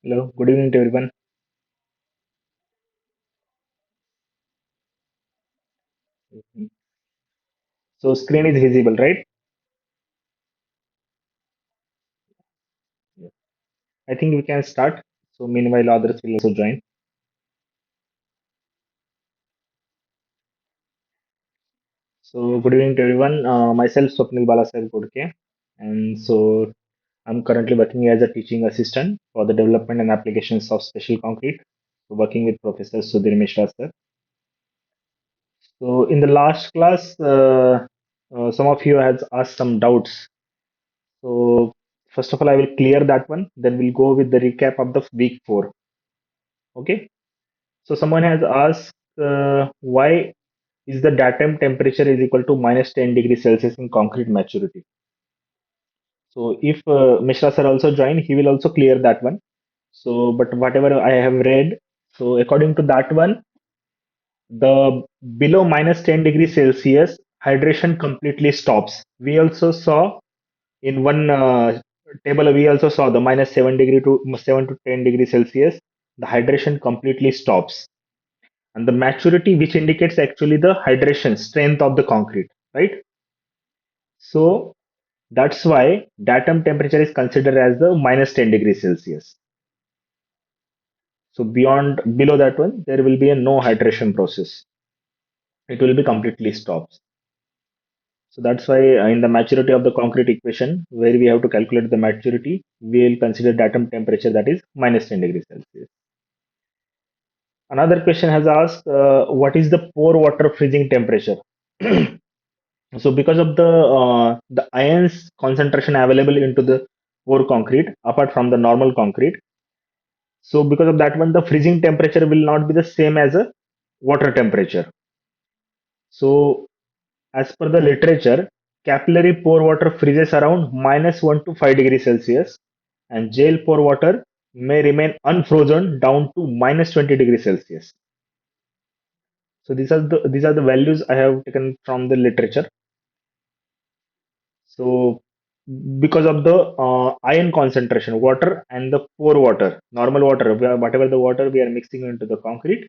Hello, good evening to everyone. So screen is visible, right? Yeah. I think we can start. So meanwhile, others will also join. So good evening to everyone. Myself Swapnil Balasaheb Kodke, and so I'm currently working as a teaching assistant for the development and applications of special concrete. So working with Professor Sudhir Mishra sir. So in the last class, some of you has asked some doubts. So first of all, I will clear that one. Then we'll go with the recap of the week 4. Okay. So someone has asked why is the datum temperature is equal to minus 10 degrees Celsius in concrete maturity. So if Mishra sir also join, he will also clear that one. So, but whatever I have read, so according to that one, the below minus 10 degrees Celsius, hydration completely stops. We also saw in one table, we also saw the minus 7 to 10 degrees Celsius, the hydration completely stops. And the maturity, which indicates actually the hydration strength of the concrete, right? So that's why datum temperature is considered as the minus 10 degrees Celsius. So beyond below that one, there will be a no hydration process. It will be completely stops. So that's why in the maturity of the concrete equation, where we have to calculate the maturity, we will consider datum temperature that is minus 10 degrees Celsius. Another question has asked, what is the pore water freezing temperature? So because of the ions concentration available into the pore concrete apart from the normal concrete, so because of that one, the freezing temperature will not be the same as a water temperature. So as per the literature, capillary pore water freezes around minus 1 to 5 degrees Celsius, and gel pore water may remain unfrozen down to minus 20 degrees Celsius. So these are the values I have taken from the literature. So because of the ion concentration, water and the pore water, normal water, whatever the water we are mixing into the concrete,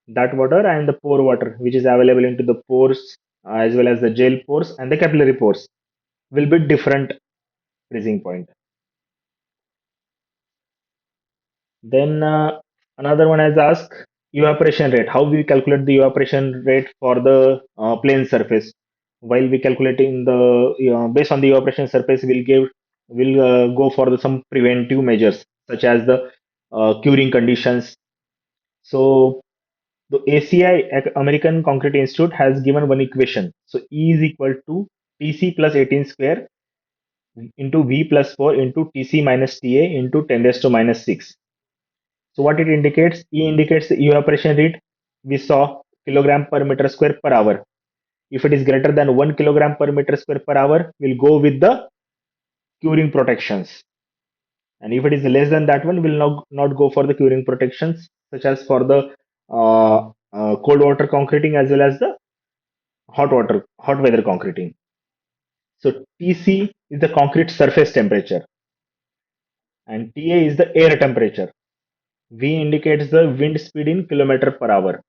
that water and the pore water, which is available into the pores as well as the gel pores and the capillary pores, will be different freezing point. Then another one has asked evaporation rate. How we calculate the evaporation rate for the plane surface? While we calculating the based on the evaporation surface, we'll go for some preventive measures such as the curing conditions. So the ACI American Concrete Institute has given one equation. So E is equal to TC plus 18 square into V plus 4 into TC minus TA into 10 raised to minus 6. So what it indicates? E indicates the evaporation rate. We saw kilogram per meter square per hour. If it is greater than 1 kilogram per meter square per hour, we'll go with the curing protections. And if it is less than that one, we'll not go for the curing protections, such as for the cold water concreting as well as the hot weather concreting. So TC is the concrete surface temperature and TA is the air temperature. V indicates the wind speed in kilometer per hour.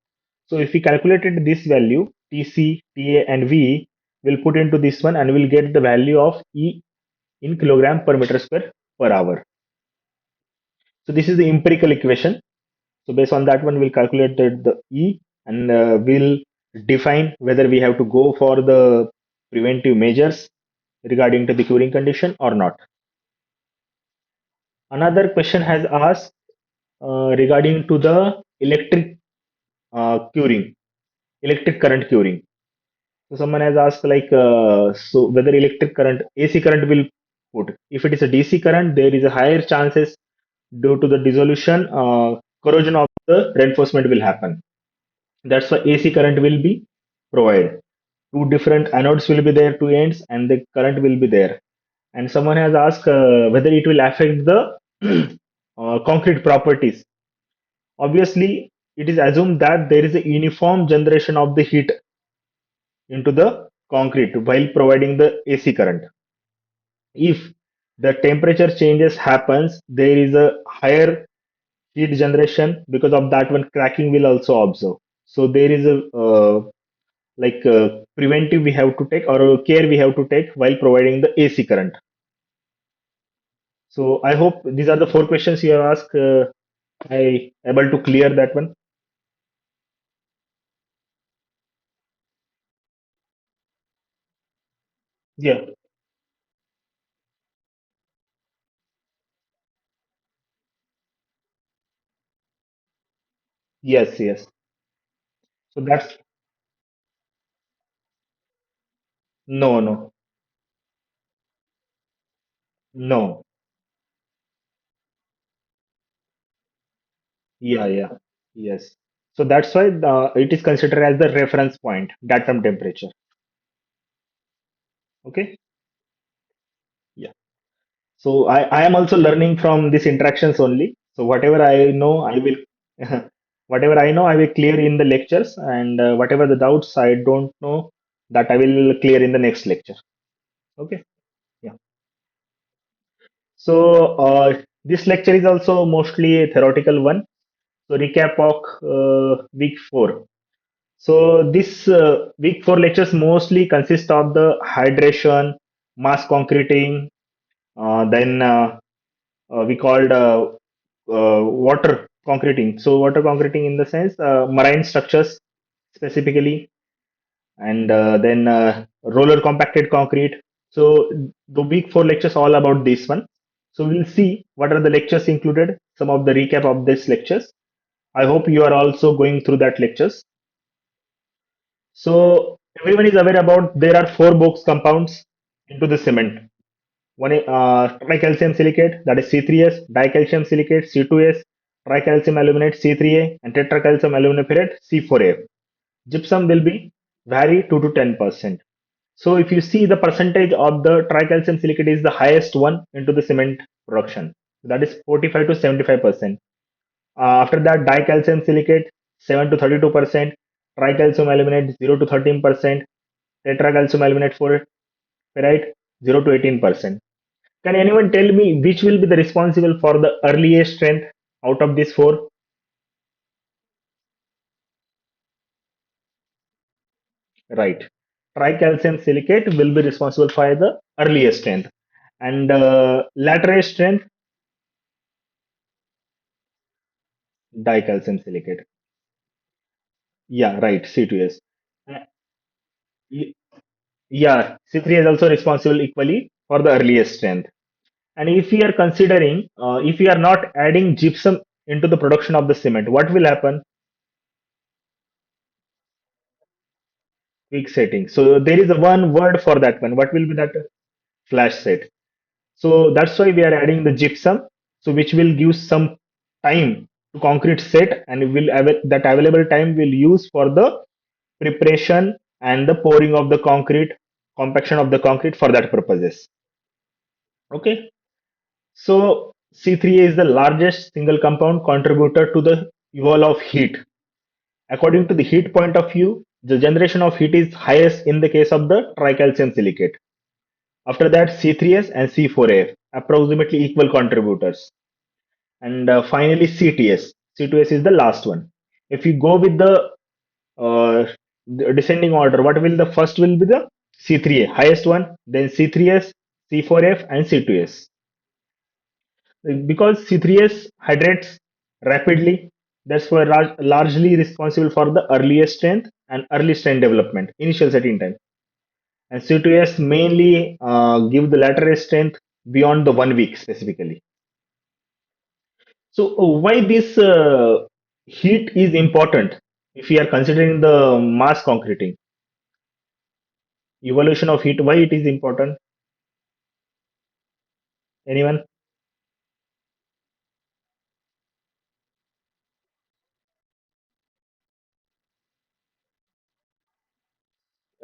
So if we calculated this value, TC, TA, and V, we'll put into this one and we'll get the value of E in kilogram per meter square per hour. So this is the empirical equation. So based on that one, we'll calculate the E and we'll define whether we have to go for the preventive measures regarding to the curing condition or not. Another question has asked regarding to the curing, electric current curing. So someone has asked like, so whether electric current, AC current will put. If it is a DC current, there is a higher chances due to the dissolution, corrosion of the reinforcement will happen. That's why AC current will be provided. Two different anodes will be there, two ends, and the current will be there. And someone has asked whether it will affect the concrete properties. Obviously, it is assumed that there is a uniform generation of the heat into the concrete while providing the AC current. If the temperature changes happens, there is a higher heat generation. Because of that one, cracking will also observe. So there is a preventive we have to take or a care we have to take while providing the AC current. So I hope these are the four questions you have asked. I able to clear that one. Yeah. Yes. Yes. So that's no. No. No. Yeah. Yeah. Yes. So that's why it is considered as the reference point, datum temperature. Okay. Yeah. So I am also learning from these interactions only. So whatever I know, I will whatever I know, I will clear in the lectures, and whatever the doubts I don't know, that I will clear in the next lecture. Okay. Yeah. So this lecture is also mostly a theoretical one. So recap of week four. So this week four lectures mostly consist of the hydration, mass concreting, then we called water concreting. So water concreting in the sense marine structures specifically, and then roller compacted concrete. So the week four lectures all about this one. So we'll see what are the lectures included, some of the recap of these lectures. I hope you are also going through that lectures. So everyone is aware about there are four box compounds into the cement. One is tricalcium silicate, that is C3S, dicalcium silicate C2S, tricalcium aluminate C3A, and tetracalcium aluminopyrrate C4A. Gypsum will be vary 2 to 10%. So if you see the percentage of the tricalcium silicate is the highest one into the cement production. That is 45 to 75%. After that, dicalcium silicate 7 to 32%, tricalcium aluminate 0 to 13%, tetracalcium aluminate for ferrite 0 to 18%. Can anyone tell me which will be the responsible for the earliest strength out of these four? Right. Tricalcium silicate will be responsible for the earliest strength. And later strength, dicalcium silicate. Yeah, right. C2S. Uh, y- Yeah, C3 is also responsible equally for the earliest strength. And if we are considering, if we are not adding gypsum into the production of the cement, what will happen? Weak setting. So there is a one word for that one. What will be that? Flash set. So that's why we are adding the gypsum, so which will give some time to concrete set, and that available time will use for the preparation and the pouring of the concrete, compaction of the concrete for that purposes. Okay. So C3A is the largest single compound contributor to the eval of heat. According to the heat point of view, the generation of heat is highest in the case of the tricalcium silicate. After that, C3S and C4A, approximately equal contributors. And finally, CTS. C2S is the last one. If you go with uh, the descending order, what will the first will be the C3A, highest one, then C3S, C4F, and C2S. Because C3S hydrates rapidly, that's why largely responsible for the earliest strength and early strength development, initial setting time. And C2S mainly give the lateral strength beyond the 1 week specifically. So why this heat is important if we are considering the mass concreting? Evolution of heat, why it is important? Anyone?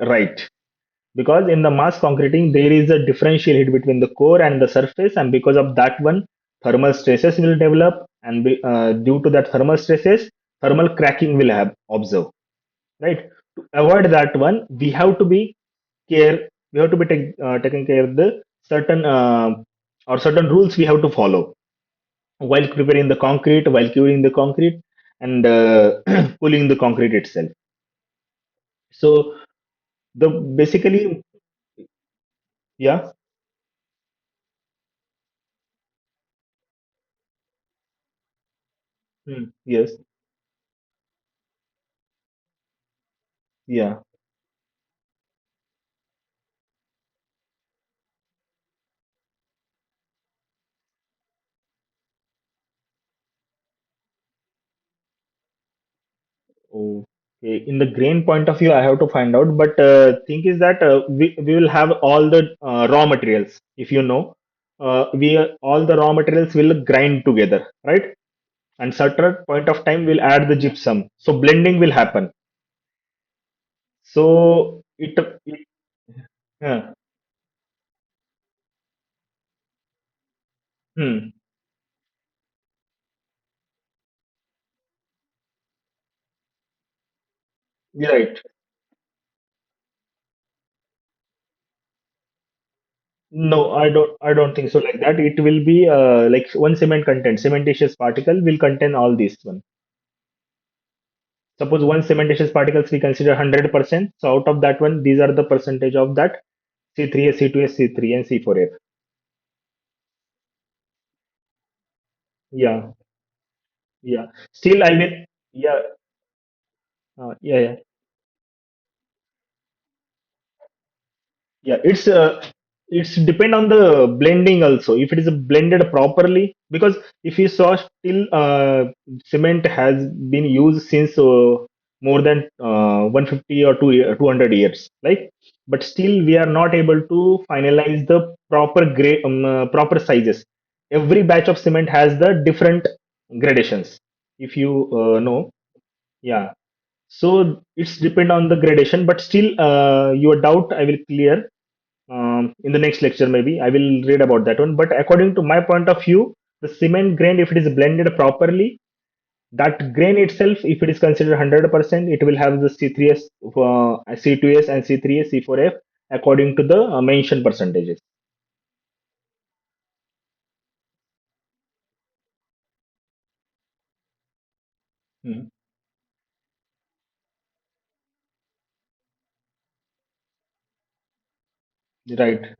Right. Because in the mass concreting there is a differential heat between the core and the surface, and because of that one, thermal stresses will develop, and due to that thermal stresses, thermal cracking will have observed. Right. To avoid that one, we have to be taking care of the certain or certain rules we have to follow while preparing the concrete, while curing the concrete, and cooling the concrete itself. So the basically, yeah. Yes. Yeah. Okay. In the grain point of view, I have to find out. But thing is that we will have all the raw materials. If you know, we all the raw materials will grind together, right? And certain point of time we'll add the gypsum. So blending will happen. So it yeah. Hmm. Right. No, I don't think so like that. It will be like one cement content, cementitious particle will contain all these one. Suppose one cementitious particles we consider 100%. So out of that one, these are the percentage of that C3S, C2S, C3, and C4F. Yeah, yeah. Still, I will. Yeah, yeah. Yeah, it's depend on the blending also. If it is blended properly, because if you saw still cement has been used since more than 150 or 200 years, like, but still we are not able to finalize the proper sizes. Every batch of cement has the different gradations. If you know, yeah. So it's depend on the gradation, but still your doubt I will clear in the next lecture. Maybe I will read about that one. But according to my point of view, the cement grain, if it is blended properly, That grain itself, if it is considered 100%, it will have the C3S, C2S, and C3S, C4F according to the mentioned percentages. Hmm. Right.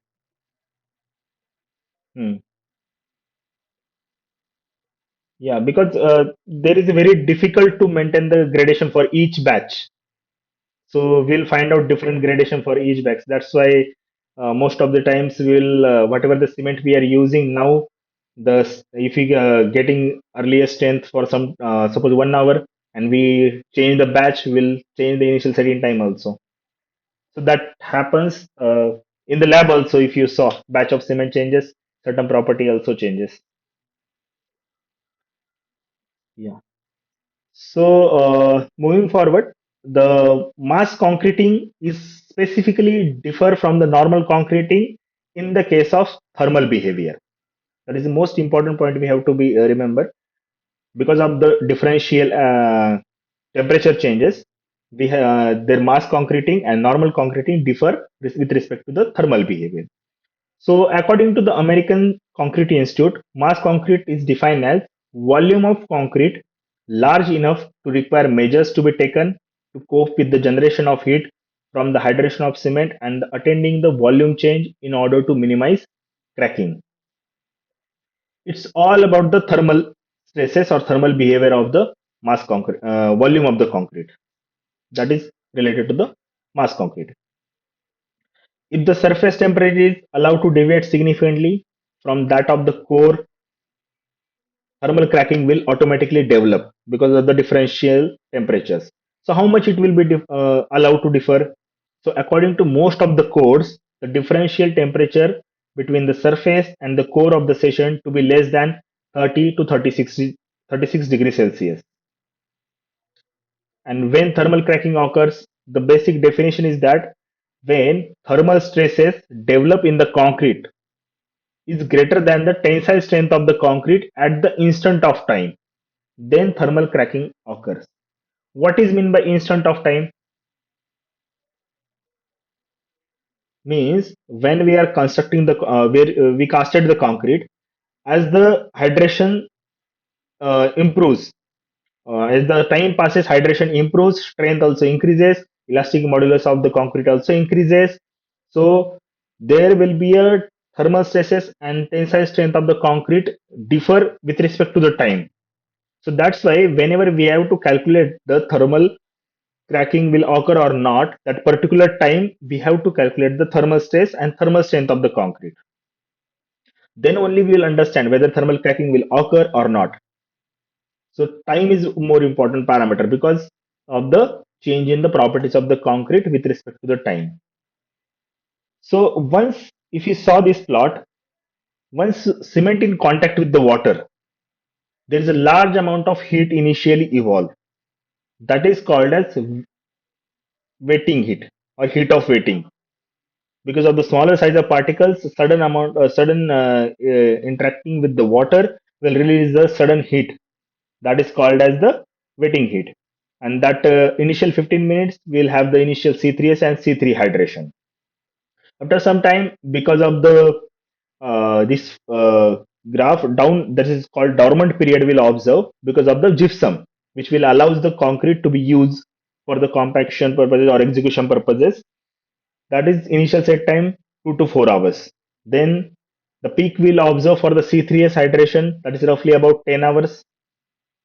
Hmm. Yeah, because there is a very difficult to maintain the gradation for each batch. So we'll find out different gradation for each batch. That's why most of the times we'll whatever the cement we are using now, if we getting earlier strength for some suppose 1 hour, and we change the batch, we'll change the initial setting time also. So that happens in the lab also. If you saw batch of cement changes, certain property also changes. Yeah. So, moving forward, the mass concreting is specifically differ from the normal concreting in the case of thermal behavior. That is the most important point we have to be remember, because of the differential temperature changes. Their mass concreting and normal concreting differ with respect to the thermal behavior. So, according to the American Concrete Institute, mass concrete is defined as volume of concrete large enough to require measures to be taken to cope with the generation of heat from the hydration of cement and attending the volume change in order to minimize cracking. It's all about the thermal stresses or thermal behavior of the mass concrete, volume of the concrete. That is related to the mass concrete. If the surface temperature is allowed to deviate significantly from that of the core, thermal cracking will automatically develop because of the differential temperatures. So, how much it will be allowed to differ? So, according to most of the codes, the differential temperature between the surface and the core of the session to be less than 30 to 36 degrees Celsius. And when thermal cracking occurs, the basic definition is that when thermal stresses develop in the concrete is greater than the tensile strength of the concrete at the instant of time, then thermal cracking occurs. What is mean by instant of time? Means when we are constructing the where we casted the concrete, as the hydration improves, as the time passes, hydration improves, strength also increases, elastic modulus of the concrete also increases. So there will be a thermal stresses and tensile strength of the concrete differ with respect to the time. So that's why whenever we have to calculate the thermal cracking will occur or not, that particular time we have to calculate the thermal stress and thermal strength of the concrete. Then only we will understand whether thermal cracking will occur or not. So time is more important parameter because of the change in the properties of the concrete with respect to the time. So once, if you saw this plot, once cement in contact with the water, there is a large amount of heat initially evolved. That is called as wetting heat or heat of wetting. Because of the smaller size of particles, sudden interacting with the water will release a sudden heat. That is called as the wetting heat. And that initial 15 minutes will have the initial C3S and C3 hydration. After some time, because of the this graph down, that is called dormant period, will observe because of the gypsum, which will allows the concrete to be used for the compaction purposes or execution purposes. That is initial set time 2 to 4 hours. Then the peak will observe for the C3S hydration, that is roughly about 10 hours.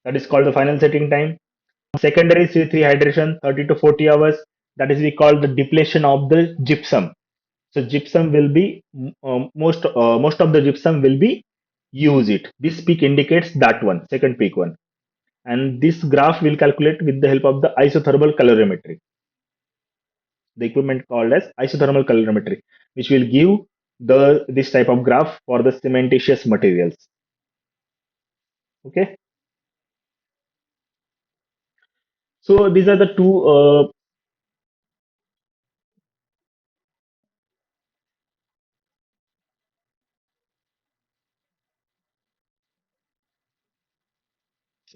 That is called the final setting time. Secondary C3 hydration 30 to 40 hours. That is we call the depletion of the gypsum. So gypsum will be most of the gypsum will be use it. This peak indicates that one, second peak one. And this graph will calculate with the help of the isothermal calorimetry, the equipment called as isothermal calorimetry, which will give the this type of graph for the cementitious materials. Okay, so these are the two.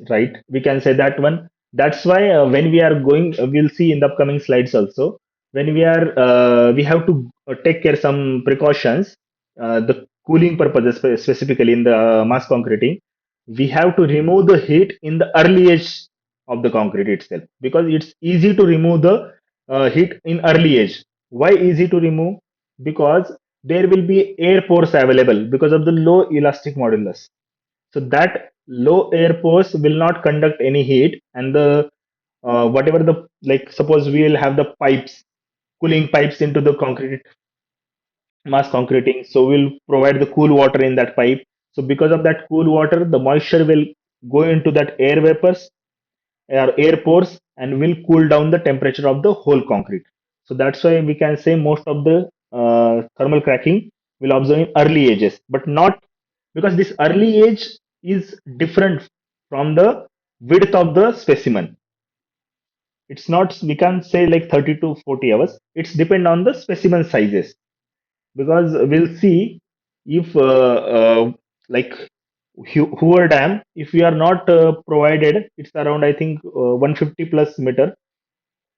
right? We can say that one. That's why when we are going, we'll see in the upcoming slides also, when we are we have to take care some precautions, the cooling purposes, specifically in the mass concreting, we have to remove the heat in the early age of the concrete itself, because it's easy to remove the heat in early age. Why easy to remove? Because there will be air pores available because of the low elastic modulus. So that low air pores will not conduct any heat, and the whatever the, like, suppose we will have the pipes, cooling pipes into the concrete mass concreting, so we'll provide the cool water in that pipe. So because of that cool water, the moisture will go into that air vapors or air pores and will cool down the temperature of the whole concrete. So that's why we can say most of the thermal cracking will observe in early ages, but not, because this early age is different from the width of the specimen. It's not, we can't say like 30 to 40 hours. It's depend on the specimen sizes, because we'll see if like Hoover Dam, if we are not provided, it's around, I think, 150 plus meter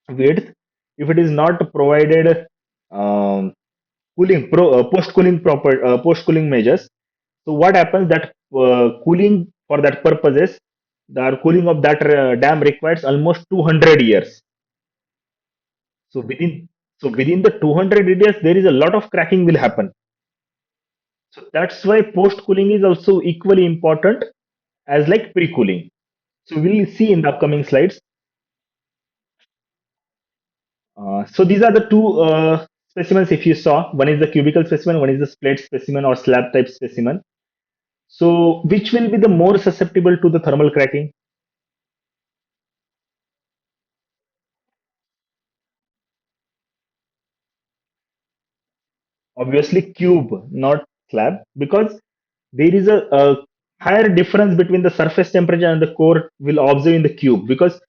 width. If it is not provided um, post cooling post cooling measures, so what happens that cooling for that purposes, the cooling of that dam requires almost 200 years. So within the 200 years, there is a lot of cracking will happen. So that's why post cooling is also equally important as like pre cooling. So we'll see in the upcoming slides. So these are the two specimens. If you saw, one is the cubical specimen, one is the plate specimen or slab type specimen. So which will be the more susceptible to the thermal cracking? Obviously cube, not slab, because there is a higher difference between the surface temperature and the core will observe in the cube, because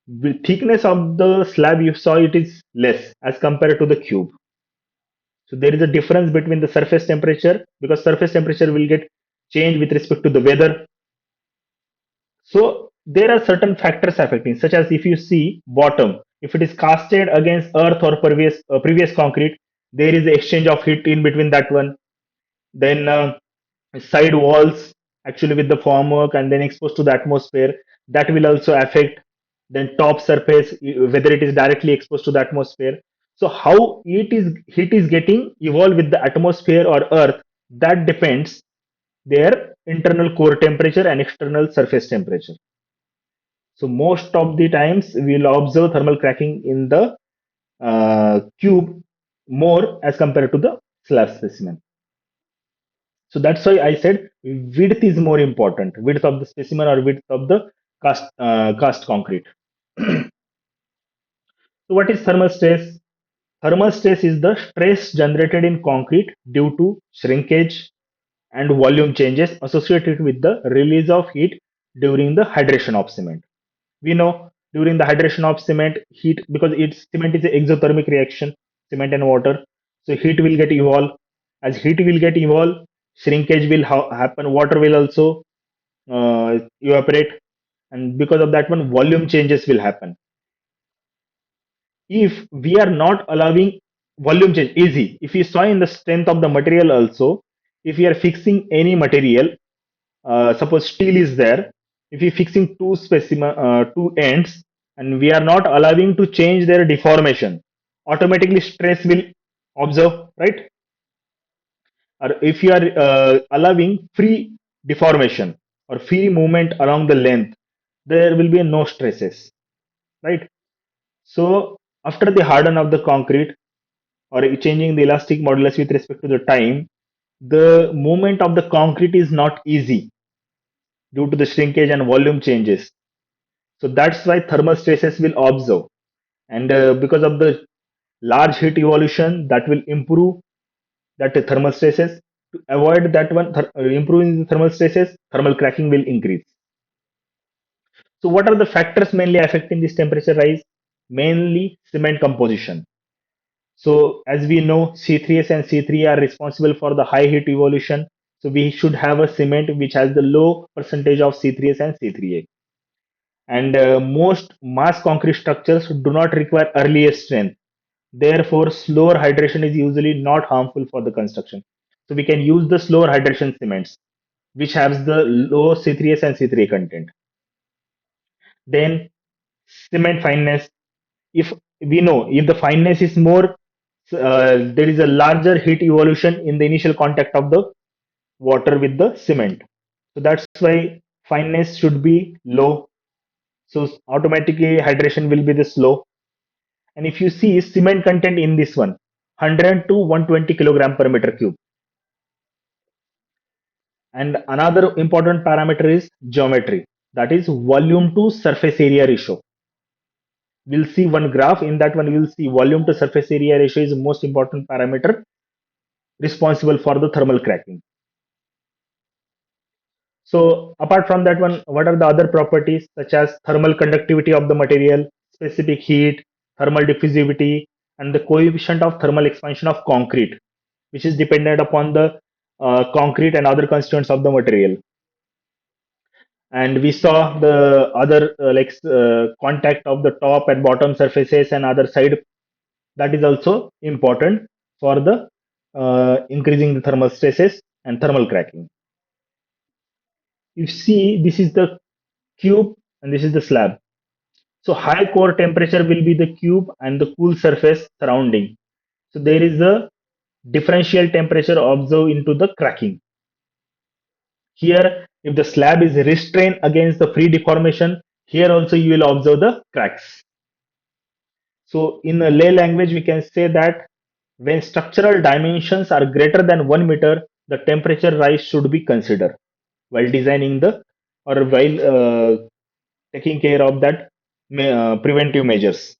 the thickness of the slab you saw, it is less as compared to the cube. So there is a difference between the surface temperature, because surface temperature will get changed with respect to the weather. So there are certain factors affecting, such as if you see bottom, if it is casted against earth or previous concrete, there is exchange of heat in between that one. Then side walls, actually with the formwork and then exposed to the atmosphere, that will also affect. Then top surface, whether it is directly exposed to the atmosphere. So how heat is getting evolved with the atmosphere or earth, that depends their internal core temperature and external surface temperature. So most of the times we will observe thermal cracking in the cube more as compared to the slab specimen. So that's why I said width is more important, width of the specimen or width of the cast concrete. So what is thermal stress? Thermal stress is the stress generated in concrete due to shrinkage and volume changes associated with the release of heat during the hydration of cement. We know during the hydration of cement, heat, because it's cement is an exothermic reaction, cement and water. So heat will get evolved. As heat will get evolved, shrinkage will happen. Water will also evaporate, and because of that one, volume changes will happen. If we are not allowing volume change, easy. If you saw in the strength of the material also, if we are fixing any material, suppose steel is there, if we fixing two ends, and we are not allowing to change their deformation, automatically stress will observe, right? Or if you are allowing free deformation or free movement along the length, there will be no stresses, right? So after the harden of the concrete or changing the elastic modulus with respect to the time, the movement of the concrete is not easy due to the shrinkage and volume changes. So that's why thermal stresses will observe. And because of the large heat evolution, that will improve that thermal stresses. To avoid that one, improving the thermal stresses, thermal cracking will increase. So what are the factors mainly affecting this temperature rise? Mainly cement composition. So as we know, C3S and C3 are responsible for the high heat evolution. So we should have a cement which has the low percentage of C3S and C3A. and most mass concrete structures do not require earlier strength. Therefore, slower hydration is usually not harmful for the construction. So we can use the slower hydration cements, which has the low C3S and C3A content. Then cement fineness. If we know if the fineness is more, there is a larger heat evolution in the initial contact of the water with the cement. So that's why fineness should be low. So automatically hydration will be the slow. And if you see cement content in this one, 100 to 120 kilogram per meter cube. And another important parameter is geometry, that is volume to surface area ratio. We'll see one graph. In that one, we'll see volume to surface area ratio is the most important parameter responsible for the thermal cracking. So apart from that one, what are the other properties such as thermal conductivity of the material, specific heat, thermal diffusivity, and the coefficient of thermal expansion of concrete, which is dependent upon the concrete and other constituents of the material. And we saw the other contact of the top and bottom surfaces and other side, that is also important for the increasing the thermal stresses and thermal cracking. You see, this is the cube and this is the slab. So high core temperature will be the cube and the cool surface surrounding. So there is a differential temperature observed into the cracking. Here, if the slab is restrained against the free deformation, here also you will observe the cracks. So in a lay language, we can say that when structural dimensions are greater than 1 meter, the temperature rise should be considered while designing the or while taking care of that preventive measures.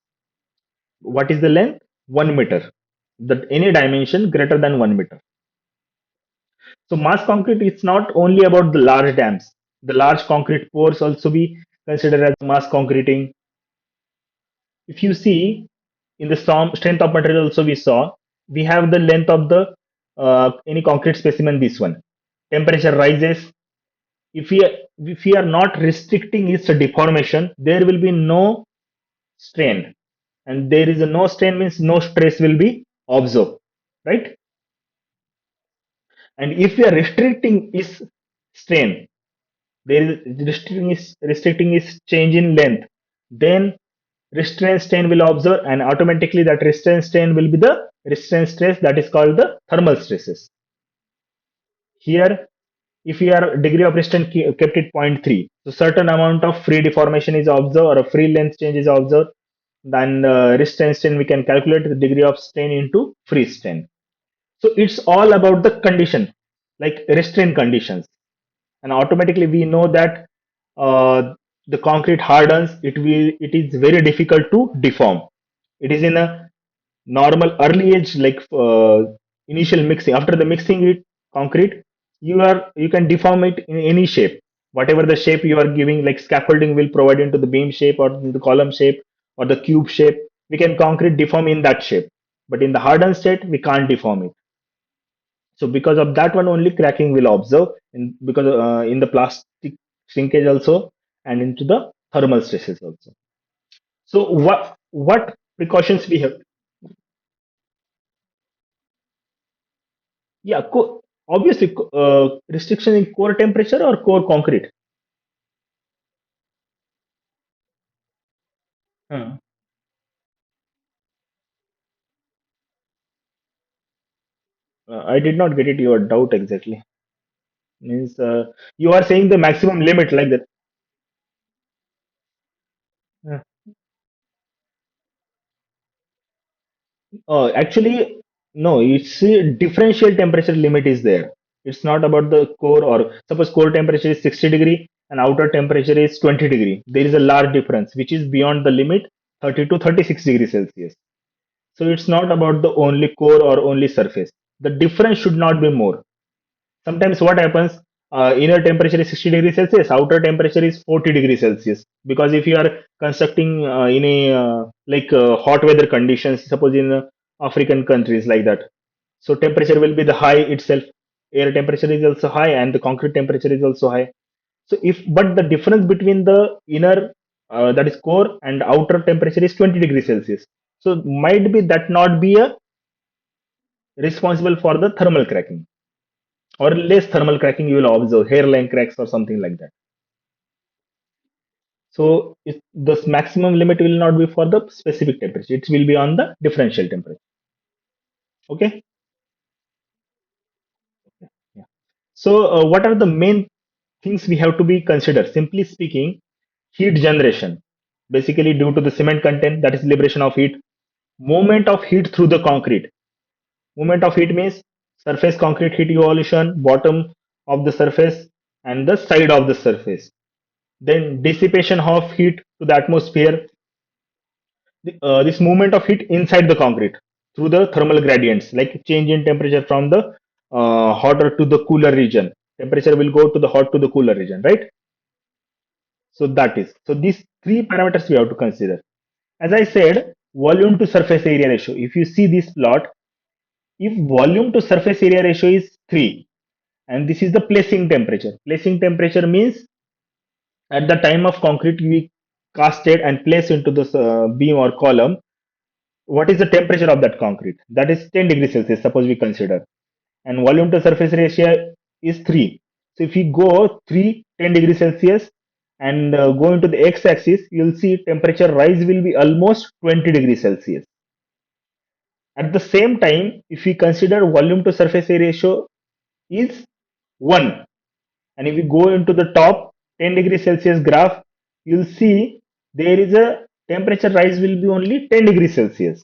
What is the length? 1 meter. That any dimension greater than 1 meter. So mass concrete is not only about the large dams. The large concrete pours also be considered as mass concreting. If you see in the strength of material also we saw, we have the length of the any concrete specimen, this one. Temperature rises. If we are not restricting its deformation, there will be no strain. And there is a no strain means no stress will be observed, right? And if we are restricting its strain, there is restricting its change in length, then restraint strain will observe, and automatically that restraint strain will be the restraint stress, that is called the thermal stresses. Here, if your degree of restraint kept it zero point 0.3, so certain amount of free deformation is observed or a free length change is observed, then restraint strain we can calculate the degree of strain into free strain. So it's all about the condition, like restraint conditions, and automatically we know that the concrete hardens. It is very difficult to deform. It is in a normal early age, like initial mixing. After the mixing it concrete, you can deform it in any shape, whatever the shape you are giving, like scaffolding will provide into the beam shape or the column shape or the cube shape. We can concrete deform in that shape, but in the hardened state we can't deform it. So because of that one only cracking will observe because in the plastic shrinkage also and into the thermal stresses also. So what precautions we have? Yeah, obviously restriction in core temperature or core concrete. Hmm. I did not get it. Your doubt exactly means you are saying the maximum limit like that. Hmm. Actually, no. It's a differential temperature limit is there. It's not about the core, or suppose core temperature is 60 degree and outer temperature is 20 degree. There is a large difference which is beyond the limit 30 to 36 degrees Celsius. So it's not about the only core or only surface. The difference should not be more. Sometimes what happens, inner temperature is 60 degrees Celsius, outer temperature is 40 degrees Celsius. Because if you are constructing in a hot weather conditions, suppose in African countries like that, so temperature will be the high itself. Air temperature is also high and the concrete temperature is also high. So if but the difference between the inner that is core, and outer temperature is 20 degrees Celsius. So might be that not be a responsible for the thermal cracking, or less thermal cracking you will observe, hairline cracks or something like that. So the maximum limit will not be for the specific temperature, it will be on the differential temperature. Okay. Yeah. So what are the main things we have to be considered? Simply speaking, heat generation, basically due to the cement content, that is liberation of heat. Movement of heat through the concrete. Movement of heat means surface concrete heat evolution, bottom of the surface and the side of the surface. Then dissipation of heat to the atmosphere. This movement of heat inside the concrete through the thermal gradients, like change in temperature from the hotter to the cooler region. Temperature will go to the hot to the cooler region, right? So that is, so these three parameters we have to consider. As I said, volume to surface area ratio. If you see this plot, if volume to surface area ratio is 3, and this is the placing temperature. Placing temperature means at the time of concrete we casted and place into the beam or column, what is the temperature of that concrete? That is 10 degrees Celsius, suppose we consider. And volume to surface ratio is 3. So if we go 3, 10 degrees Celsius and go into the x axis, you'll see temperature rise will be almost 20 degrees Celsius. At the same time, if we consider volume to surface area ratio is 1, and if we go into the top 10 degrees Celsius graph, you'll see there is a temperature rise will be only 10 degrees Celsius.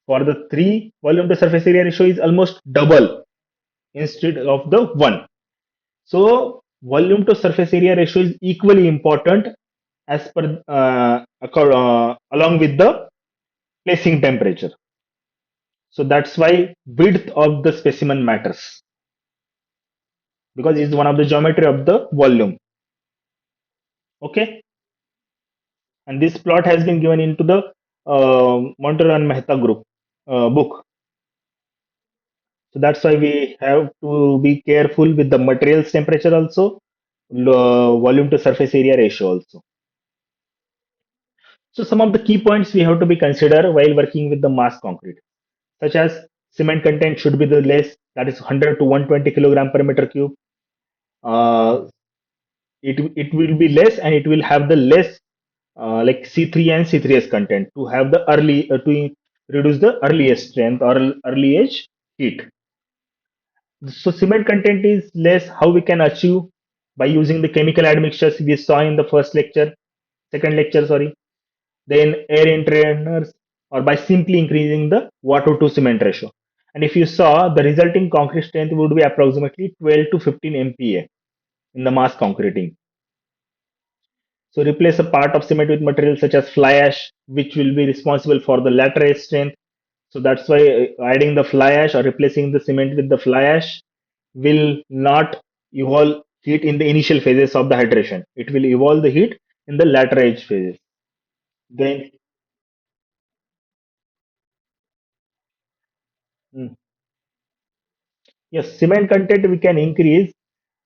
For the 3, volume to surface area ratio is almost double instead of the 1. So volume to surface area ratio is equally important as per along with the placing temperature. So that's why width of the specimen matters, because it's one of the geometry of the volume. Okay, and this plot has been given into the Montero and Mehta group book. So that's why we have to be careful with the materials temperature also, volume to surface area ratio also. So some of the key points we have to be considered while working with the mass concrete, such as cement content should be the less, that is 100 to 120 kilogram per meter cube. Uh, it will be less, and it will have the less like C3 and C3S content to have the early to reduce the earliest strength or early age heat. So cement content is less. How we can achieve? By using the chemical admixtures we saw in the second lecture, sorry. Then air entrainers, or by simply increasing the water to cement ratio. And if you saw, the resulting concrete strength would be approximately 12 to 15 MPa in the mass concreting. So replace a part of cement with material such as fly ash, which will be responsible for the lateral strength. So that's why adding the fly ash or replacing the cement with the fly ash will not evolve heat in the initial phases of the hydration. It will evolve the heat in the latter age phases. Then, mm, yes, cement content we can increase,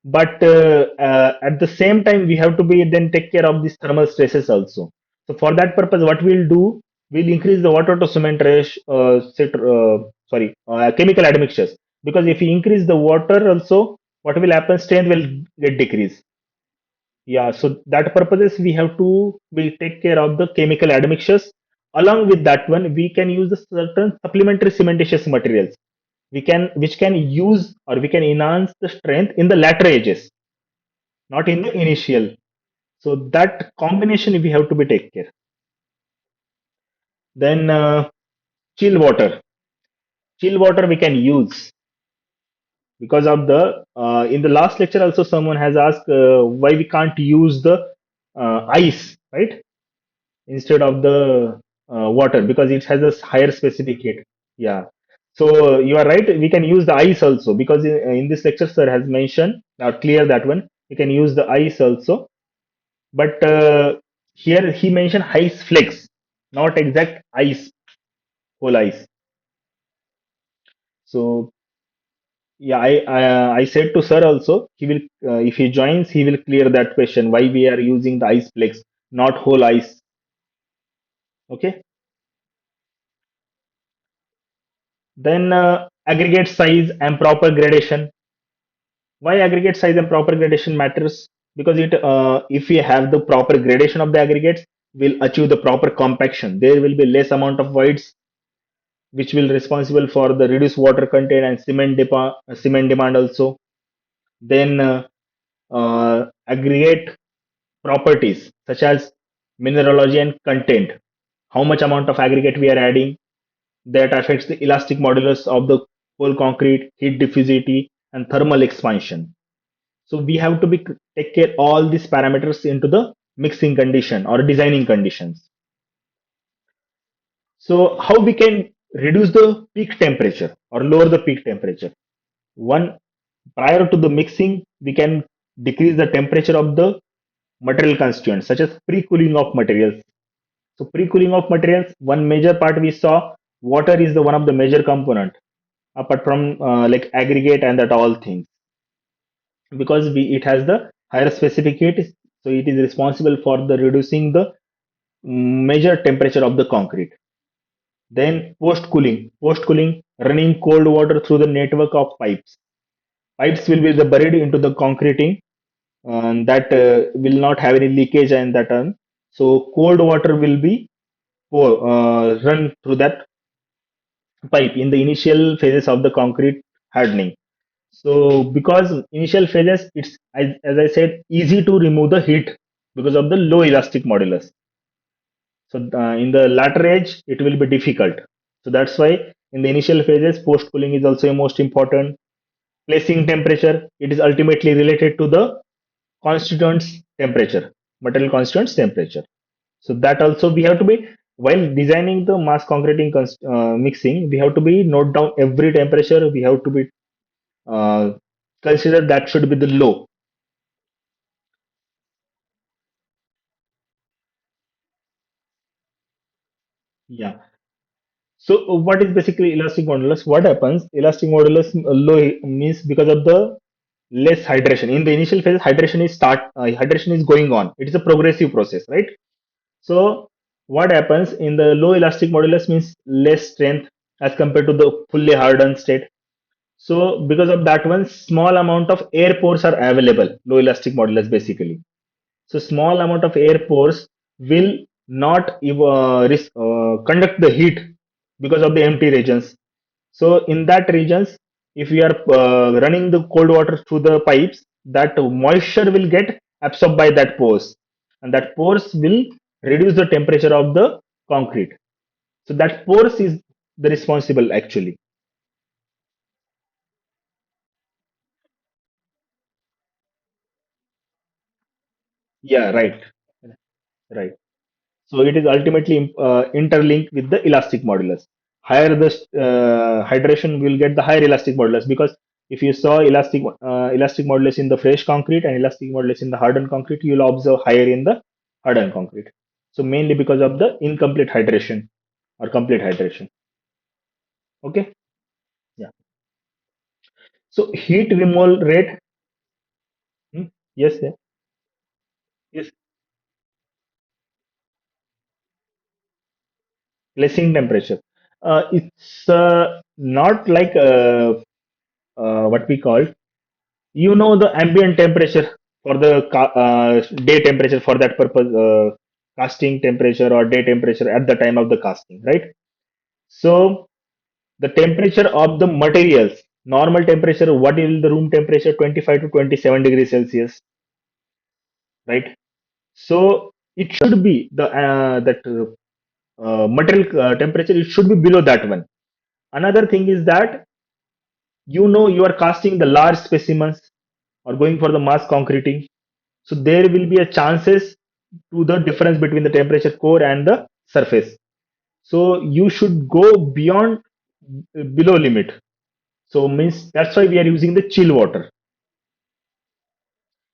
but at the same time we have to be then take care of these thermal stresses also. So for that purpose, what we'll do, we'll increase the water to cement ratio, chemical admixtures. Because if we increase the water also, what will happen? Strength will get decrease. Yeah, so that purposes we have to we take care of the chemical admixtures. Along with that one, we can use the certain supplementary cementitious materials. We can which can use or we can enhance the strength in the latter ages, not in the initial. So that combination we have to be take care. Then chill water. Chill water we can use because of the in the last lecture also someone has asked why we can't use the ice, right, instead of the water, because it has a higher specific heat. Yeah. So you are right. We can use the ice also, because in this lecture, sir has mentioned clear that one. We can use the ice also, but here he mentioned ice flakes, not exact ice, whole ice. So Yeah, I said to sir also, he will if he joins, he will clear that question why we are using the ice flakes, not whole ice. Okay. Then aggregate size and proper gradation. Why aggregate size and proper gradation matters? Because it if we have the proper gradation of the aggregates, we'll achieve the proper compaction. There will be less amount of voids, which will responsible for the reduced water content and cement demand also. Then aggregate properties such as mineralogy and content. How much amount of aggregate we are adding, that affects the elastic modulus of the whole concrete, heat diffusivity, and thermal expansion. So we have to be take care all these parameters into the mixing condition or designing conditions. So how we can reduce the peak temperature or lower the peak temperature? One, prior to the mixing, we can decrease the temperature of the material constituents such as pre-cooling of materials. So pre-cooling of materials, one major part we saw, water is the one of the major component apart from like aggregate and that all things, because it has the higher specific heat, so it is responsible for the reducing the major temperature of the concrete. Then post cooling, running cold water through the network of pipes will be the buried into the concreting, and that will not have any leakage and that so cold water will be run through that pipe in the initial phases of the concrete hardening. So because initial phases, it's as I said, easy to remove the heat because of the low elastic modulus. So in the latter age, it will be difficult. So that's why in the initial phases, post cooling is also most important. Placing temperature, it is ultimately related to the constituents temperature, material constituents temperature. So that also we have to be, while designing the mass concreting mixing, we have to be note down every temperature. We have to be uh, consider that should be the low. Yeah. So what is basically elastic modulus? What happens? Elastic modulus low means because of the less hydration. In the initial phase, hydration is going on. It is a progressive process, right? So what happens in the low elastic modulus means less strength as compared to the fully hardened state. So because of that one, small amount of air pores are available. Low elastic modulus basically. So small amount of air pores will not conduct the heat because of the empty regions. So in that regions, if we are running the cold water through the pipes, that moisture will get absorbed by that pores, and that pores will reduce the temperature of the concrete. So that pores is the responsible actually. Yeah, right, right. So it is ultimately interlinked with the elastic modulus. Higher the hydration will get the higher elastic modulus, because if you saw elastic modulus in the fresh concrete and elastic modulus in the hardened concrete, you will observe higher in the hardened concrete. So mainly because of the incomplete hydration or complete hydration. Okay. Yeah. So heat removal rate. Hmm, yes. Yeah, yes. Placing temperature. It's not like what we call, the ambient temperature for the day temperature for that purpose, casting temperature or day temperature at the time of the casting, right? So the temperature of the materials, normal temperature, what is the room temperature? 25 to 27 degrees Celsius, right? So it should be the that material temperature, it should be below that one. Another thing is that, you are casting the large specimens or going for the mass concreting. So there will be a chances to the difference between the temperature core and the surface. So you should go beyond below limit. So means that's why we are using the chill water.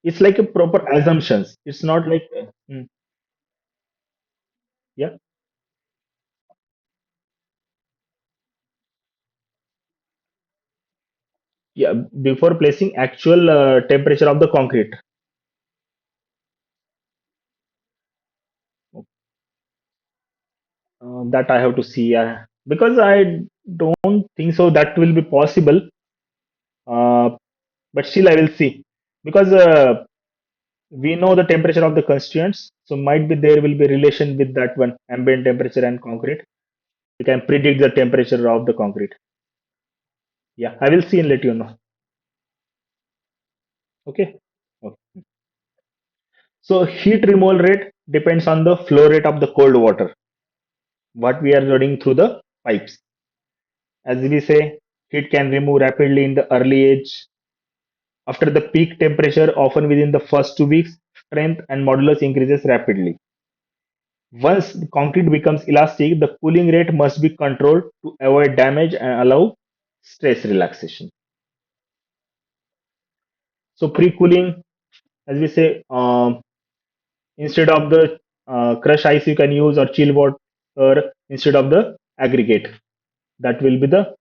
It's like a proper assumptions. It's not like yeah. Yeah, before placing actual temperature of the concrete. That I have to see, because I don't think so that will be possible. Uh, but still, I will see, because we know the temperature of the constituents, so might be there will be relation with that one ambient temperature and concrete. We can predict the temperature of the concrete. Yeah, I will see and let you know. Okay. Okay. So heat removal rate depends on the flow rate of the cold water, what we are running through the pipes. As we say, heat can remove rapidly in the early age. After the peak temperature, often within the first 2 weeks, strength and modulus increases rapidly. Once the concrete becomes elastic, the cooling rate must be controlled to avoid damage and allow stress relaxation. So pre-cooling, as we say, instead of the crush ice, you can use or chill water instead of the aggregate. That will be the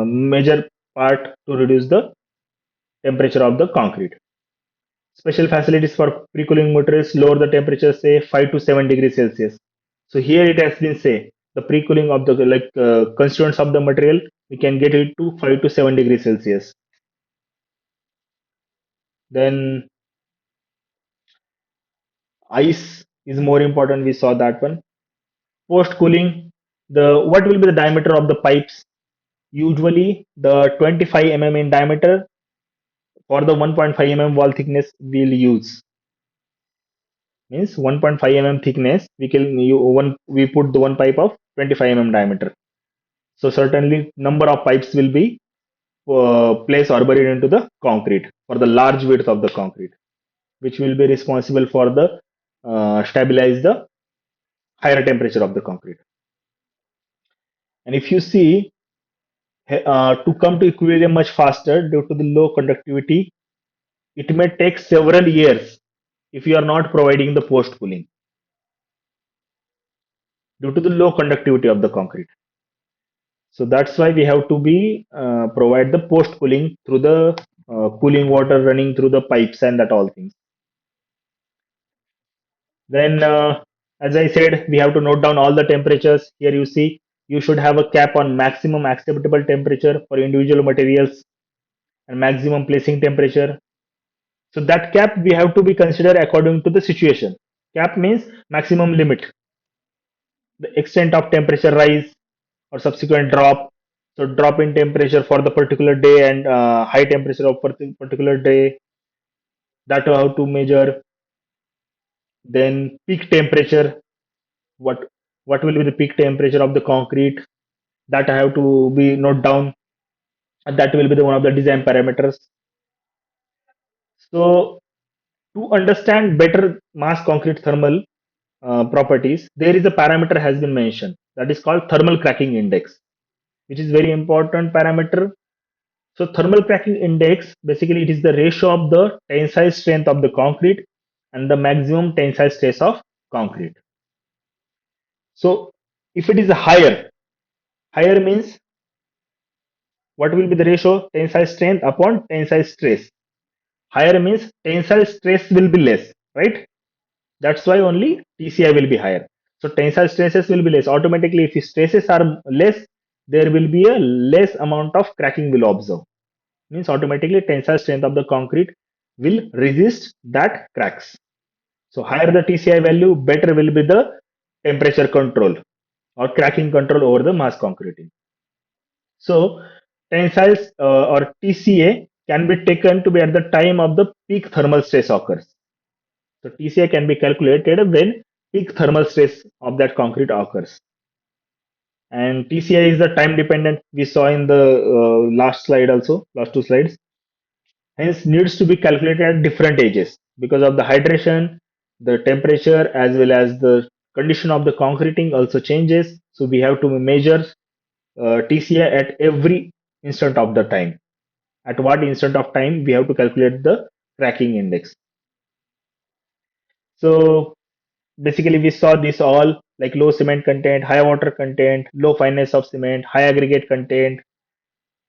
major part to reduce the temperature of the concrete. Special facilities for pre-cooling materials lower the temperature, say 5 to 7 degrees Celsius. So here it has been say the pre-cooling of the constituents of the material, we can get it to 5 to 7 degrees Celsius. Then ice is more important. We saw that one. Post cooling, the what will be the diameter of the pipes? Usually the 25 mm in diameter for the 1.5 mm wall thickness we'll use. Means 1.5 mm thickness. We put the one pipe of 25 mm diameter. So certainly number of pipes will be placed or buried into the concrete for the large width of the concrete, which will be responsible for the stabilize the higher temperature of the concrete. And if you see, to come to equilibrium much faster due to the low conductivity, it may take several years if you are not providing the post cooling due to the low conductivity of the concrete. So that's why we have to be provide the post cooling through the cooling water running through the pipes and that all things. Then, as I said, we have to note down all the temperatures. Here you see, you should have a cap on maximum acceptable temperature for individual materials and maximum placing temperature. So that cap we have to be considered according to the situation. Cap means maximum limit, the extent of temperature rise or subsequent drop. So drop in temperature for the particular day and high temperature of particular day, that how to measure. Then peak temperature, what what will be the peak temperature of the concrete, that I have to be note down, and that will be the one of the design parameters. So to understand better mass concrete thermal properties, there is a parameter has been mentioned that is called thermal cracking index, which is very important parameter. So thermal cracking index, basically it is the ratio of the tensile strength of the concrete and the maximum tensile stress of concrete. So if it is higher, higher means what will be the ratio? Tensile strength upon tensile stress. Higher means tensile stress will be less, right? That's why only TCI will be higher. So tensile stresses will be less. Automatically, if stresses are less, there will be a less amount of cracking will observe. Means automatically tensile strength of the concrete will resist that cracks. So higher the TCI value, better will be the temperature control or cracking control over the mass concreting. So tensiles or TCA can be taken to be at the time of the peak thermal stress occurs. So TCA can be calculated when peak thermal stress of that concrete occurs. And TCA is the time dependent. We saw in the last slide also, last two slides. Hence needs to be calculated at different ages because of the hydration, the temperature, as well as the condition of the concreting also changes. So we have to measure TCA at every instant of the time. At what instant of time we have to calculate the cracking index. So basically we saw this all like low cement content, high water content, low fineness of cement, high aggregate content,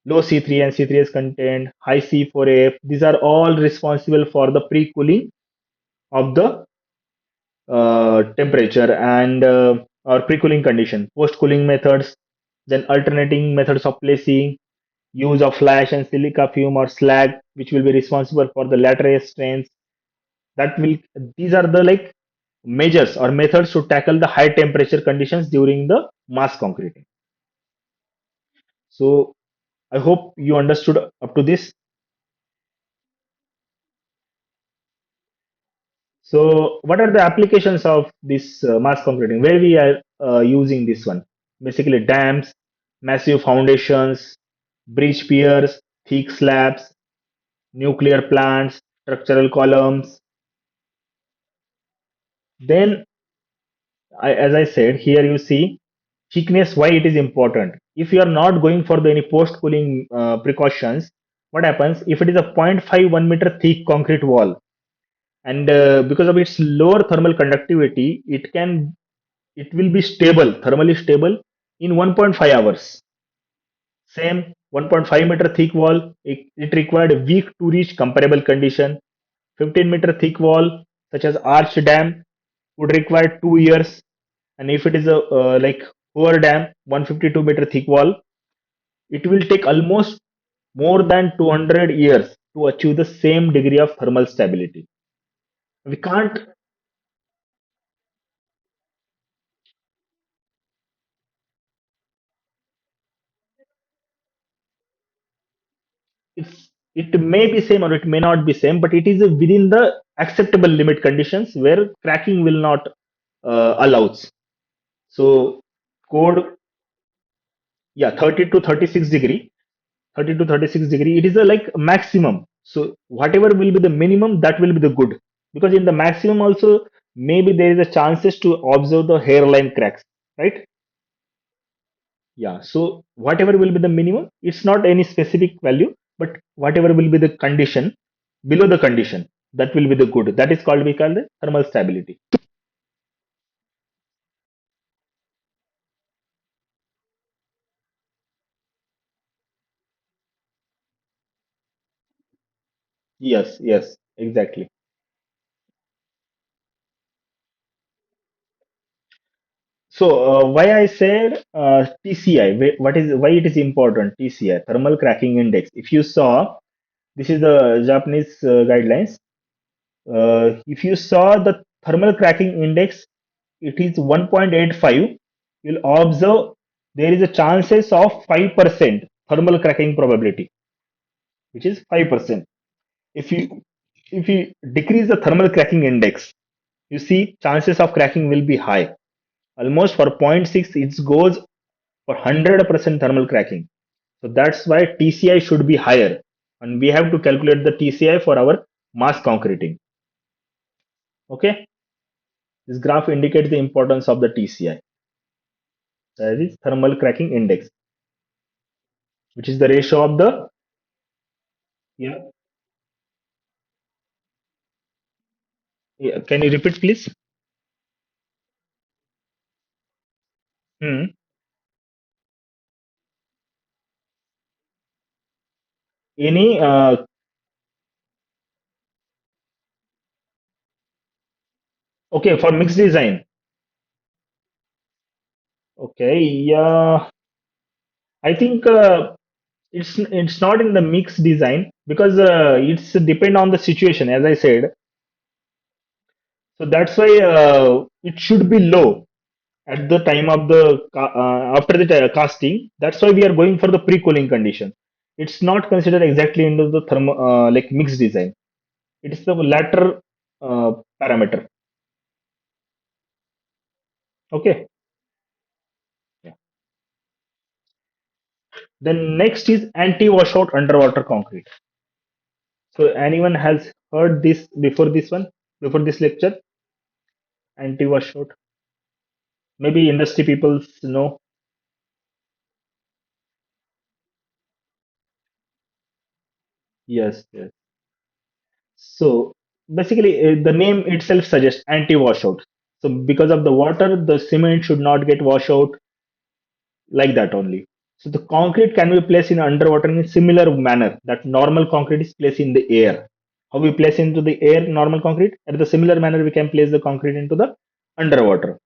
low C3 and C3S content, high C4A. These are all responsible for the pre-cooling of the temperature and or pre-cooling condition. Post-cooling methods, then alternating methods of placing, use of flash and silica fume or slag, which will be responsible for the lateral strains. That will These are the like measures or methods to tackle the high temperature conditions during the mass concreting. So I hope you understood up to this. So, what are the applications of this mass concreting? Where we are using this one? Basically, dams, massive foundations, bridge piers, thick slabs, nuclear plants, structural columns. Then, as I said, here you see thickness. Why it is important? If you are not going for any post-cooling precautions, what happens if it is a 0.51 meter thick concrete wall? And because of its lower thermal conductivity, it will be stable, thermally stable in 1.5 hours. Same 1.5 meter thick wall, it required a week to reach comparable condition. 15-meter thick wall, such as arch dam, would require 2 years. And if it is a like poor dam, 152-meter thick wall, it will take almost more than 200 years to achieve the same degree of thermal stability. We can't it may be same or it may not be same, but it is within the acceptable limit conditions where cracking will not allows. So code, yeah, 30 to 36 degree, 30 to 36 degree, it is a like maximum. So whatever will be the minimum, that will be the good, because in the maximum also maybe there is a chances to observe the hairline cracks, right? Yeah, so whatever will be the minimum, it's not any specific value, but whatever will be the condition below the condition, that will be the good. That is called, we call the thermal stability. Yes, yes, exactly. So why I said TCI, what is why it is important? TCI, thermal cracking index. If you saw, this is the Japanese guidelines. If you saw the thermal cracking index, it is 1.85. You'll observe there is a chances of 5% thermal cracking probability, which is 5%. If you decrease the thermal cracking index, you see chances of cracking will be high. Almost for zero point 0.6, it goes for 100% thermal cracking. So that's why TCI should be higher, and we have to calculate the TCI for our mass concreting. Okay, this graph indicates the importance of the TCI, that is thermal cracking index, which is the ratio of the, yeah, yeah. Can you repeat, please? Hmm. Any okay, for mixed design? Okay, yeah, I think it's not in the mixed design, because it's depend on the situation, as I said. So that's why it should be low at the time of the after the casting. That's why we are going for the pre-cooling condition. It's not considered exactly into the thermo like mixed design. It's the latter parameter. Okay. Yeah. Then next is anti-washout underwater concrete. So anyone has heard this before this one, before this lecture? Anti-washout. Maybe industry people know. Yes, yes. So basically, the name itself suggests anti-washout. So because of the water, the cement should not get washed out, like that only. So the concrete can be placed in underwater in a similar manner that normal concrete is placed in the air. How we place into the air normal concrete? At the similar manner, we can place the concrete into the underwater.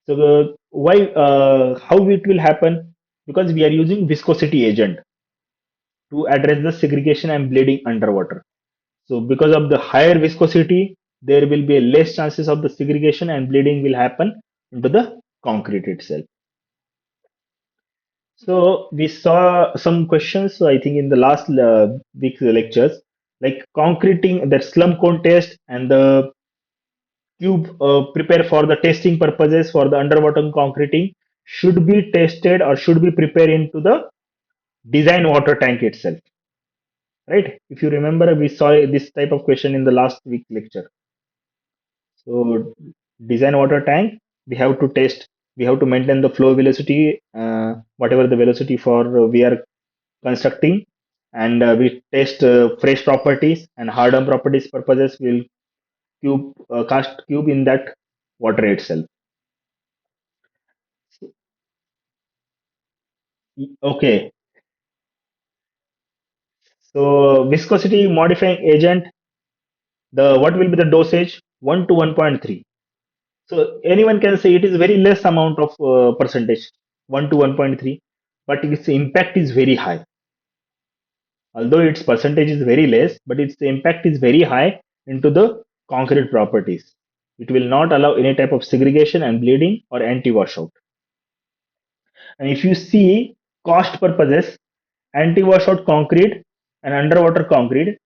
So how it will happen? Because we are using viscosity agent to address the segregation and bleeding underwater. So because of the higher viscosity, there will be less chances of the segregation and bleeding will happen into the concrete itself. So we saw some questions, I think, in the last week's lectures, like concreting the slum cone test and the cube prepare for the testing purposes for the underwater concreting should be tested or should be prepared into the design water tank itself, right? If you remember, we saw this type of question in the last week lecture. So design water tank, we have to test, we have to maintain the flow velocity, whatever the velocity for we are constructing, and we test fresh properties and hardened properties purposes. We'll cast cube in that water itself. Okay, so viscosity modifying agent, the what will be the dosage? 1 to 1.3. So anyone can say it is very less amount of percentage, 1 to 1.3, but its impact is very high. Although its percentage is very less, but its impact is very high into the concrete properties. It will not allow any type of segregation and bleeding or anti-washout. And if you see cost purposes, anti-washout concrete and underwater concrete,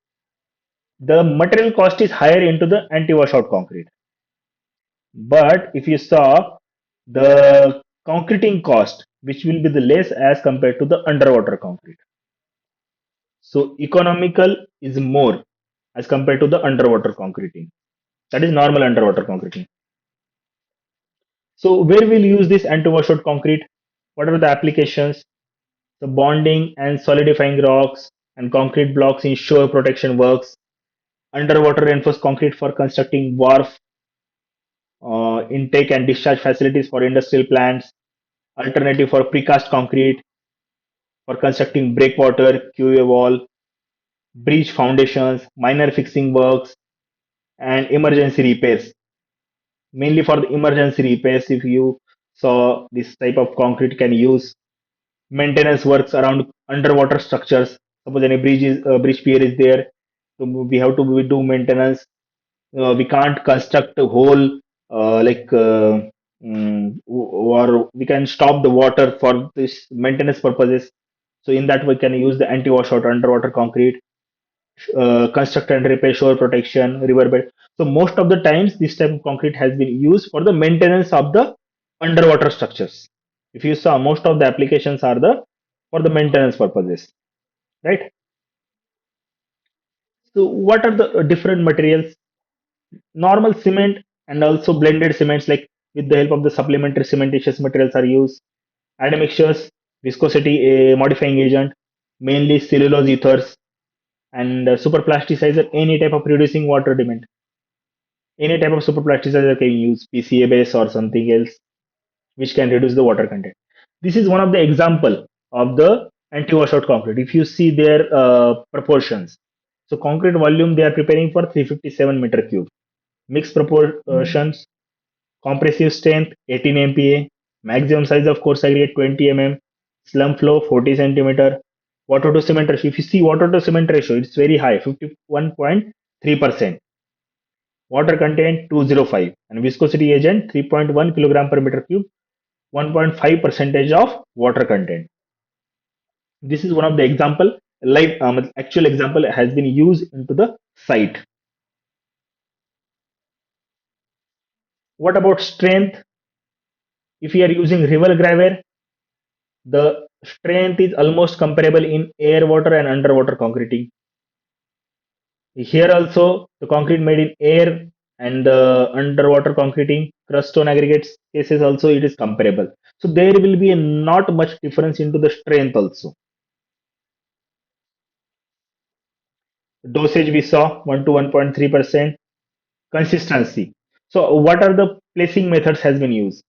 the material cost is higher into the anti-washout concrete. But if you saw the concreting cost, which will be the less as compared to the underwater concrete. So economical is more as compared to the underwater concreting. That is normal underwater concreting. So where we'll use this anti-washout concrete? What are the applications? The bonding and solidifying rocks and concrete blocks in shore protection works. Underwater reinforced concrete for constructing wharf, intake and discharge facilities for industrial plants. Alternative for precast concrete for constructing breakwater, QA wall, breach foundations, minor fixing works, and emergency repairs. Mainly for the emergency repairs, if you saw this type of concrete can use maintenance works around underwater structures. Suppose any bridge pier is there, so we have to do maintenance. We can't construct a whole or we can stop the water for this maintenance purposes. So in that we can use the anti-washout underwater concrete, construct and repair shore protection, riverbed. So most of the times this type of concrete has been used for the maintenance of the underwater structures. If you saw, most of the applications are the for the maintenance purposes, right? So what are the different materials? Normal cement and also blended cements, like with the help of the supplementary cementitious materials are used. Admixtures, viscosity a modifying agent, mainly cellulose ethers, and superplasticizer, any type of reducing water demand. Any type of superplasticizer can use PCA base or something else which can reduce the water content. This is one of the example of the anti-washout concrete. If you see their proportions, so concrete volume they are preparing for 357 meter cube. Mixed proportions, compressive strength 18 MPa, maximum size of coarse aggregate 20 mm, slump flow 40 centimeter, water to cement ratio. If you see water to cement ratio, it's very high, 51.3%. Water content 205 and viscosity agent 3.1 kilogram per meter cube, 1.5 percentage of water content. This is one of the example, live actual example has been used into the site. What about strength? If you are using river gravel, the strength is almost comparable in air, water, and underwater concreting. Here also, the concrete made in air and the underwater concreting, crust stone aggregates cases also it is comparable. So there will be a not much difference into the strength also. Dosage we saw 1 to 1.3%. Consistency. So what are the placing methods has been used?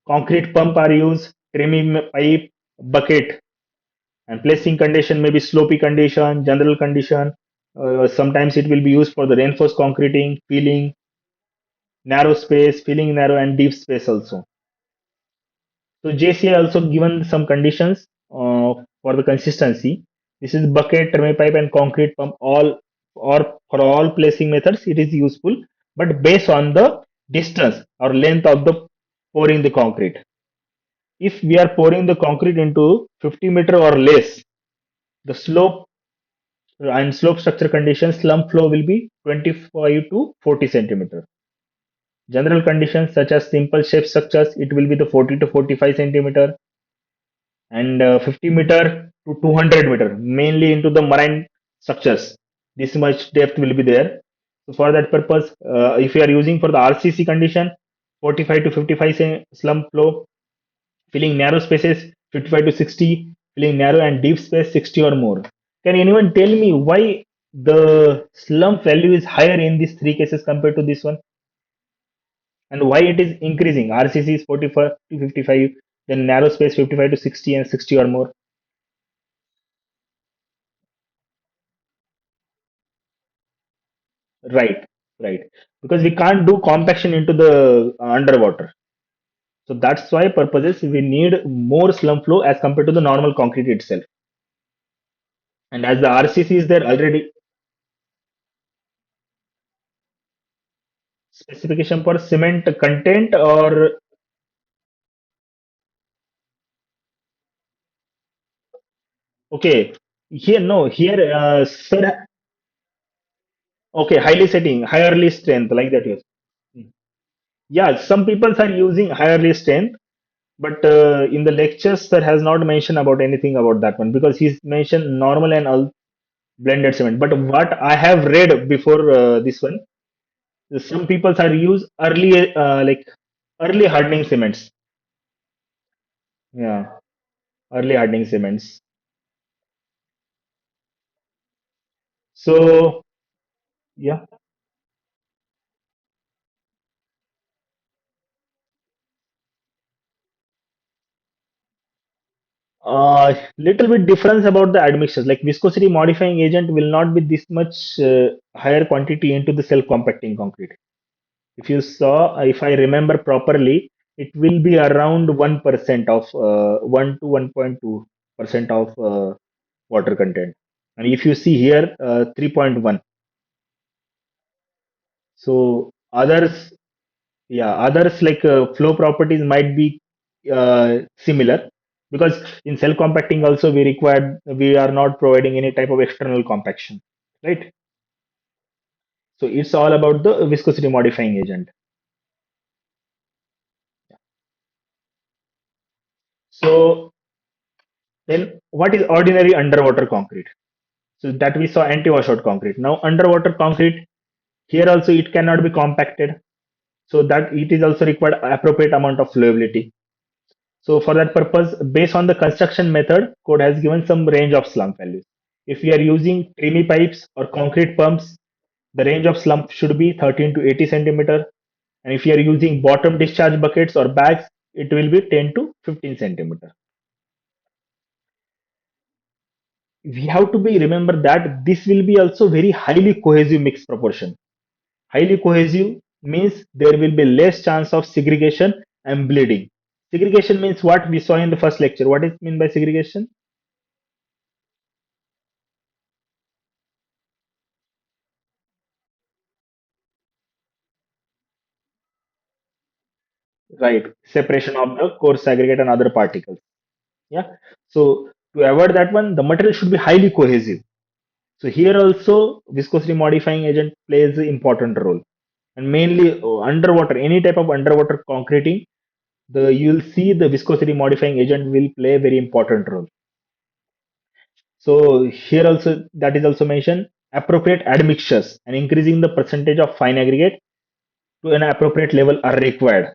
Concrete pump are used, trimming pipe, bucket. And placing condition may be slopy condition, general condition. Sometimes it will be used for the reinforced concreting, filling, narrow space, filling narrow and deep space also. So JCI also given some conditions for the consistency. This is bucket, pipe, and concrete pump. All or for all placing methods, it is useful, but based on the distance or length of the pouring the concrete. If we are pouring the concrete into 50-meter or less, the slope and slope structure conditions, slump flow will be 25 to 40 centimeter. General conditions such as simple shape structures, it will be the 40 to 45 centimeter, and 50-meter to 200-meter, mainly into the marine structures. This much depth will be there. So for that purpose, if you are using for the RCC condition, 45 to 55 slump flow, filling narrow spaces 55 to 60, filling narrow and deep space 60 or more. Can anyone tell me why the slump value is higher in these three cases compared to this one, and why it is increasing? RCC is 45 to 55, then narrow space 55 to 60 and 60 or more. Right, right. Because we can't do compaction into the underwater. So that's why purposes we need more slump flow as compared to the normal concrete itself. And as the RCC is there already, specification for cement content or okay, here no, here sir, okay, highly setting, higherly strength like that. Yes. Yeah, some people are using higherly strength, but in the lectures sir has not mentioned about anything about that one because he's mentioned normal and blended cement. But what I have read before this one, some people are use early like early hardening cements. Yeah, early hardening cements. So yeah, little bit difference about the admixtures. Like viscosity modifying agent will not be this much higher quantity into the self compacting concrete. If you saw, if I remember properly, it will be around 1% of 1 to 1.2% of water content. And if you see here, 3.1. So others, yeah, others like flow properties might be similar because in cell compacting also we are not providing any type of external compaction, right? So it's all about the viscosity modifying agent. So then what is ordinary underwater concrete? So that we saw anti-washout concrete. Now underwater concrete, here also it cannot be compacted. So that it is also required appropriate amount of flowability. So for that purpose, based on the construction method, code has given some range of slump values. If we are using creamy pipes or concrete pumps, the range of slump should be 13 to 80 centimeter. And if you are using bottom discharge buckets or bags, it will be 10 to 15 centimeter. We have to be remember that this will be also very highly cohesive mixed proportion. Highly cohesive means there will be less chance of segregation and bleeding. Segregation means what we saw in the first lecture. What is mean by segregation? Right, separation of the coarse aggregate and other particles. Yeah. So to avoid that one, the material should be highly cohesive. So here also viscosity modifying agent plays an important role. And mainly underwater, any type of underwater concreting, the you'll see the viscosity modifying agent will play a very important role. So here also that is also mentioned appropriate admixtures and increasing the percentage of fine aggregate to an appropriate level are required.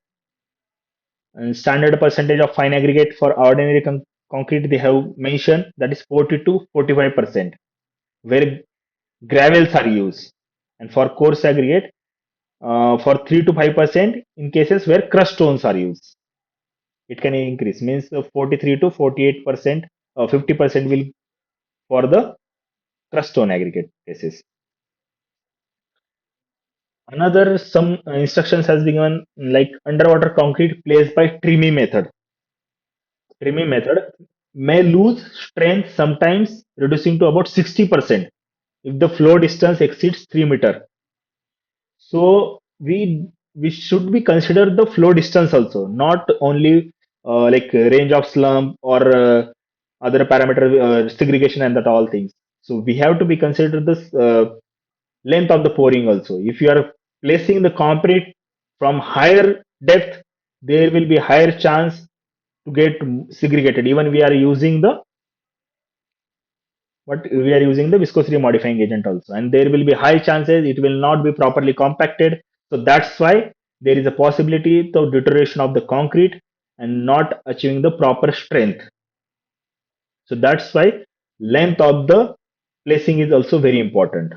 And standard percentage of fine aggregate for ordinary concrete they have mentioned that is 40 to 45% where gravels are used, and for coarse aggregate for 3 to 5% in cases where crushed stones are used. It can increase means 43 to 48% 50% will for the crushed stone aggregate cases. Another some instructions has been given like underwater concrete placed by trimming method. Trimming method may lose strength sometimes reducing to about 60% if the flow distance exceeds 3 meter. So we should be consider the flow distance also, not only like range of slump or other parameter segregation and that all things. So we have to be consider this length of the pouring also. If you are placing the concrete from higher depth, there will be higher chance to get segregated. Even we are using the but we are using the viscosity modifying agent also, and there will be high chances it will not be properly compacted. So that's why there is a possibility of deterioration of the concrete and not achieving the proper strength. So that's why length of the placing is also very important.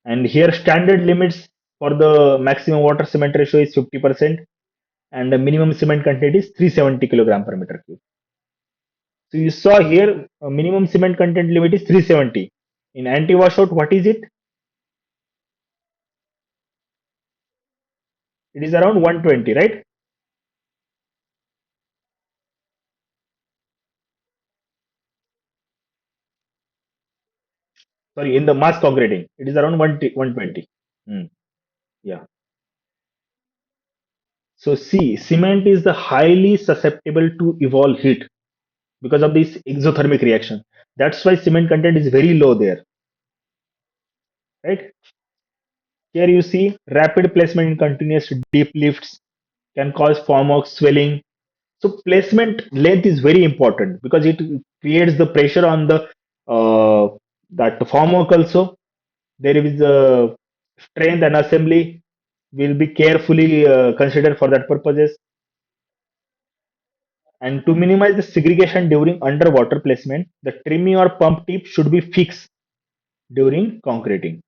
And here standard limits for the maximum water cement ratio is 50% and the minimum cement content is 370 kilogram per meter cube. So you saw here minimum cement content limit is 370. In anti washout, what is it? It is around 120, right? Sorry, in the mass concreting, it is around 120. Hmm, yeah. So see, cement is the highly susceptible to evolve heat because of this exothermic reaction. That's why cement content is very low there, right? Here you see rapid placement in continuous deep lifts can cause formwork swelling. So placement length is very important because it creates the pressure on the that formwork also. There is a strength and assembly will be carefully considered for that purposes. And to minimize the segregation during underwater placement, the trimming or pump tip should be fixed during concreting.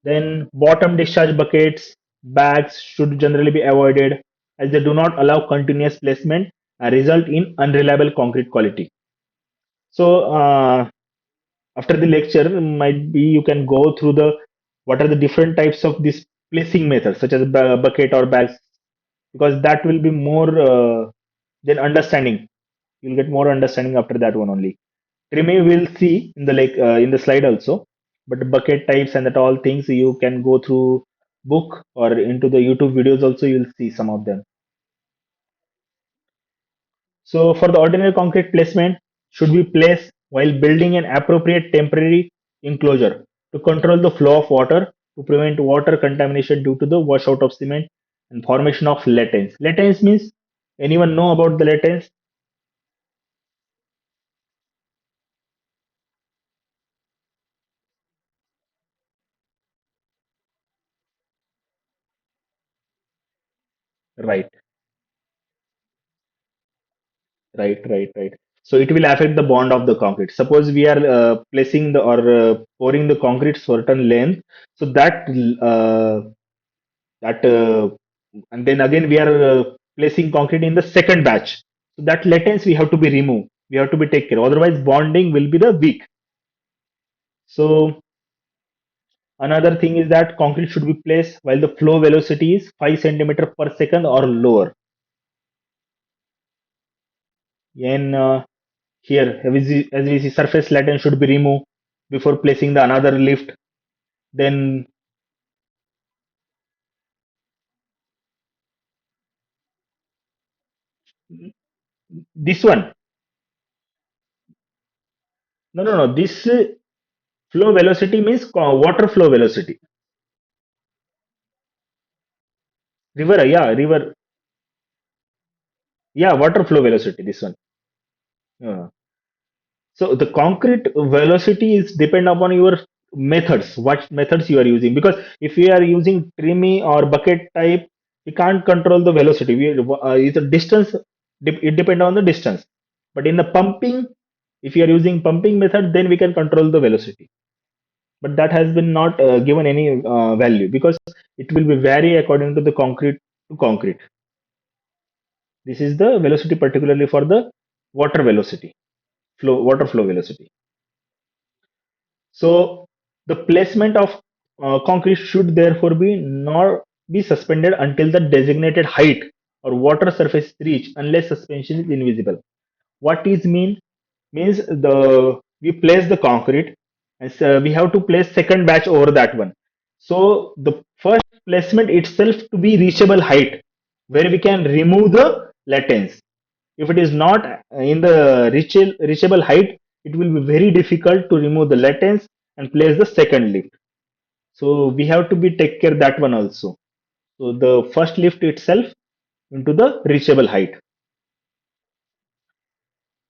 Then bottom discharge buckets, bags should generally be avoided as they do not allow continuous placement and result in unreliable concrete quality. So after the lecture, might be you can go through the what are the different types of this placing methods such as bucket or bags because that will be more than understanding. You'll get more understanding after that one only. Trimming we'll see in the like in the slide also, but bucket types and that all things you can go through book or into the YouTube videos also. You'll see some of them. So for the ordinary concrete placement should be placed while building an appropriate temporary enclosure to control the flow of water to prevent water contamination due to the washout of cement and formation of latents. Latents means anyone know about the latents? Right, right. So it will affect the bond of the concrete. Suppose we are placing the or pouring the concrete certain length, so that and then again we are placing concrete in the second batch. So that latence we have to be removed. We have to be take care. Otherwise, bonding will be the weak. So another thing is that concrete should be placed while the flow velocity is 5 centimeter per second or lower. And here, as we see, surface latence should be removed before placing the another lift. Then this one, no. This flow velocity means water flow velocity. River, yeah, river, yeah, water flow velocity. This one. Uh, so the concrete velocity is depend upon your methods, what methods you are using. Because if we are using trimmy or bucket type, we can't control the velocity. It's a distance. It depends on the distance. But in the pumping, if you are using pumping method, then we can control the velocity. But that has been not given any value because it will be vary according to the concrete to concrete. This is the velocity particularly for the water velocity, water flow velocity. So the placement of concrete should therefore be not be suspended until the designated height or water surface is reached unless suspension is invisible. What is means the we place the concrete and we have to place second batch over that one. So the first placement itself to be reachable height where we can remove the latence. If it is not in the reachable height, it will be very difficult to remove the latence and place the second lift. So we have to be take care that one also. So the first lift itself into the reachable height.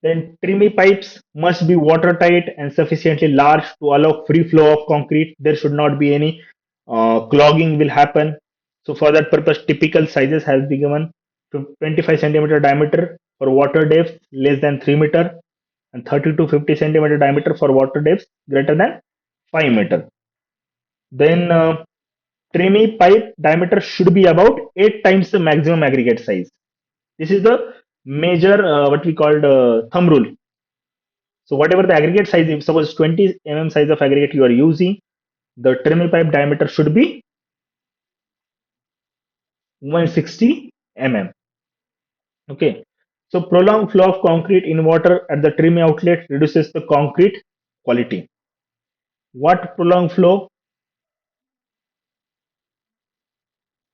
Then trimmy pipes must be watertight and sufficiently large to allow free flow of concrete. There should not be any clogging will happen. So for that purpose, typical sizes has been given to 25 centimeter diameter for water depth less than 3 meter and 30 to 50 centimeter diameter for water depths greater than 5 meter. Then trimmy pipe diameter should be about 8 times the maximum aggregate size. This is the major what we called thumb rule. So whatever the aggregate size, if suppose 20 size of aggregate you are using, the trimmy pipe diameter should be 160 mm. Okay. So prolonged flow of concrete in water at the trim outlet reduces the concrete quality. What prolonged flow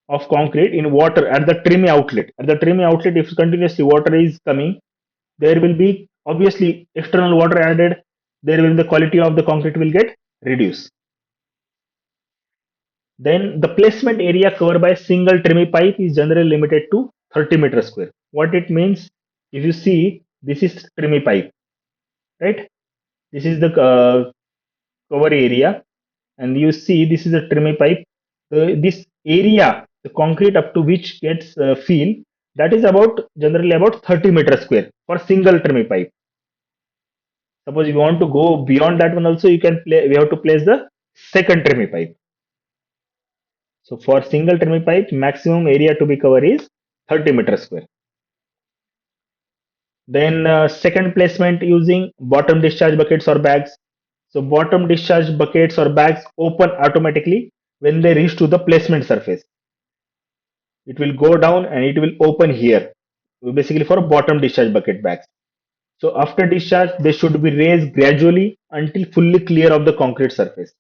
of concrete in water at the trim outlet? At the trim outlet, if continuously water is coming, there will be obviously external water added. There will the quality of the concrete will get reduced. Then the placement area covered by a single trimmy pipe is generally limited to 30 meter square. What it means, if you see, this is trimmy pipe, right? This is the cover area, and you see this is a trimmy pipe. This area, the concrete up to which gets filled, that is about generally about 30 meter square for single trimmy pipe. Suppose you want to go beyond that one also, you can play. We have to place the second trimmy pipe. So for single trimmy pipe, maximum area to be covered is 30 meter square. Then second placement using bottom discharge buckets or bags. So bottom discharge buckets or bags open automatically when they reach to the placement surface. It will go down and it will open here. Basically for bottom discharge bucket bags. So after discharge, they should be raised gradually until fully clear of the concrete surface.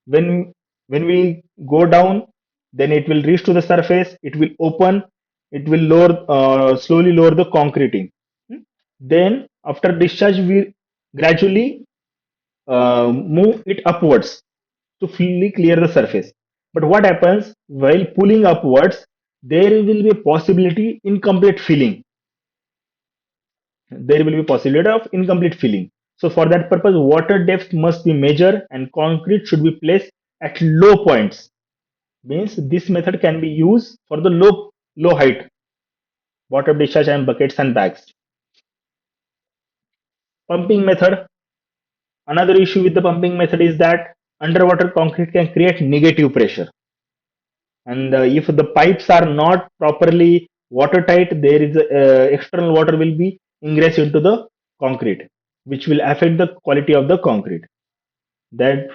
When when we go down, then it will reach to the surface. It will open. It will slowly lower the concreting. Then after discharge, we gradually move it upwards to fully clear the surface. But what happens while pulling upwards, there will be a possibility incomplete filling. There will be possibility of incomplete filling. So for that purpose, water depth must be measured and concrete should be placed at low points. Means this method can be used for the low height water discharge and buckets and bags. Pumping method. Another issue with the pumping method is that underwater concrete can create negative pressure. And if the pipes are not properly watertight, there is external water will be ingress into the concrete, which will affect the quality of the concrete. That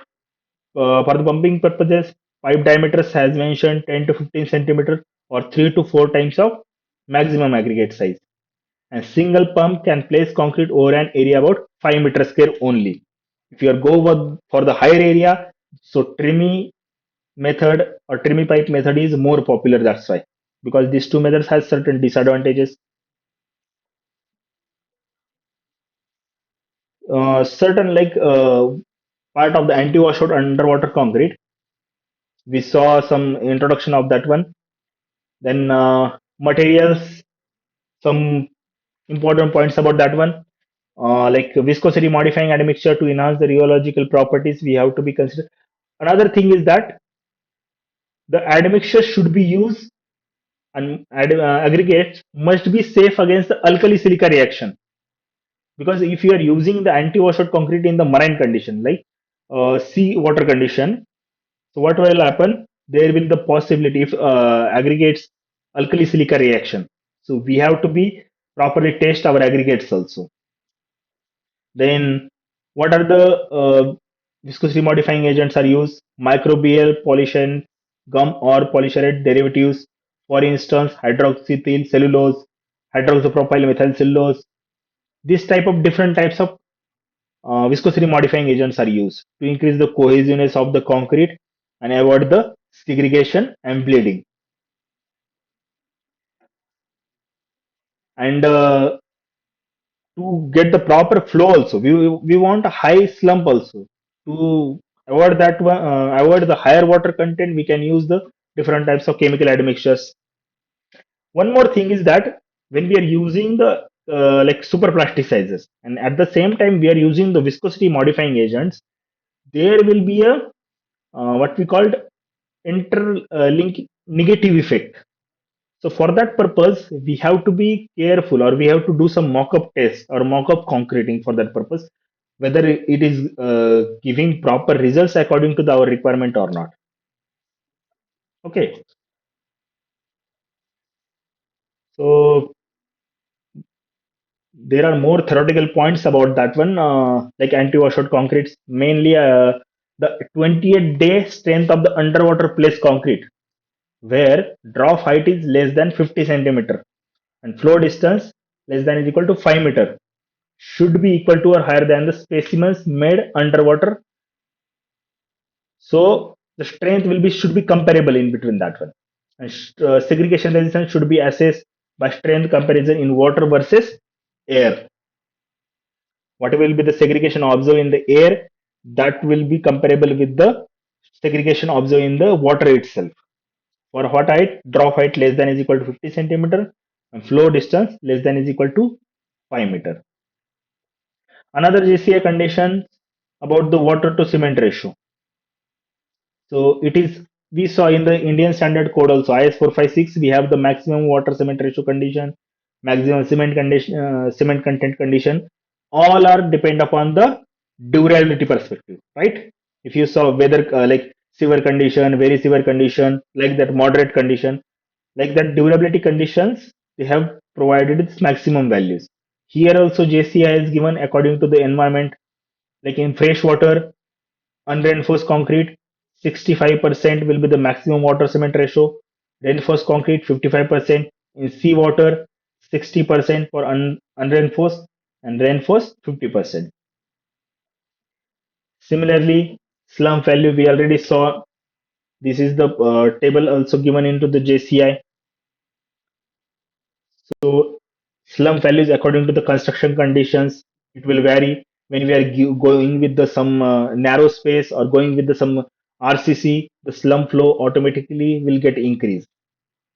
for the pumping purposes, pipe diameters has mentioned 10 to 15 centimeter or 3 to 4 times of maximum aggregate size. And single pump can place concrete over an area about 5 meter square only. If you are for the higher area, so trimmy method or trimmy pipe method is more popular. That's why, because these two methods has certain disadvantages. Certain like part of the anti-washout underwater concrete, we saw some introduction of that one. Then materials, some important points about that one. Like viscosity modifying admixture to enhance the rheological properties, we have to be considered. Another thing is that the admixture should be used and aggregates must be safe against the alkali silica reaction, because if you are using the anti-washout concrete in the marine condition like sea water condition, so what will happen, there will the possibility if aggregates alkali silica reaction, So we have to be properly test our aggregates also. Then what are the viscosity modifying agents are used? Microbial pollution, gum or polysaccharide derivatives, for instance, hydroxyethyl cellulose, hydroxypropyl methyl cellulose. This type of different types of viscosity modifying agents are used to increase the cohesiveness of the concrete and avoid the segregation and bleeding. And to get the proper flow also, we want a high slump also. To avoid that one, avoid the higher water content, we can use the different types of chemical admixtures. One more thing is that when we are using the like super plasticizers, and at the same time we are using the viscosity modifying agents, there will be a what we called interlink negative effect. So for that purpose, we have to be careful, or we have to do some mock-up tests or mock-up concreting for that purpose, whether it is giving proper results according to our requirement or not. Okay, so there are more theoretical points about that one, like anti-washout concretes, mainly the 28-day strength of the underwater place concrete, where drop height is less than 50 centimeter and flow distance less than is equal to 5 meter should be equal to or higher than the specimens made underwater. So the strength will be should be comparable in between that one. And segregation resistance should be assessed by strength comparison in water versus air. What will be the segregation observed in the air, that will be comparable with the segregation observed in the water itself. For what height? Drop height less than is equal to 50 centimeter and flow distance less than is equal to 5 meter. Another JCA condition about the water to cement ratio. So it is, we saw in the Indian Standard Code also IS 456 we have the maximum water cement ratio condition, maximum cement condition, cement content condition. All are depend upon the durability perspective, right? If you saw whether like severe condition, very severe condition, like that moderate condition, like that durability conditions, they have provided its maximum values. Here also JCI is given according to the environment, like in fresh water unreinforced concrete, 65% will be the maximum water cement ratio. Reinforced concrete, 55%. In seawater, 60% for unreinforced, and reinforced, 50%. Similarly, slump value we already saw. This is the table also given into the JCI. So slump values according to the construction conditions, it will vary. When we are going with the some narrow space or going with the some RCC, the slump flow automatically will get increased.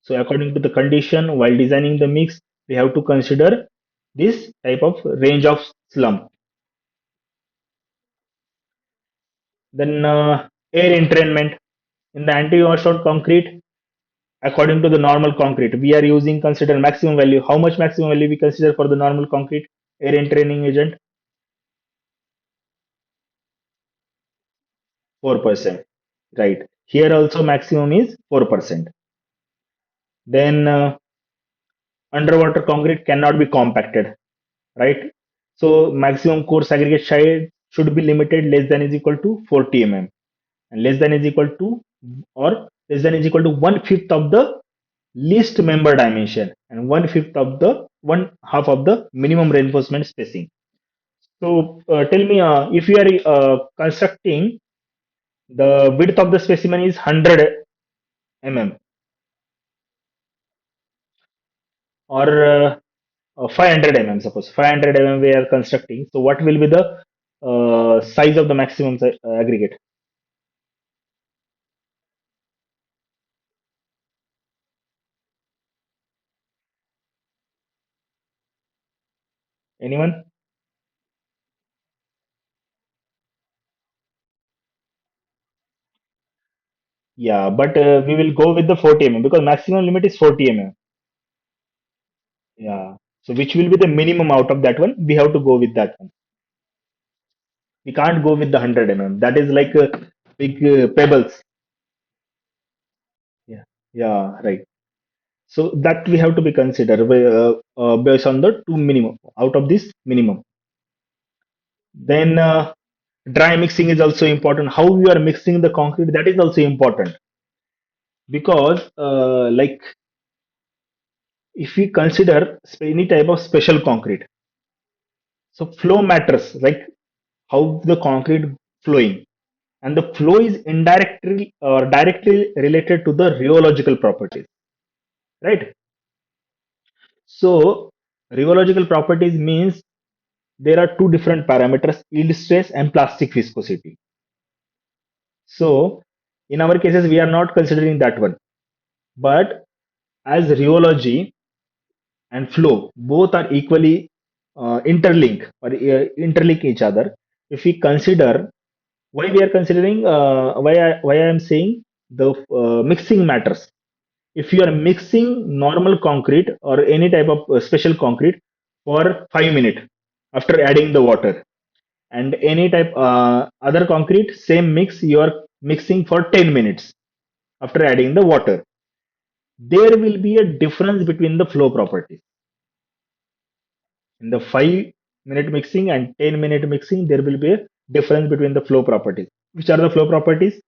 So according to the condition, while designing the mix, we have to consider this type of range of slump. Then air entrainment in the anti-washout concrete, according to the normal concrete, we are using consider maximum value. How much maximum value we consider for the normal concrete air entraining agent? 4%. Right. Here also maximum is 4%. Then underwater concrete cannot be compacted, right? So maximum coarse aggregate size should be limited less than is equal to 40 mm and less than is equal to or less than is equal to one fifth of the least member dimension and one fifth of the one half of the minimum reinforcement spacing. So tell me, if you are constructing, the width of the specimen is 100 mm or 500 mm, suppose 500 mm we are constructing, so what will be the size of the maximum aggregate? Anyone? Yeah, but we will go with the 40 mm because maximum limit is 40 mm. Yeah, so which will be the minimum out of that one, we have to go with that one. We can't go with the 100 mm, that is like big pebbles. Yeah, yeah, right. So that we have to be considered based on the two minimum out of this minimum. Then dry mixing is also important. How you are mixing the concrete, that is also important, because if we consider any type of special concrete, so flow matters, like how the concrete flowing, and the flow is indirectly or directly related to the rheological properties, right? So rheological properties means there are two different parameters: yield stress and plastic viscosity. So in our cases we are not considering that one, but as rheology and flow both are equally interlink each other. If we consider, why we are considering, why I am saying the mixing matters. If you are mixing normal concrete or any type of special concrete for 5 minutes after adding the water, and any type other concrete same mix you are mixing for 10 minutes after adding the water, there will be a difference between the flow properties. In the 5 minute mixing and 10-minute mixing, there will be a difference between the flow properties. Which are the flow properties?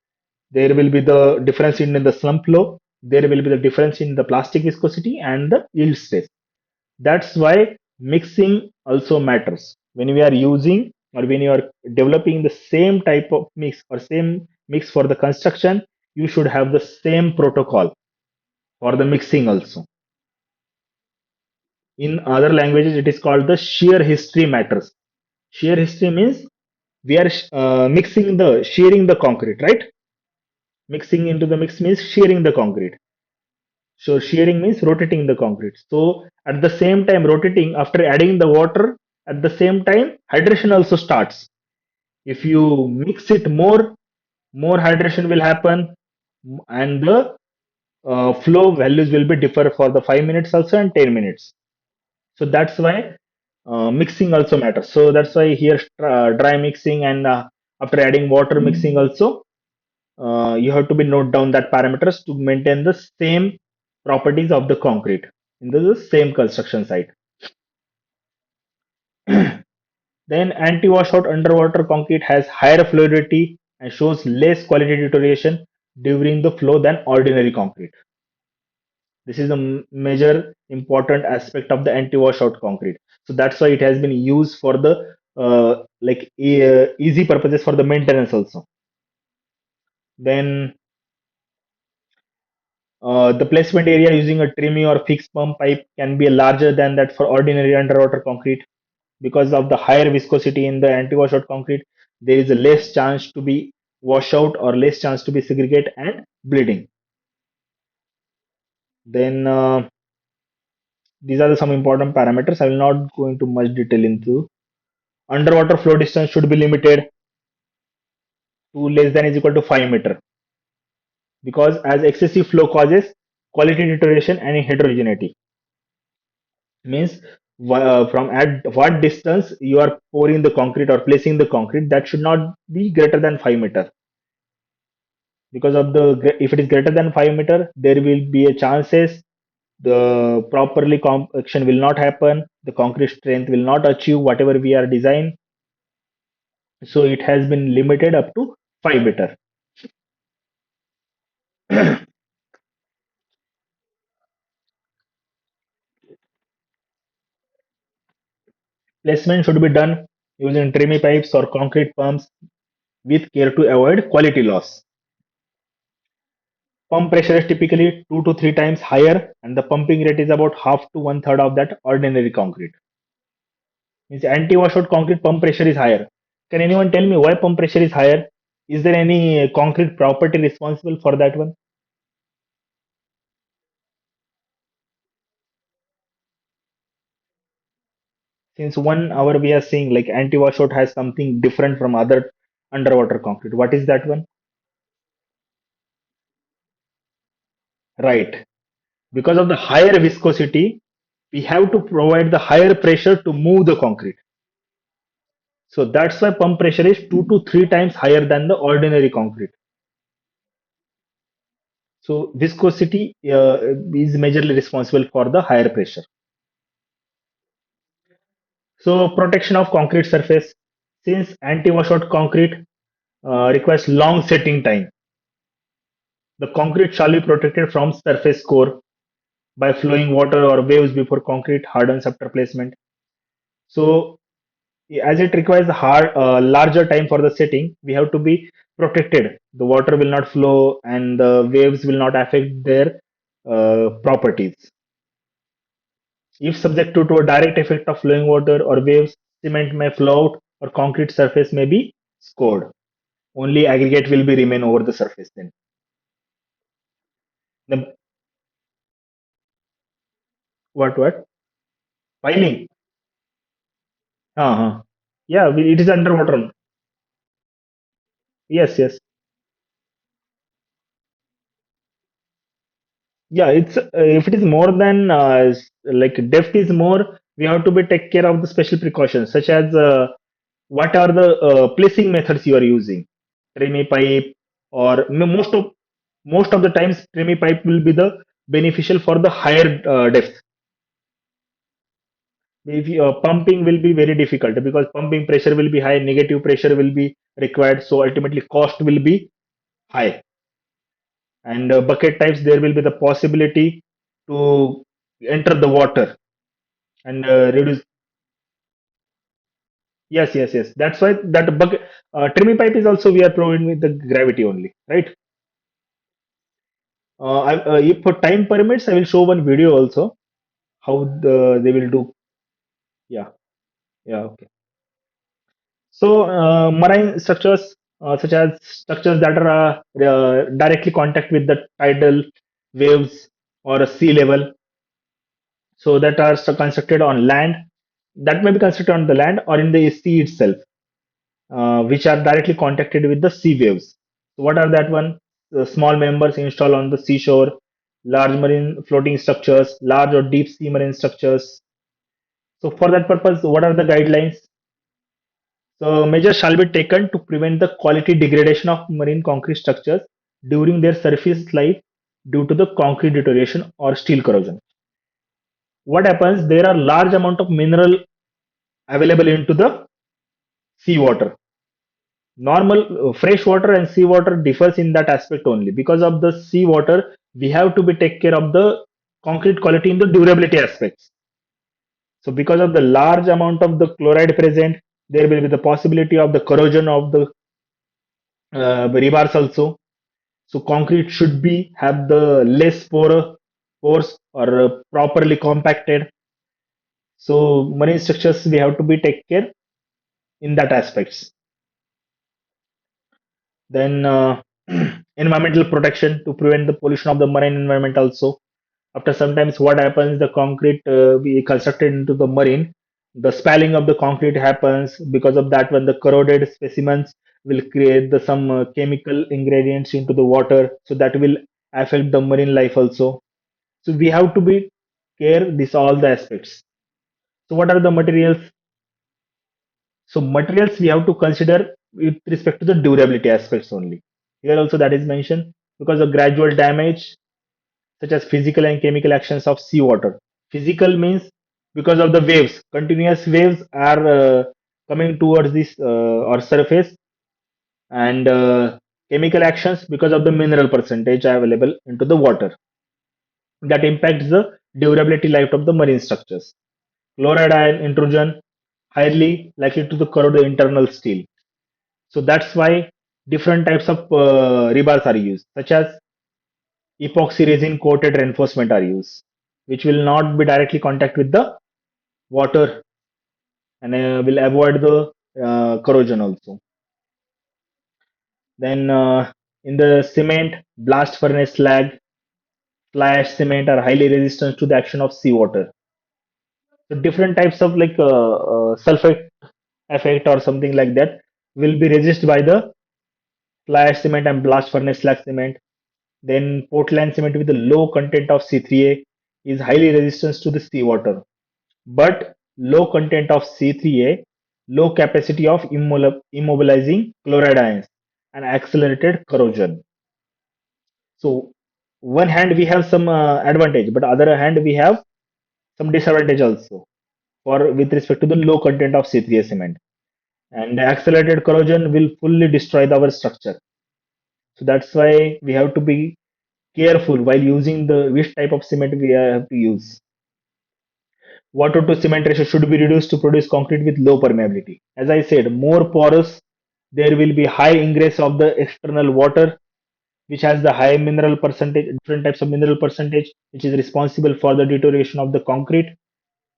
There will be the difference in the slump flow, there will be the difference in the plastic viscosity and the yield stress. That's why mixing also matters. When we are using or when you are developing the same type of mix or same mix for the construction, you should have the same protocol for the mixing also. In other languages, it is called the shear history matters. Shear history means we are mixing the shearing the concrete, right? Mixing into the mix means shearing the concrete. So shearing means rotating the concrete. So at the same time rotating, after adding the water, at the same time hydration also starts. If you mix it more hydration will happen, and the flow values will be differ for the 5 minutes also and 10 minutes. So that's why mixing also matters. So that's why here dry mixing and after adding water mixing also, you have to be note down that parameters to maintain the same properties of the concrete in the same construction site. Then anti-washout underwater concrete has higher fluidity and shows less quality deterioration during the flow than ordinary concrete. This is a major important aspect of the anti-washout concrete. So that's why it has been used for the easy purposes for the maintenance also. Then the placement area using a trimmy or fixed pump pipe can be larger than that for ordinary underwater concrete. Because of the higher viscosity in the anti-washout concrete, there is a less chance to be wash out or less chance to be segregate and bleeding. Then these are some important parameters. I will not go into much detail into. Underwater flow distance should be limited to less than is equal to 5 meter, because as excessive flow causes quality deterioration and heterogeneity. Means from at what distance you are pouring the concrete or placing the concrete, that should not be greater than 5 meter. Because of the if it is greater than 5 meter, there will be a chances the properly compaction will not happen, the concrete strength will not achieve whatever we are designed. So it has been limited up to 5 meter. Placement should be done using trimmy pipes or concrete pumps with care to avoid quality loss. Pump pressure is typically 2 to 3 times higher, and the pumping rate is about half to one third of that ordinary concrete. Means anti-washout concrete pump pressure is higher. Can anyone tell me why pump pressure is higher? Is there any concrete property responsible for that one? Since 1 hour we are seeing like anti-washout has something different from other underwater concrete. What is that one? Right. Because of the higher viscosity, we have to provide the higher pressure to move the concrete. So that's why pump pressure is 2 to 3 times higher than the ordinary concrete. So viscosity is majorly responsible for the higher pressure. So protection of concrete surface, since anti-washout concrete requires long setting time, the concrete shall be protected from surface core by flowing water or waves before concrete hardens after placement. So as it requires larger time for the setting, we have to be protected. The water will not flow and the waves will not affect their properties. If subject to a direct effect of flowing water or waves, cement may flow out or concrete surface may be scored. Only aggregate will be remain over the surface then. The, what? Piling. Uh-huh. Yeah, it is underwater. Yes. Yeah, it's if it is more than like depth is more, we have to be take care of the special precautions such as what are the placing methods you are using. Tremie pipe or most of the times tremie pipe will be the beneficial for the higher depth. If pumping will be very difficult because pumping pressure will be high, negative pressure will be required, so ultimately cost will be high. And bucket types, there will be the possibility to enter the water and reduce. Yes. That's why that bucket trimming pipe is also we are providing with the gravity only, right? If for time permits, I will show one video also how they will do. Yeah, yeah, okay. So marine structures such as structures that are directly contact with the tidal waves or a sea level, so that are constructed on land, that may be constructed on the land or in the sea itself, which are directly contacted with the sea waves. So what are that one? The small members installed on the seashore, large marine floating structures, large or deep sea marine structures. So for that purpose, what are the guidelines? So measures shall be taken to prevent the quality degradation of marine concrete structures during their surface life due to the concrete deterioration or steel corrosion. What happens? There are large amount of mineral available into the seawater. Normal fresh water and seawater differs in that aspect only. Because of the seawater, we have to be take care of the concrete quality in the durability aspects. So because of the large amount of the chloride present, there will be the possibility of the corrosion of the rebars also. So concrete should be have the less pores or properly compacted. So marine structures we have to be take care in that aspects. Then environmental protection to prevent the pollution of the marine environment also. After sometimes what happens, the concrete we constructed into the marine, the spalling of the concrete happens. Because of that, when the corroded specimens will create the some chemical ingredients into the water, so that will affect the marine life also. So we have to be care this all the aspects. So what are the materials? So materials we have to consider with respect to the durability aspects only. Here also that is mentioned because of gradual damage such as physical and chemical actions of seawater. Physical means because of the waves, continuous waves are coming towards this or surface, and chemical actions because of the mineral percentage available into the water that impacts the durability life of the marine structures. Chloride ion intrusion highly likely to corrode the internal steel. So that's why different types of rebars are used, such as epoxy resin coated reinforcement are used, which will not be directly contact with the water and will avoid the corrosion also. Then in the cement, blast furnace slag, fly ash cement are highly resistant to the action of seawater. So different types of like sulfate effect or something like that will be resisted by the fly ash cement and blast furnace slag cement. Then Portland cement with a low content of C3A is highly resistant to the seawater, but low content of C3A, low capacity of immobilizing chloride ions and accelerated corrosion. So one hand we have some advantage, but other hand we have some disadvantage also for with respect to the low content of C3A cement. And accelerated corrosion will fully destroy our structure. So that's why we have to be careful while using the which type of cement we have to use. Water to cement ratio should be reduced to produce concrete with low permeability. As I said, more porous, there will be high ingress of the external water, which has the high mineral percentage, different types of mineral percentage, which is responsible for the deterioration of the concrete,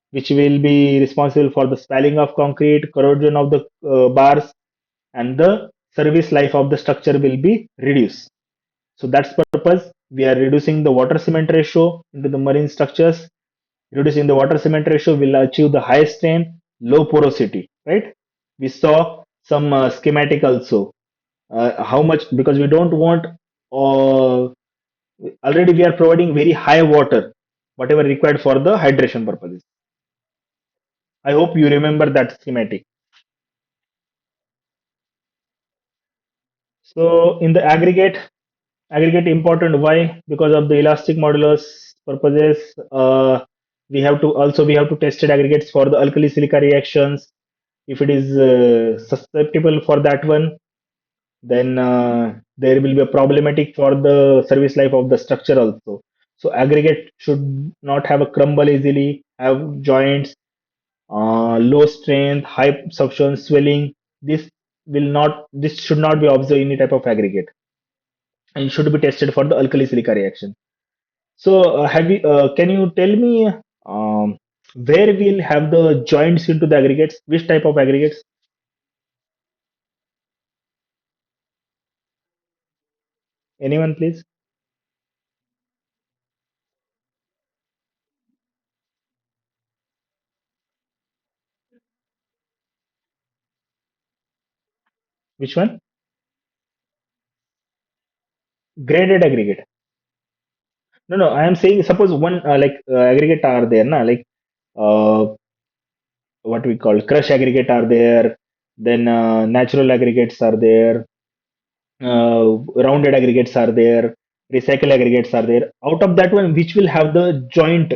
which will be responsible for the swelling of concrete, corrosion of the bars, and the service life of the structure will be reduced. So that's purpose we are reducing the water cement ratio into the marine structures. Reducing the water cement ratio will achieve the high strength, low porosity, right? We saw some schematic also. How much, because we don't want, already we are providing very high water, whatever required for the hydration purposes. I hope you remember that schematic. So in the aggregate important. Why? Because of the elastic modulus purposes. We have to test aggregates for the alkali silica reactions. If it is susceptible for that one, then there will be a problematic for the service life of the structure also. So aggregate should not have a crumble easily, have joints, low strength, high substance swelling. This should not be observed in any type of aggregate, and should be tested for the alkali silica reaction. So can you tell me where we'll have the joints into the aggregates? Which type of aggregates? Anyone, please? Which one? Graded aggregate. No, no. I am saying suppose one aggregate are there, na, like uh, what we call crush aggregate are there. Then natural aggregates are there. Rounded aggregates are there. Recycle aggregates are there. Out of that one, which will have the joint?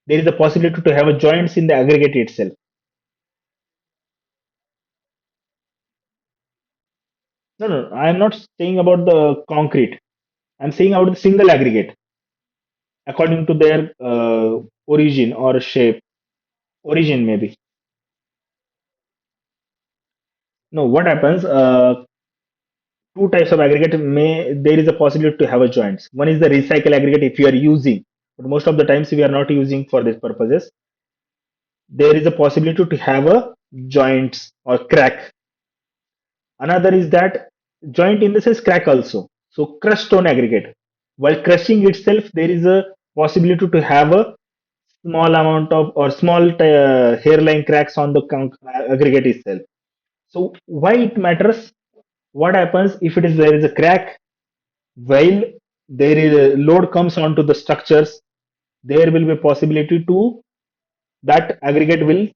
There is a possibility to have a joints in the aggregate itself. No, no, I am not saying about the concrete. I'm saying about the single aggregate according to their origin or shape. Origin maybe. No, what happens? Two types of aggregate may there is a possibility to have a joints. One is the recycle aggregate if you are using, but most of the times we are not using for these purposes. There is a possibility to have a joints or crack. Another is that joint in the sense crack also. So crushed stone aggregate. While crushing itself, there is a possibility to have a small amount of or small hairline cracks on the aggregate itself. So why it matters? What happens if it is there is a crack while there is a load comes onto the structures? There will be a possibility to that aggregate will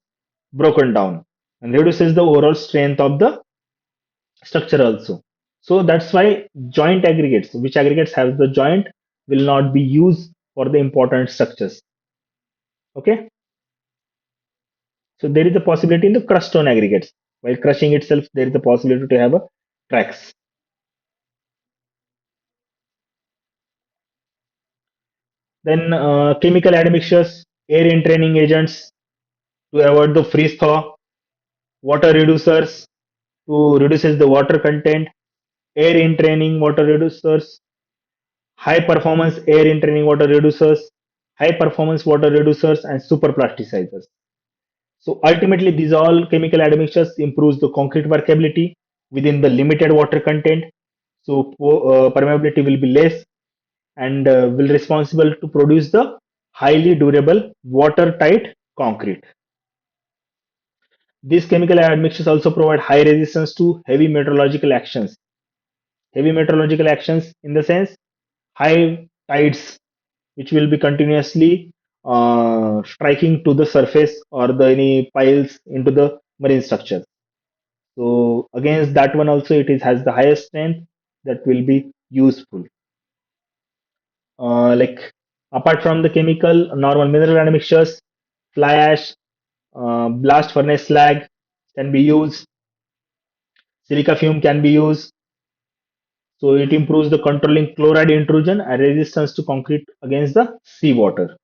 broken down and reduces the overall strength of the structure also. So that's why joint aggregates, which aggregates have the joint, will not be used for the important structures. Okay. So there is a possibility in the crushed stone aggregates. While crushing itself, there is a possibility to have a cracks. Then chemical admixtures, air entraining agents to avoid the freeze thaw, water reducers to reduces the water content, air entraining water reducers, high performance air entraining water reducers, high performance water reducers, and super plasticizers. So ultimately, these all chemical admixtures improves the concrete workability within the limited water content. So permeability will be less and will responsible to produce the highly durable watertight concrete. These chemical admixtures also provide high resistance to heavy meteorological actions. Heavy meteorological actions in the sense high tides, which will be continuously striking to the surface or the any piles into the marine structure. So against that one also it is has the highest strength that will be useful. Like apart from the chemical, normal mineral admixtures, fly ash, blast furnace slag can be used, silica fume can be used. So it improves the controlling chloride intrusion and resistance to concrete against the seawater.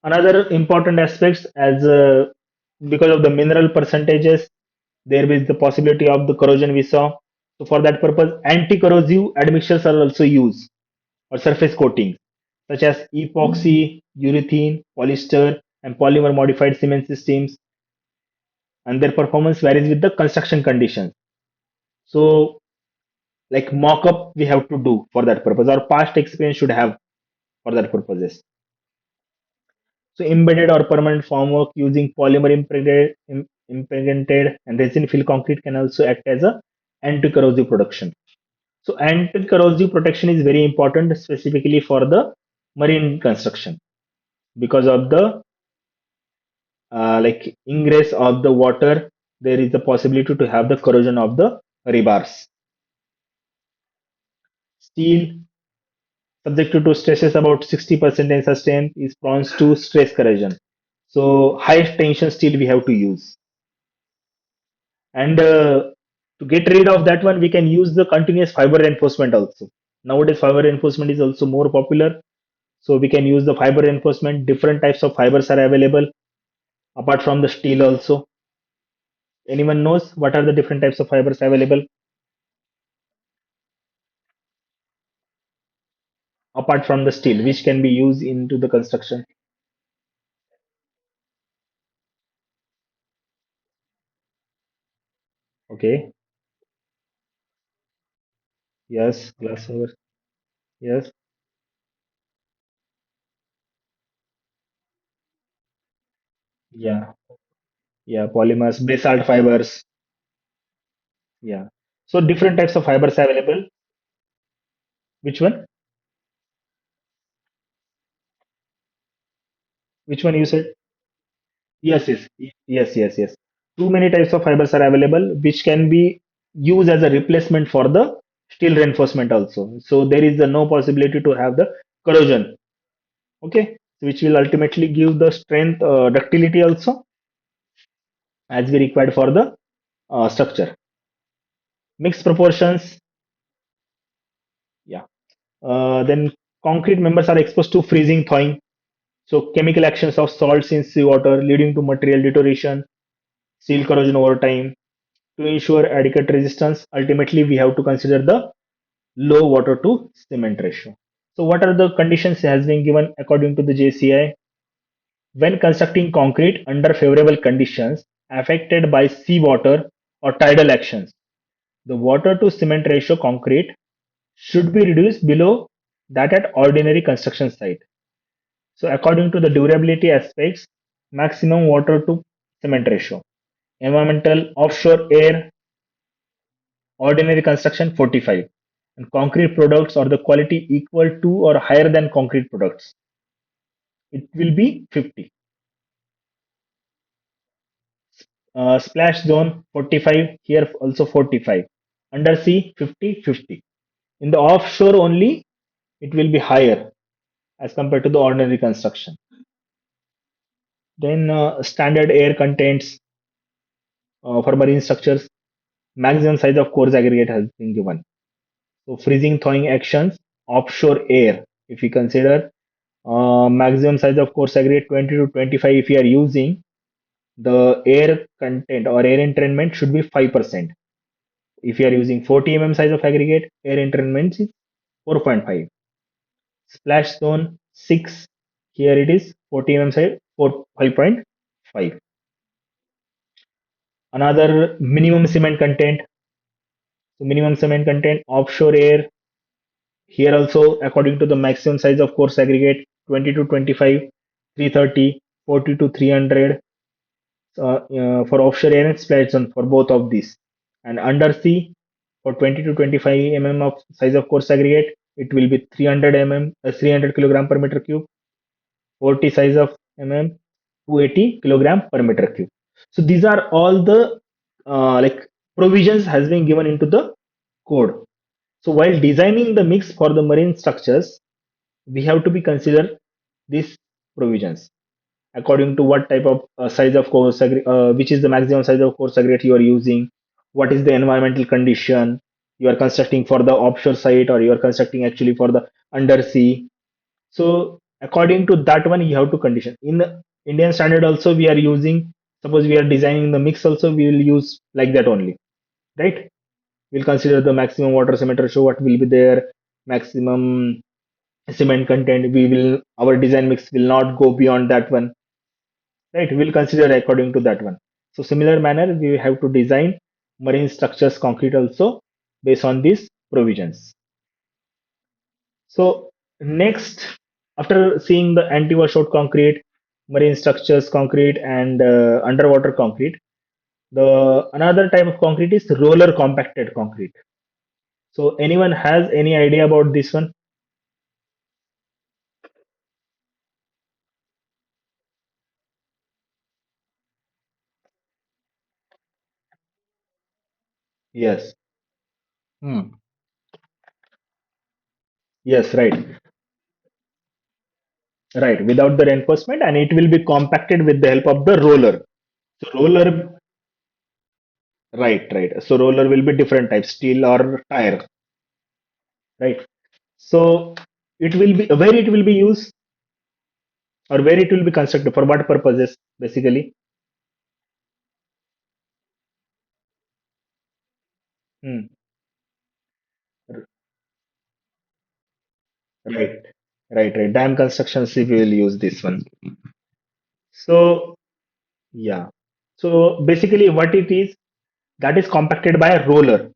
Another important aspects as because of the mineral percentages, there is the possibility of the corrosion we saw. So for that purpose, anti-corrosive admixtures are also used or surface coatings such as epoxy, urethane, polyester, and polymer modified cement systems, and their performance varies with the construction conditions. So like mock-up we have to do for that purpose, or past experience should have for that purposes. So embedded or permanent formwork using polymer impregnated and resin fill concrete can also act as a anti-corrosive protection. So anti-corrosive protection is very important specifically for the marine construction because of the like ingress of the water. There is the possibility to have the corrosion of the rebars. Steel subjected to stresses about 60% tensile strength is prone to stress corrosion. So high tension steel we have to use. And to get rid of that one, we can use the continuous fiber reinforcement also. Nowadays, fiber reinforcement is also more popular. So we can use the fiber reinforcement. Different types of fibers are available apart from the steel also. Anyone knows what are the different types of fibers available apart from the steel, which can be used into the construction? Okay. Yes. Glass fiber. Yes. Yeah. Yeah. Polymers, basalt fibers. Yeah. So different types of fibers available. Which one? Which one you said? Yes, yes, yes. Too many types of fibers are available, which can be used as a replacement for the steel reinforcement also. So there is no possibility to have the corrosion. Okay, which will ultimately give the strength, ductility also as we required for the structure. Mixed proportions. Yeah. Then concrete members are exposed to freezing, thawing. So chemical actions of salts in seawater leading to material deterioration, steel corrosion over time. To ensure adequate resistance, ultimately we have to consider the low water to cement ratio. So what are the conditions has been given according to the JCI? When constructing concrete under favorable conditions affected by seawater or tidal actions, the water to cement ratio concrete should be reduced below that at ordinary construction site. So according to the durability aspects, maximum water to cement ratio. Environmental offshore air ordinary construction 45, and concrete products or the quality equal to or higher than concrete products, it will be 50. Splash zone 45, here also 45. Under sea 50 50. In the offshore only it will be higher as compared to the ordinary construction. Then standard air contents for marine structures, maximum size of coarse aggregate has been given. So freezing thawing actions, offshore air, if we consider maximum size of course aggregate 20 to 25, if you are using the air content or air entrainment should be 5%. If you are using 40 size of aggregate, air entrainment is 4.5. Splash zone 6, here it is 40 size 4 5.5. Another minimum cement content. So minimum cement content offshore air, here also according to the maximum size of course aggregate 20 to 25, 330, 40 to 300 for offshore air and splash zone for both of these. And undersea for 20 to 25 of size of coarse aggregate, it will be 300 300 kilogram per meter cube. 40 size of 280 kilogram per meter cube. So these are all the like provisions has been given into the code. So while designing the mix for the marine structures, we have to be consider these provisions according to what type of size of which is the maximum size of course aggregate you are using, what is the environmental condition you are constructing for the offshore site or you are constructing actually for the undersea. So according to that one, you have to condition. In Indian standard also, we are using. Suppose we are designing the mix also, we will use like that only, right? We'll consider the maximum water cement ratio, what will be there, maximum cement content. We will our design mix will not go beyond that one, right? We'll consider according to that one. So similar manner, we have to design marine structures concrete also based on these provisions. So next, after seeing the anti-washout concrete, marine structures concrete, and underwater concrete, the another type of concrete is roller compacted concrete. So anyone has any idea about this one? Yes. Hmm. Yes, right. Right. Without the reinforcement, and it will be compacted with the help of the roller. So roller, right, right. So roller will be different types, steel or tire, right? So it will be where it will be used or where it will be constructed for what purposes basically. Hmm. r- right, right. Dam constructions we will use this one. So yeah, so basically what it is, that is compacted by a roller.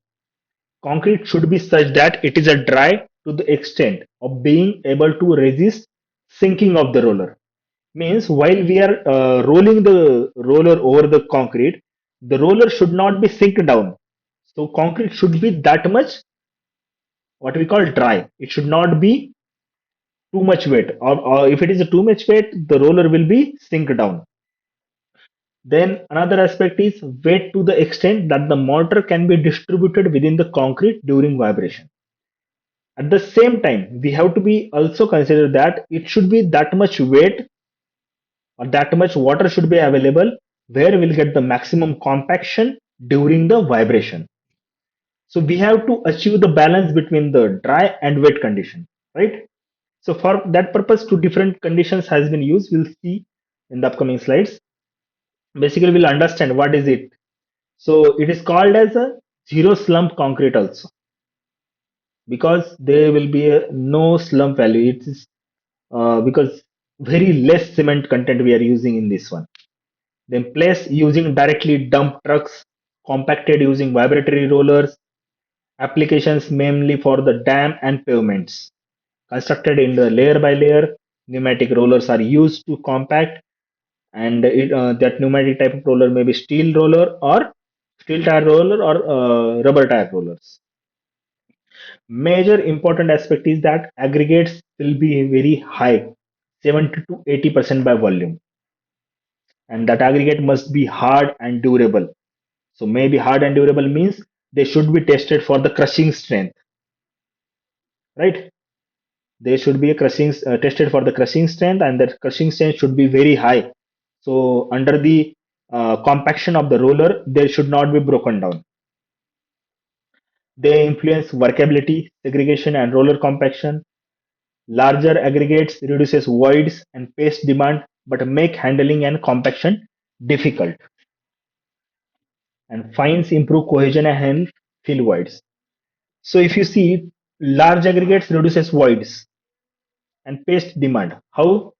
Concrete should be such that it is a dry to the extent of being able to resist sinking of the roller. Means while we are rolling the roller over the concrete, the roller should not be sink down. So concrete should be that much what we call dry. It should not be too much weight, or if it is too much weight, the roller will be sink down. Then another aspect is weight to the extent that the mortar can be distributed within the concrete during vibration. At the same time, we have to be also consider that it should be that much weight or that much water should be available where we'll get the maximum compaction during the vibration. So we have to achieve the balance between the dry and wet condition, right? So for that purpose, two different conditions has been used. We'll see in the upcoming slides. Basically, we'll understand what is it. So it is called as a zero slump concrete also because there will be no slump value. It is because very less cement content we are using in this one. Then place using directly dump trucks, compacted using vibratory rollers, applications mainly for the dam and pavements. Constructed in the layer by layer, pneumatic rollers are used to compact, and that pneumatic type of roller may be steel roller or steel tire roller or rubber tire rollers. Major important aspect is that aggregates will be very high, 70 to 80% by volume, and that aggregate must be hard and durable. So maybe hard and durable means they should be tested for the crushing strength, right? They should be tested for the crushing strength, and that crushing strength should be very high. So under the compaction of the roller, they should not be broken down. They influence workability, segregation, and roller compaction. Larger aggregates reduces voids and paste demand, but make handling and compaction difficult. And fines improve cohesion and fill voids. So if you see, large aggregates reduces voids and paste demand. How?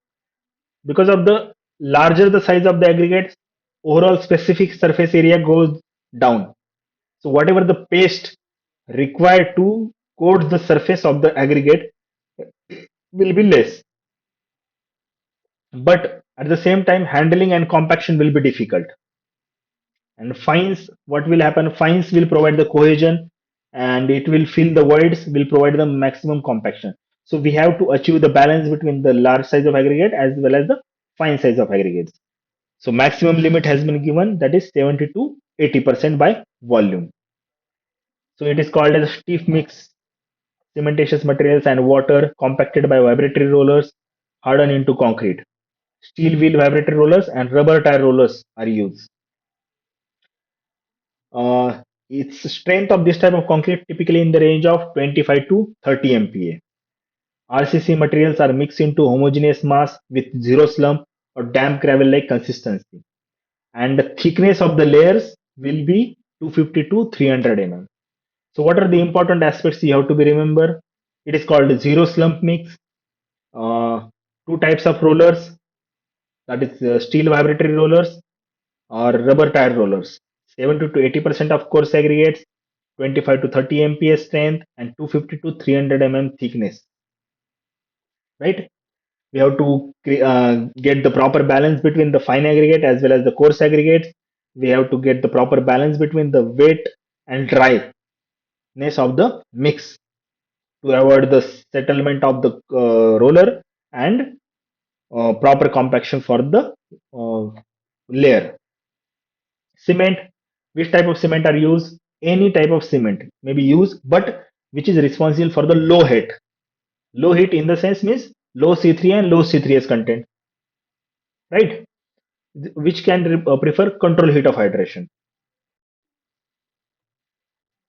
Because of the larger the size of the aggregates, overall specific surface area goes down. So whatever the paste required to coat the surface of the aggregate will be less. But at the same time, handling and compaction will be difficult. And fines, what will happen? Fines will provide the cohesion and it will fill the voids, will provide the maximum compaction. So we have to achieve the balance between the large size of aggregate as well as the fine size of aggregates. So maximum limit has been given, that is 70 to 80% by volume. So it is called as a stiff mix. cementitious materials and water compacted by vibratory rollers harden into concrete. Steel wheel vibratory rollers and rubber tire rollers are used. Its strength of this type of concrete typically in the range of 25 to 30 MPa. RCC materials are mixed into homogeneous mass with zero slump or damp gravel-like consistency, and the thickness of the layers will be 250 to 300 mm. So, what are the important aspects you have to be remember? It is called zero slump mix. Uh, Two types of rollers, that is steel vibratory rollers or rubber tire rollers. 70 to 80% of coarse aggregates, 25 to 30 MPa strength, and 250 to 300 mm thickness. Right? We have to get the proper balance between the fine aggregate as well as the coarse aggregates. We have to get the proper balance between the wet and dryness of the mix to avoid the settlement of the roller and proper compaction for the layer. Cement, which type of cement are used? Any type of cement may be used, but which is responsible for the low heat. Low heat in the sense means low C3 and low C3S content, right? Which can prefer control heat of hydration.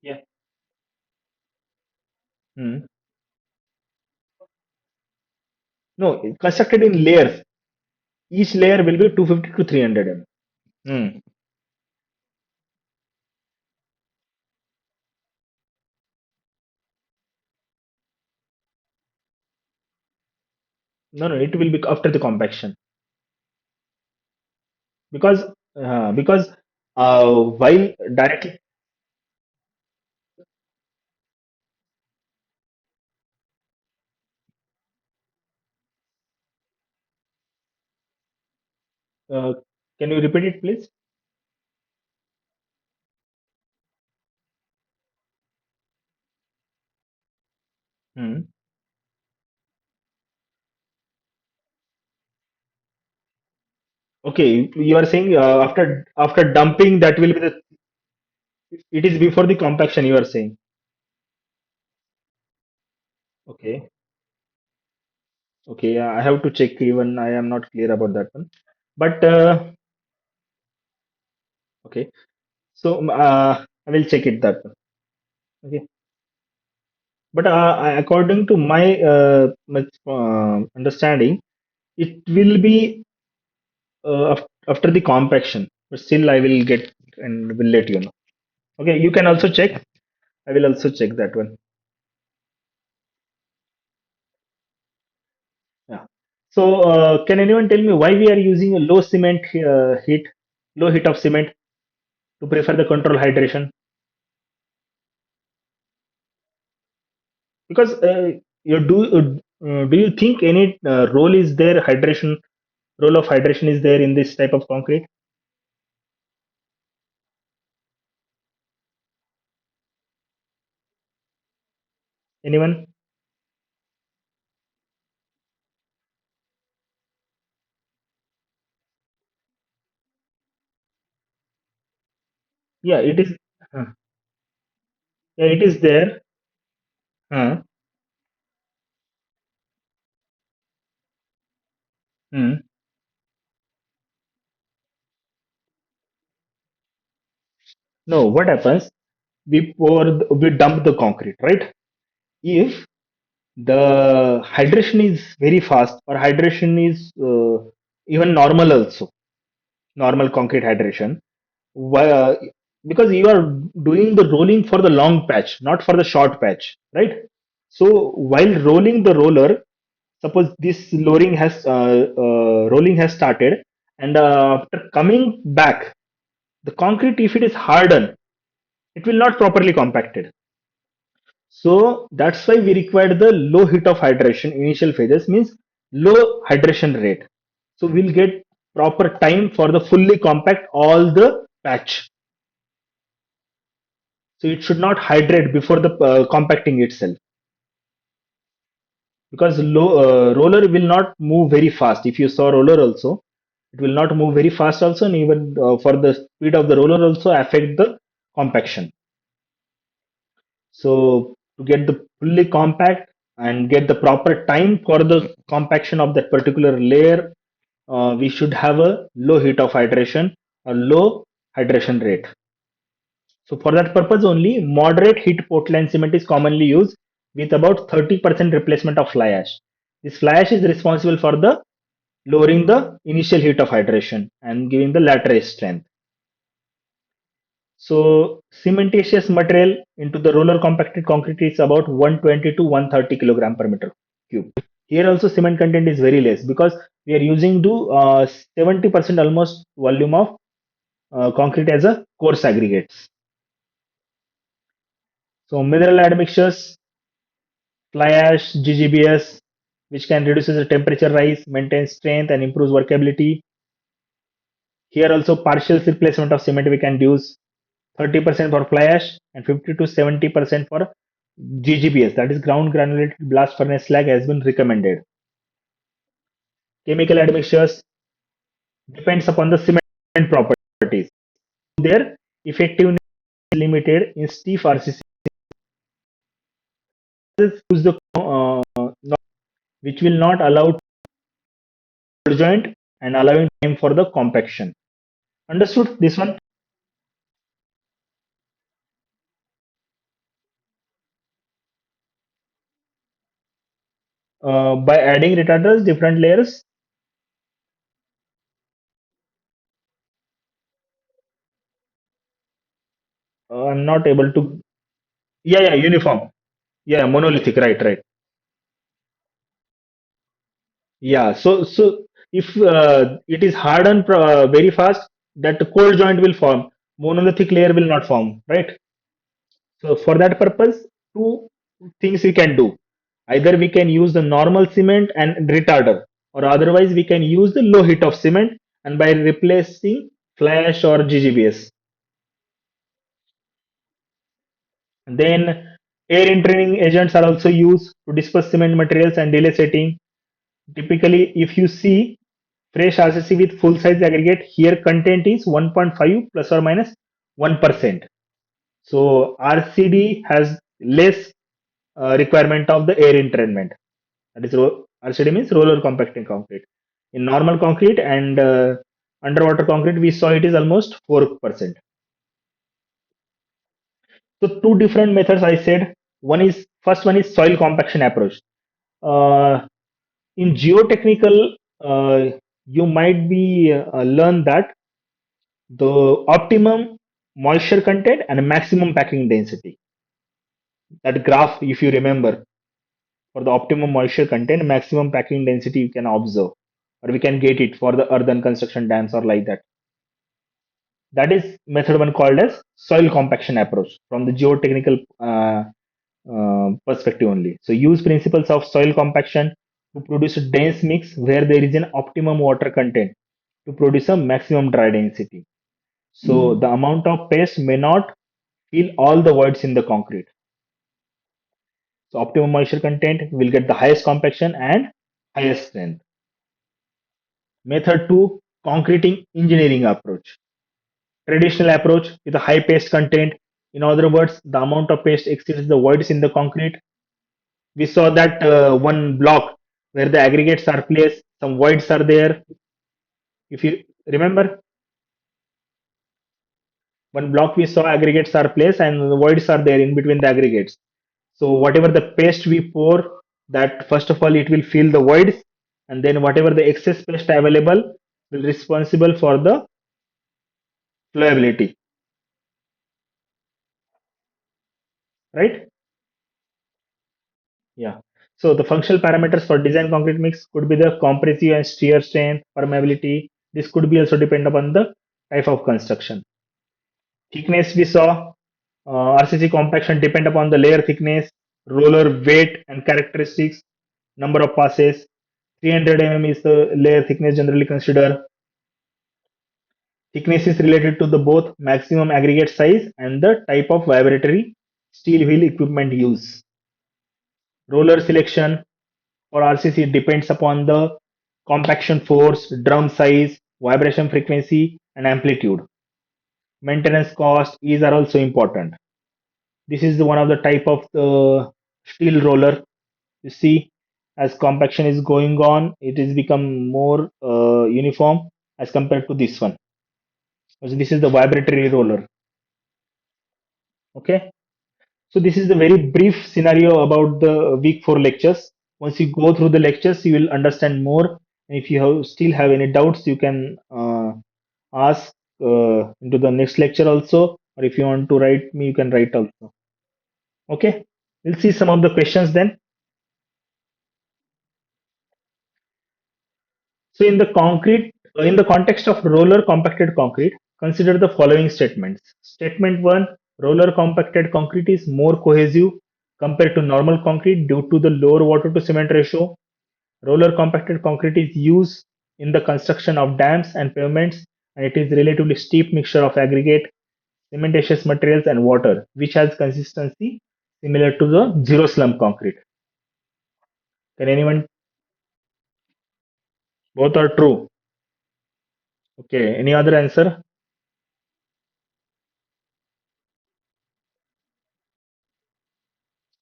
Yeah. Hmm. No, constructed in layers. Each layer will be 250 to 300 mm. Hmm. No, no, it will be after the compaction because because while directly, uh, can you repeat it, please? Hmm. Okay, you are saying after dumping that will be the, it is before the compaction you are saying. Okay, okay, yeah, I have to check. Even I am not clear about that one, but okay. So I will check it that one. Okay, but according to my understanding, it will be after the compaction. But still, I will get and will let you know. Okay, you can also check. I will also check that one. Yeah. So, can anyone tell me why we are using a low cement heat, low heat of cement to prefer the control hydration? Because do you think any role is there hydration role of hydration is there in this type of concrete? Anyone? Yeah, it is. Yeah, it is there. Uh, hmm. No, what happens? We dump the concrete, right? If the hydration is very fast or hydration is even normal also, normal concrete hydration, why, because you are doing the rolling for the long patch, not for the short patch, right? So while rolling the roller, suppose this rolling has started, and after coming back, the concrete, if it is hardened, it will not properly compacted. So that's why we require the low heat of hydration initial phases means low hydration rate. So we'll get proper time for the fully compact all the patch. So it should not hydrate before the compacting itself because roller will not move very fast. If you saw roller also, it will not move very fast also, and even for the speed of the roller also affect the compaction. So to get the fully compact and get the proper time for the compaction of that particular layer, we should have a low heat of hydration or low hydration rate. So for that purpose only, moderate heat Portland cement is commonly used with about 30% replacement of fly ash. This fly ash is responsible for the lowering the initial heat of hydration and giving the lateral strength. So cementitious material into the roller compacted concrete is about 120 to 130 kilogram per meter cube. Here also cement content is very less because we are using to 70% almost volume of concrete as a coarse aggregates. So mineral admixtures, fly ash, GGBS, which can reduce the temperature rise, maintain strength and improves workability. Here also partial replacement of cement we can use 30% for fly ash and 50 to 70% for GGBS, that is ground granulated blast furnace slag, has been recommended. Chemical admixtures depends upon the cement properties. Their effectiveness is limited in stiff RCC, use the which will not allow joint and allowing time for the compaction. Understood this one? By adding retarders, different layers, I'm not able to. Yeah, yeah, uniform. Yeah, monolithic. Right, right. Yeah. So if it is hardened very fast, that cold joint will form. Monolithic layer will not form. Right. So for that purpose, two things we can do. Either we can use the normal cement and retarder, or otherwise we can use the low heat of cement and by replacing flash or GGBS. Then air entraining agents are also used to disperse cement materials and delay setting. Typically, if you see fresh RCC with full size aggregate, here content is 1.5 plus or minus 1%. So RCD has less requirement of the air entrainment. That is RCD means roller compacting concrete. In normal concrete and underwater concrete, we saw it is almost 4%. So two different methods I said. First one is soil compaction approach. Uh, in geotechnical, you might be learn that the optimum moisture content and maximum packing density. That graph, if you remember, for the optimum moisture content, maximum packing density you can observe, or we can get it for the earthen construction dams or like that. That is method one called as soil compaction approach from the geotechnical perspective only. So use principles of soil compaction to produce a dense mix where there is an optimum water content to produce a maximum dry density. So the amount of paste may not fill all the voids in the concrete. So optimum moisture content will get the highest compaction and highest strength. Method 2, concreting engineering approach. Traditional approach with a high paste content. In other words, the amount of paste exceeds the voids in the concrete. We saw that one block where the aggregates are placed, some voids are there. If you remember, one block we saw aggregates are placed and the voids are there in between the aggregates. So whatever the paste we pour, that first of all it will fill the voids, and then whatever the excess paste available will responsible for the flowability, right? Yeah. So the functional parameters for design concrete mix could be the compressive and shear strength, permeability. This could be also depend upon the type of construction. Thickness we saw, RCC compaction depend upon the layer thickness, roller weight and characteristics, number of passes. 300 is the layer thickness generally considered. Thickness is related to the both maximum aggregate size and the type of vibratory steel wheel equipment used. Roller selection for RCC depends upon the compaction force, drum size, vibration frequency, and amplitude. Maintenance cost, these are also important. This is one of the type of the steel roller. You see, as compaction is going on, it is become more uniform as compared to this one. So this is the vibratory roller. Okay. So this is the very brief scenario about the week 4 lectures. Once you go through the lectures, you will understand more. And if you still have any doubts, you can ask into the next lecture also. Or if you want to write me, you can write also. Okay. We'll see some of the questions then. So in the context of roller compacted concrete, consider the following statements. Statement 1, roller compacted concrete is more cohesive compared to normal concrete due to the lower water to cement ratio. Roller compacted concrete is used in the construction of dams and pavements, and it is relatively steep mixture of aggregate, cementitious materials and water, which has consistency similar to the zero slump concrete. Can anyone? Both are true. Okay. Any other answer?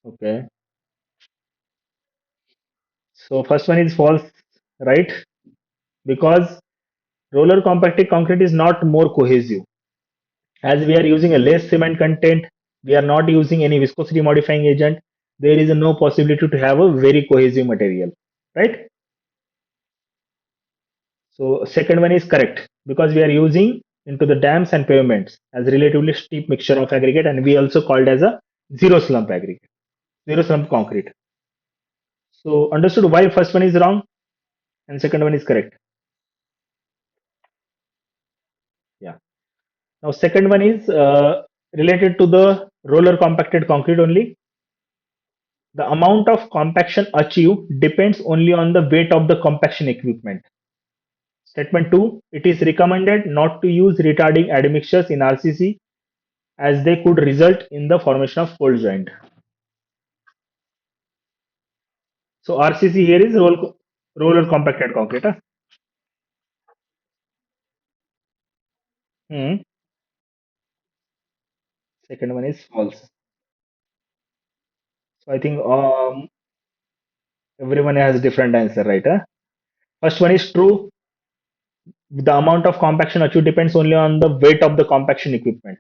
Okay. So first one is false, right? Because roller compacted concrete is not more cohesive. As we are using a less cement content, we are not using any viscosity modifying agent. There is no possibility to have a very cohesive material, right? So second one is correct because we are using into the dams and pavements as relatively steep mixture of aggregate, and we also called as a zero slump aggregate, zero slump concrete. So understood why first one is wrong and second one is correct. Yeah. Now, second one is related to the roller compacted concrete only. The amount of compaction achieved depends only on the weight of the compaction equipment. Statement 2, it is recommended not to use retarding admixtures in RCC as they could result in the formation of fold joint. So RCC here is roller compacted concrete. Huh? Hmm. Second one is false. So I think everyone has different answer, right? Huh? First one is true. The amount of compaction achieved depends only on the weight of the compaction equipment.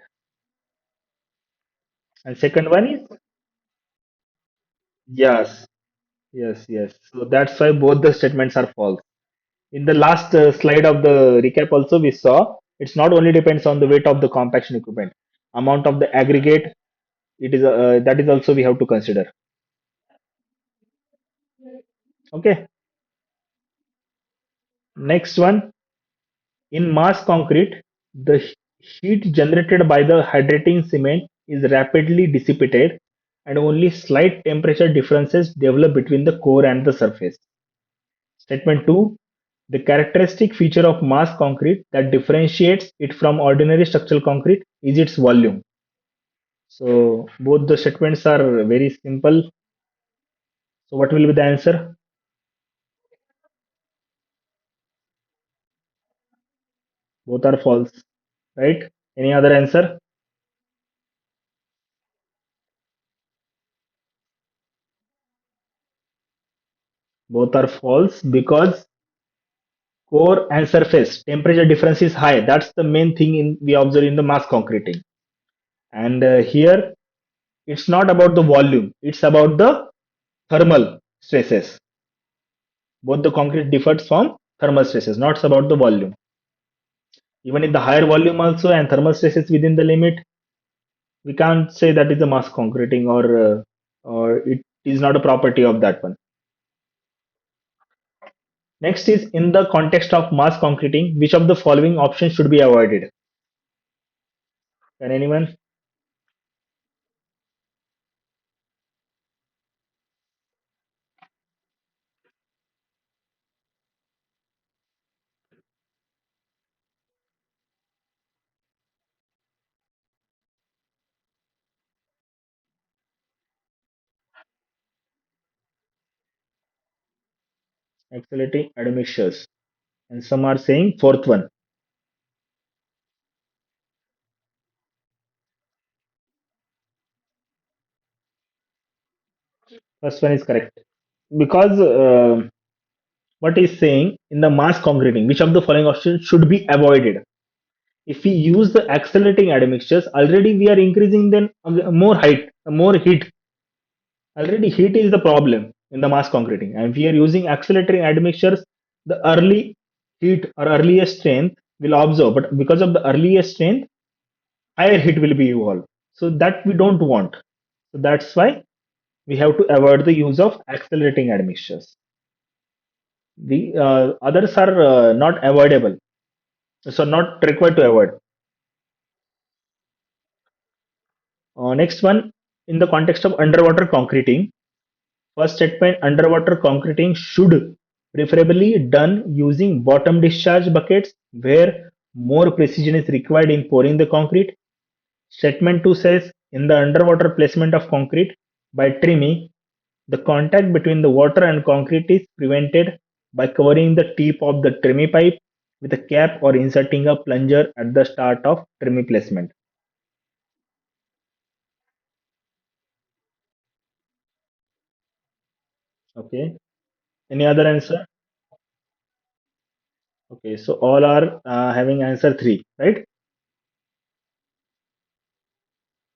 And second one is yes, yes. So that's why both the statements are false. In the last slide of the recap, also we saw it's not only depends on the weight of the compaction equipment, amount of the aggregate. It is that is also we have to consider. Okay. Next one, in mass concrete, the heat generated by the hydrating cement is rapidly dissipated, and only slight temperature differences develop between the core and the surface. Statement 2, the characteristic feature of mass concrete that differentiates it from ordinary structural concrete is its volume. So both the statements are very simple. So what will be the answer? Both are false, right? Any other answer? Both are false because core and surface temperature difference is high. That's the main thing in we observe in the mass concreting. And here it's not about the volume; it's about the thermal stresses. Both the concrete differs from thermal stresses, not about the volume. Even in the higher volume also and thermal stresses within the limit, we can't say that is a mass concreting or it is not a property of that one. Next is in the context of mass concreting, which of the following options should be avoided? Can anyone? Accelerating admixtures. And some are saying fourth one. First one is correct. Because what is saying in the mass concreting, which of the following options should be avoided? If we use the accelerating admixtures, already we are increasing then more height, more heat. Already heat is the problem in the mass concreting, and we are using accelerating admixtures. The early heat or earliest strength will absorb, but because of the earliest strength, higher heat will be evolved. So that we don't want. So that's why we have to avoid the use of accelerating admixtures. The others are not avoidable, so not required to avoid. Next one, in the context of underwater concreting, first statement, underwater concreting should preferably done using bottom discharge buckets where more precision is required in pouring the concrete. Statement 2 says in the underwater placement of concrete by trimming, the contact between the water and concrete is prevented by covering the tip of the trimmy pipe with a cap or inserting a plunger at the start of trimmy placement. Okay. Any other answer? Okay. So all are having answer 3, right?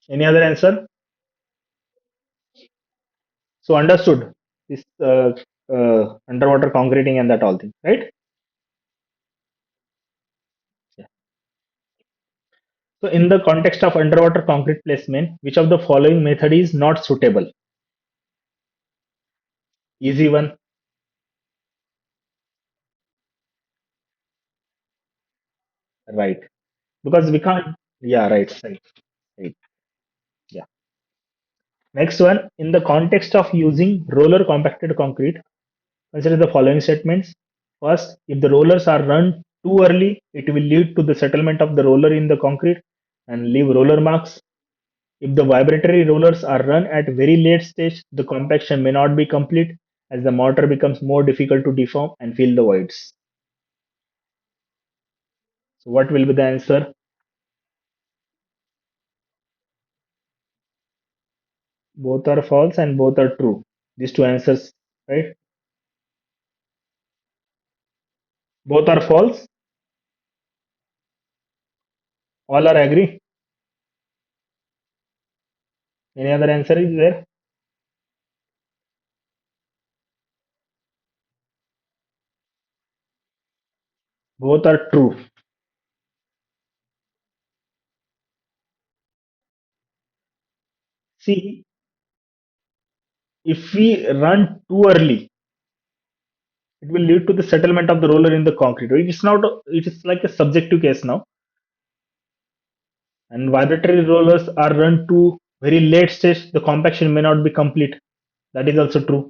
Any other answer? So understood this underwater concreting and that all thing, right? Yeah. So in the context of underwater concrete placement, which of the following method is not suitable? Easy one, right? Because we can't. Yeah, right, right, right. Yeah. Next one, in the context of using roller compacted concrete, consider the following statements. First, if the rollers are run too early, it will lead to the settlement of the roller in the concrete and leave roller marks. If the vibratory rollers are run at very late stage, the compaction may not be complete as the mortar becomes more difficult to deform and fill the voids. So what will be the answer? Both are false and both are true. These two answers, right? Both are false. All are agree. Any other answer is there? Both are true. See, if we run too early, it will lead to the settlement of the roller in the concrete. It is not. It is like a subjective case now. And vibratory rollers are run to very late stage, the compaction may not be complete. That is also true.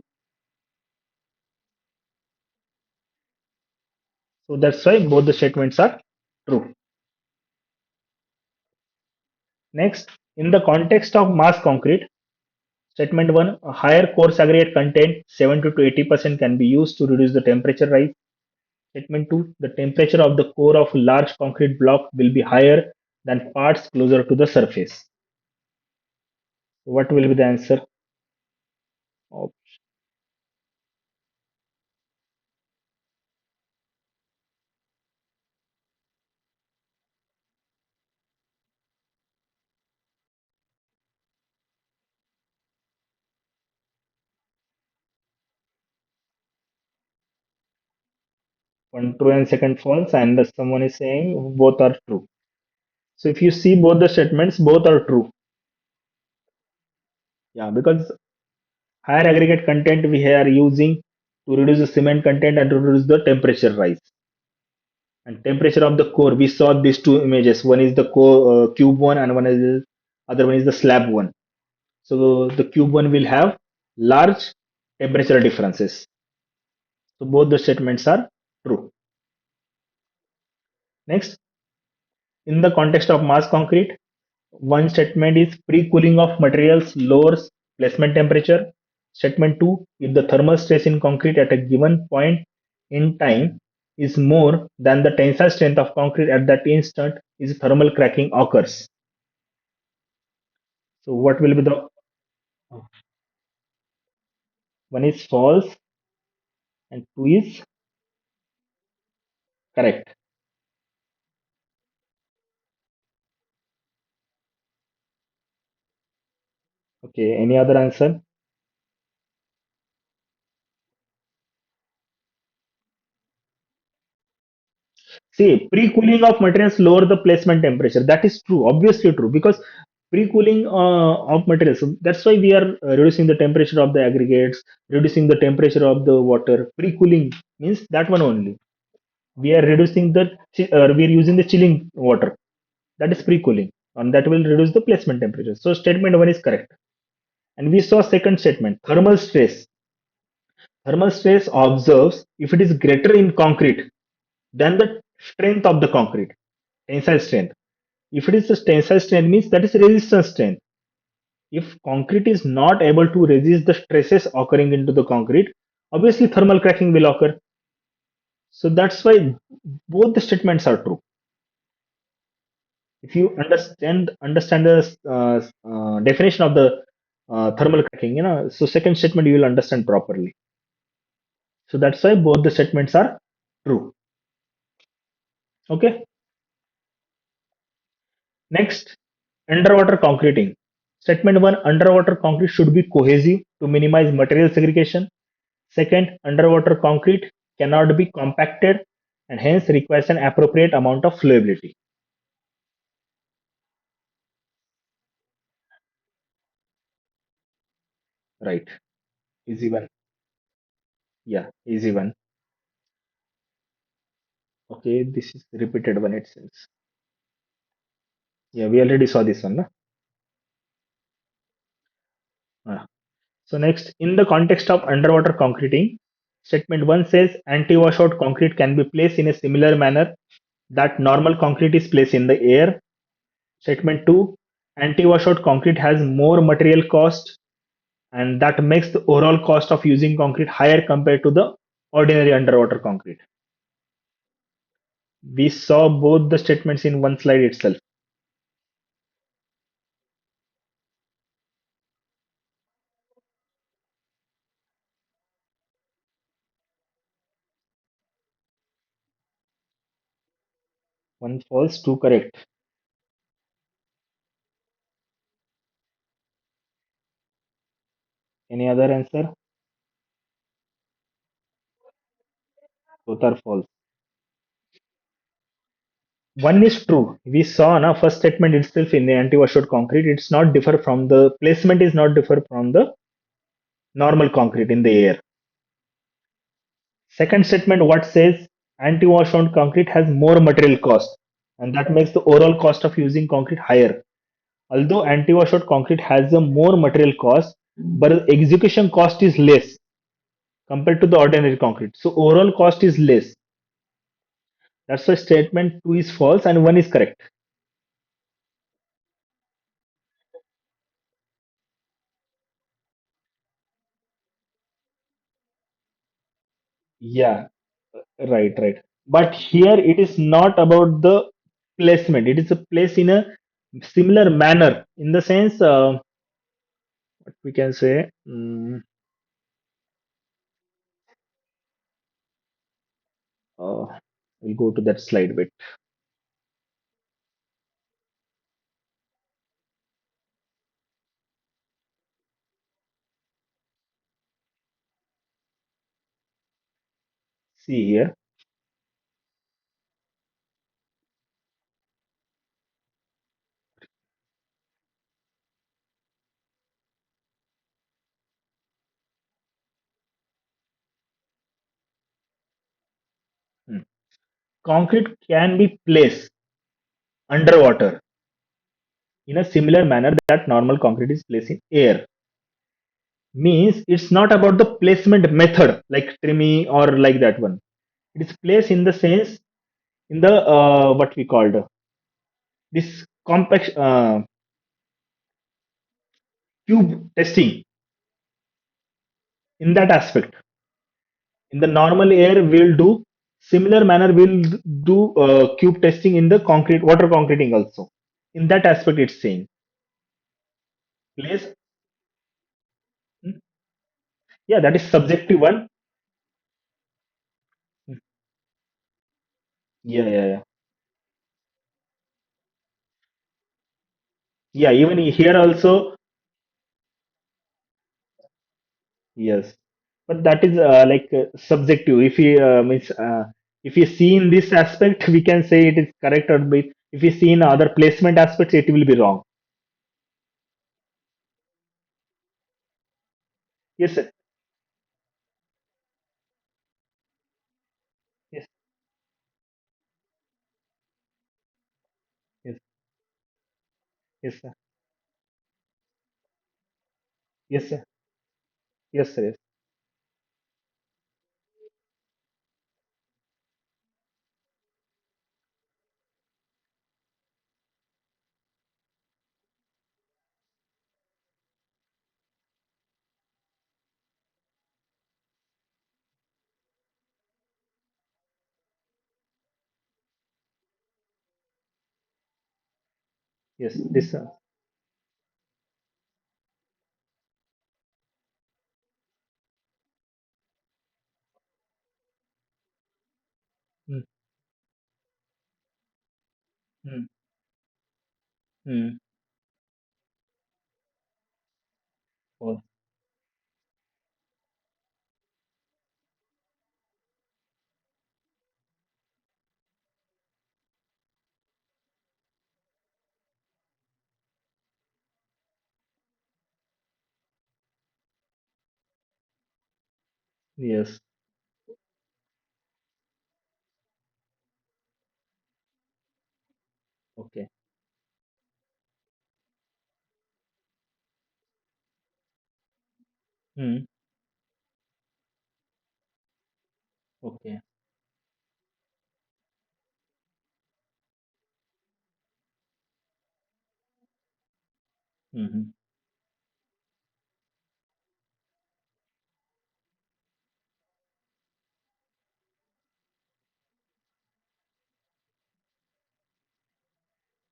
So that's why both the statements are true. Next, in the context of mass concrete, statement 1, a higher coarse aggregate content 70 to 80% can be used to reduce the temperature rise. Statement 2, the temperature of the core of large concrete block will be higher than parts closer to the surface. What will be the answer? Op- 1 true and second false, and someone is saying both are true. So if you see both the statements, both are true. Yeah, because higher aggregate content we are using to reduce the cement content and to reduce the temperature rise. And temperature of the core, we saw these two images. One is the core cube one, and one is other one is the slab one. So the cube one will have large temperature differences. So both the statements are true. Next, in the context of mass concrete, one statement is pre-cooling of materials lowers placement temperature. Statement 2, if the thermal stress in concrete at a given point in time is more than the tensile strength of concrete at that instant, is thermal cracking occurs. So what will be the One is false and two is correct. Okay, any other answer? See, pre-cooling of materials lower the placement temperature. That is true, obviously true, because pre-cooling of materials. So that's why we are reducing the temperature of the aggregates, reducing the temperature of the water. Pre-cooling means that one only. We are reducing we are using the chilling water. That is pre-cooling, and that will reduce the placement temperature. So statement one is correct. And we saw second statement, thermal stress. Thermal stress observes if it is greater in concrete than the strength of the concrete, tensile strength. If it is a tensile strength means that is resistance strength. If concrete is not able to resist the stresses occurring into the concrete, obviously thermal cracking will occur. So that's why both the statements are true. If you understand the definition of the thermal cracking, so second statement you will understand properly. So that's why both the statements are true. Okay. Next, underwater concreting. Statement one: underwater concrete should be cohesive to minimize material segregation. Second, underwater concrete cannot be compacted and hence requires an appropriate amount of flowability. Right. Easy one. Yeah, easy one. Okay, this is repeated one it seems. Yeah, we already saw this one. No? Ah. So next, in the context of underwater concreting, statement one says anti-washout concrete can be placed in a similar manner that normal concrete is placed in the air. Statement two, anti-washout concrete has more material cost and that makes the overall cost of using concrete higher compared to the ordinary underwater concrete. We saw both the statements in one slide itself. One false, two correct. Any other answer? Both are false. One is true. We saw na first statement itself in the anti-washout concrete. It's not differ from the placement is not differ from the normal concrete in the air. Second statement what says anti-washout concrete has more material cost and that makes the overall cost of using concrete higher. Although anti-washout concrete has a more material cost, but the execution cost is less compared to the ordinary concrete. So overall cost is less. That's why statement two is false and one is correct. Yeah, right, right. But here it is not about the placement. It is a place in a similar manner. In the sense, what we can say. We'll go to that slide bit. See here. Hmm. Concrete can be placed underwater in a similar manner that normal concrete is placed in air. Means it's not about the placement method like trimming or like that one. It is placed in the sense in the what we called this compact cube testing in that aspect. In the normal air, we'll do similar manner. We'll do cube testing in the concrete water concreting also. In that aspect, it's saying place. Hmm? Yeah, that is subjective one. Yeah, yeah, yeah. Yeah, even here also, yes. But that is subjective. If we means if we see in this aspect, we can say it is correct, or if we see in other placement aspects, it will be wrong. Yes, sir. Yes, yes, yes, sir. Yes, sir. Yes, sir. Yes, yes. This. Mm, mm, mm. Oh, yes. Okay. Mm, okay. Mm-hmm.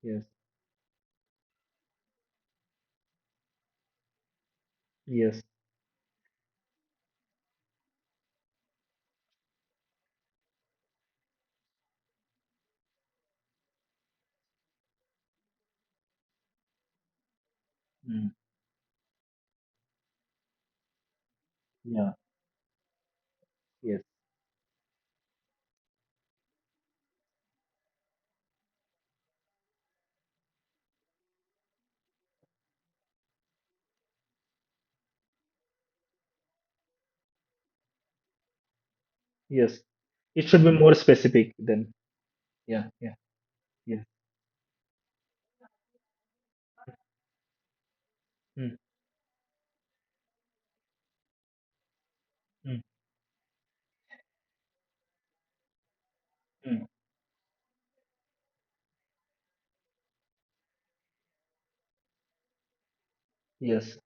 Yes. Yes. Mm, yeah. Yes. Yes. It should be more specific then. Yeah. Yeah. Yes. Mm, mm, mm. Yes.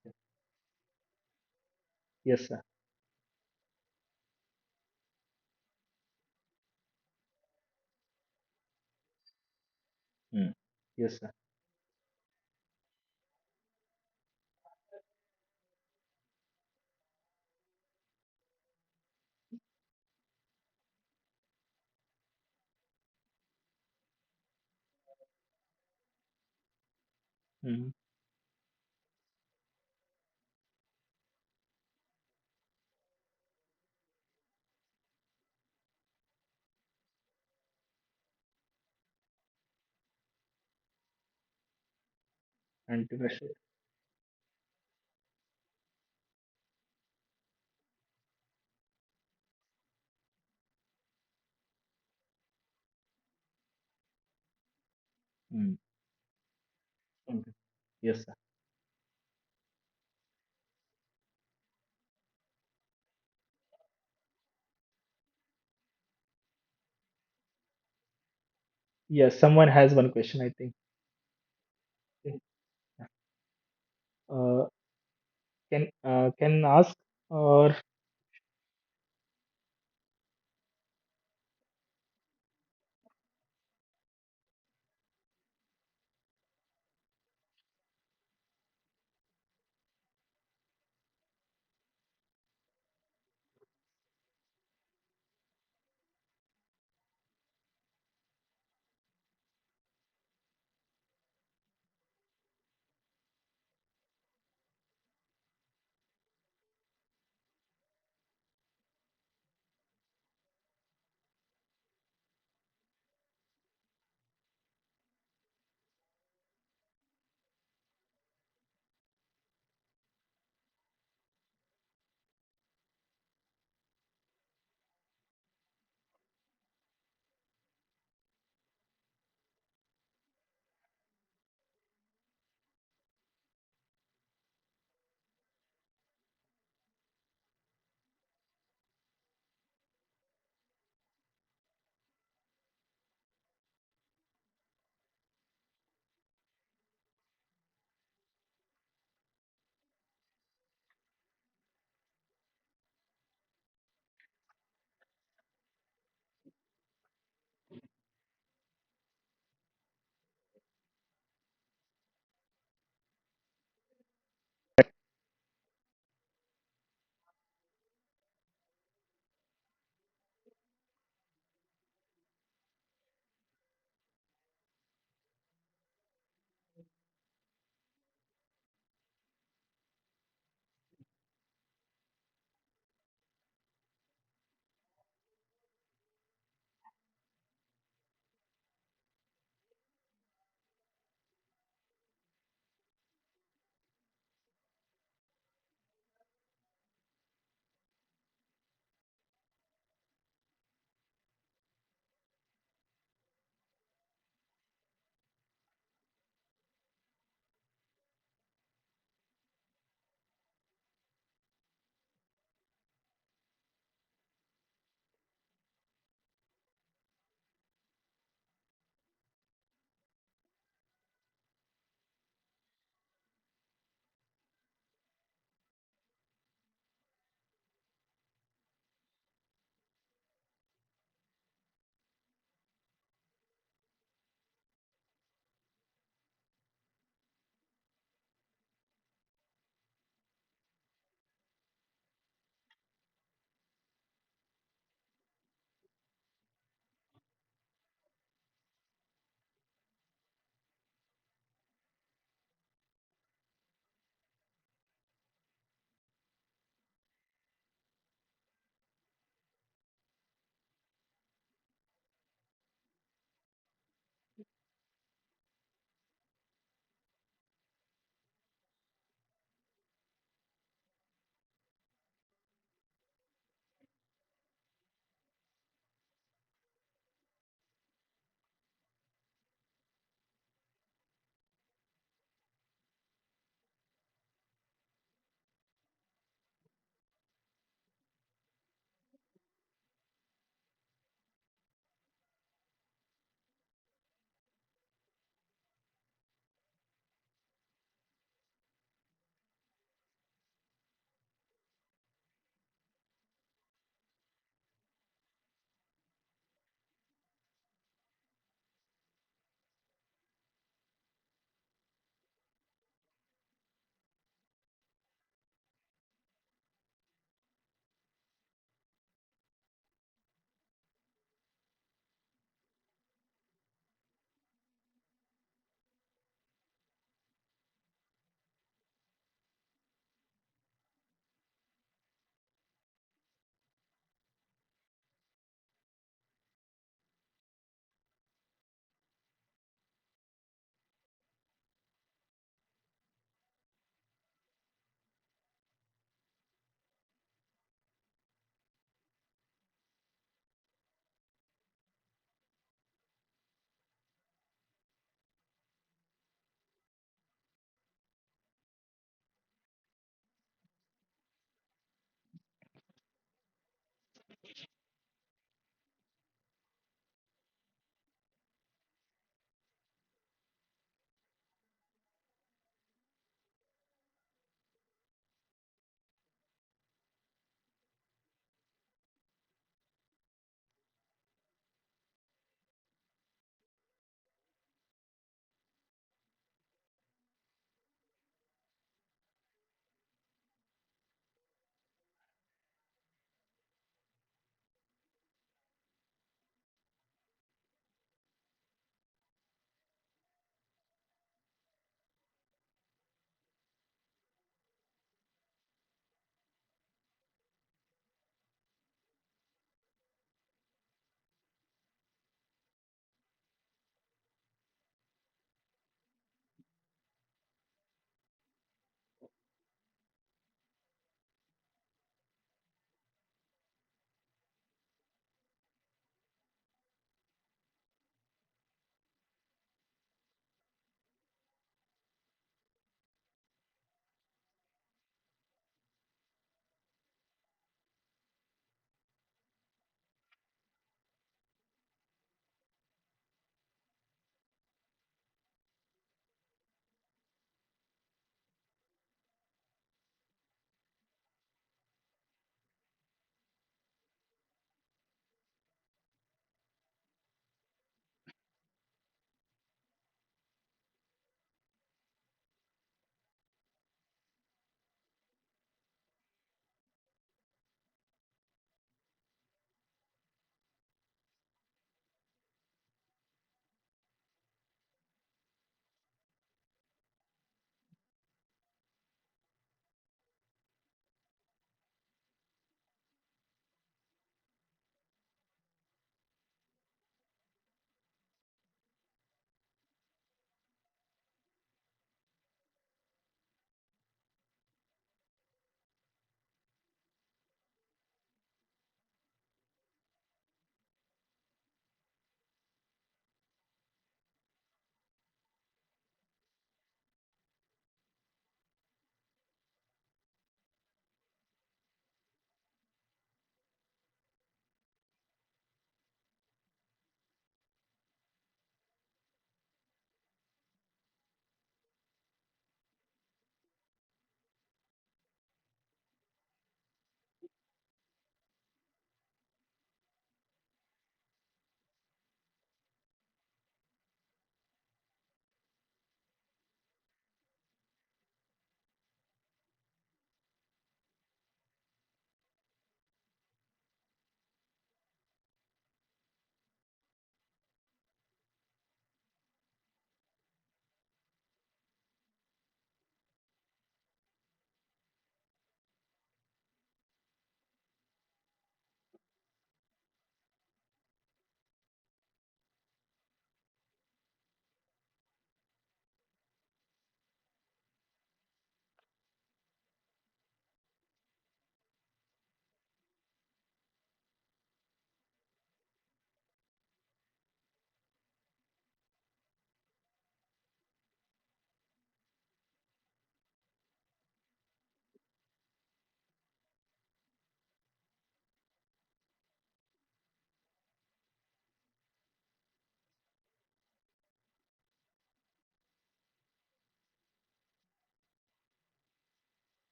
Yes, sir. Mm. Yes, sir. Mm, anti-pressure. Mm. Okay. Yes, sir. Yes, someone has one question, I think. Okay. Uh, can ask, or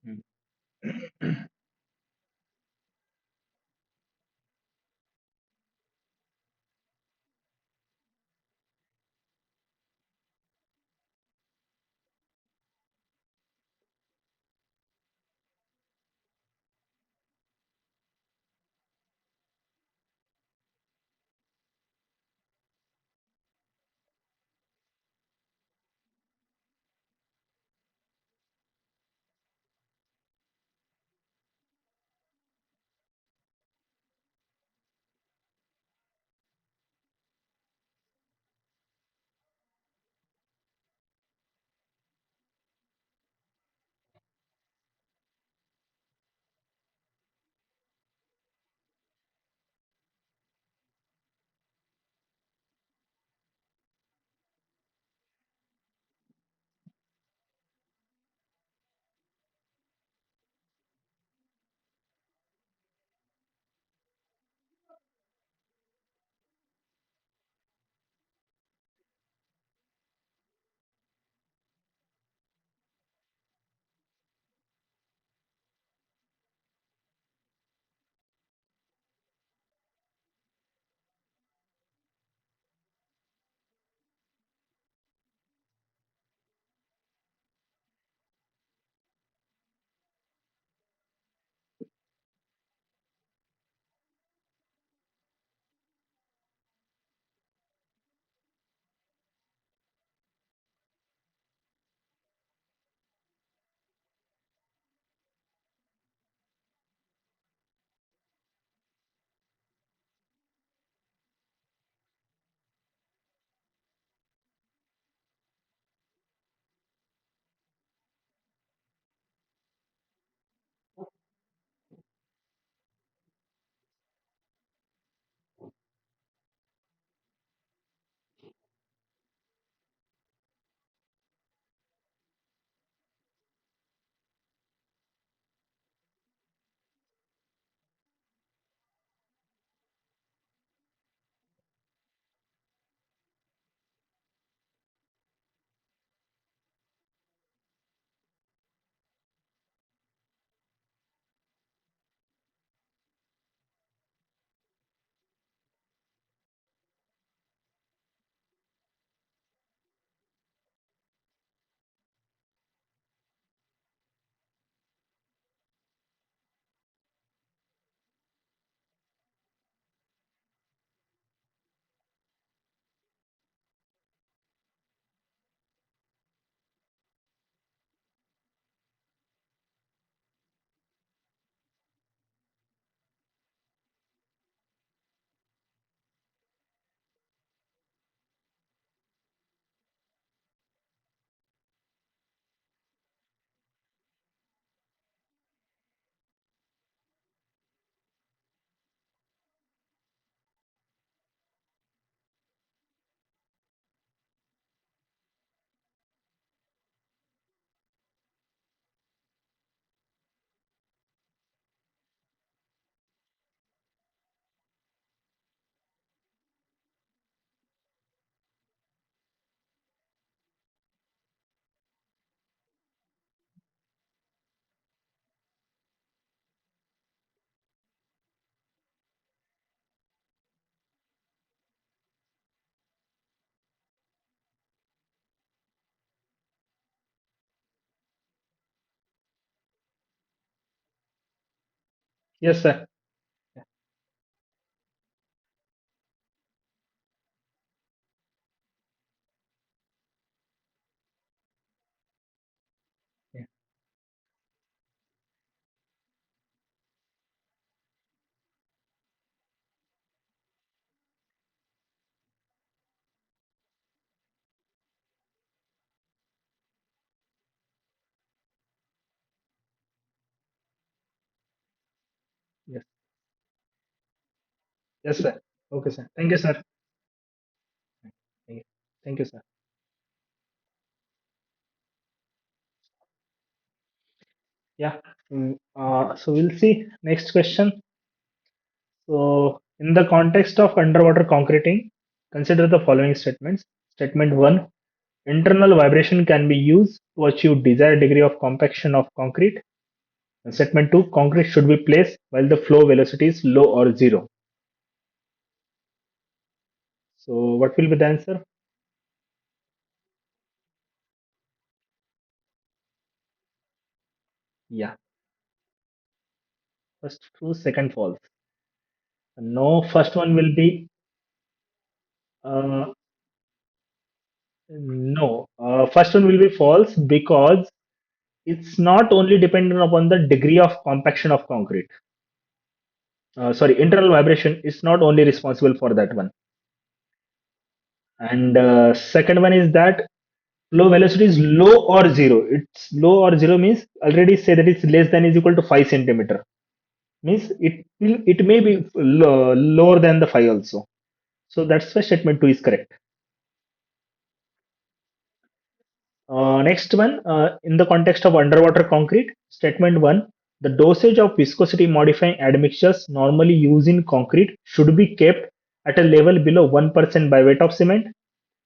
Mm. Yes, sir. Yeah. Yes. Yes, sir. Okay, sir. Thank you, sir. Thank you. Thank you, sir. Yeah. So we'll see next question. So, in the context of underwater concreting, consider the following statements. Statement one: internal vibration can be used to achieve desired degree of compaction of concrete. And statement 2, concrete should be placed while the flow velocity is low or zero. So what will be the answer? Yeah, first true, second false. No, first one will be uh, no. First one will be false because it's not only dependent upon the degree of compaction of concrete. Sorry, internal vibration is not only responsible for that one. And second one is that flow velocity is low or zero. It's low or zero means already say that it's less than is equal to 5 centimeter. Means it may be lower than the 5 also. So that's why statement 2 is correct. Next one, in the context of underwater concrete, statement 1, the dosage of viscosity modifying admixtures normally used in concrete should be kept at a level below 1% by weight of cement.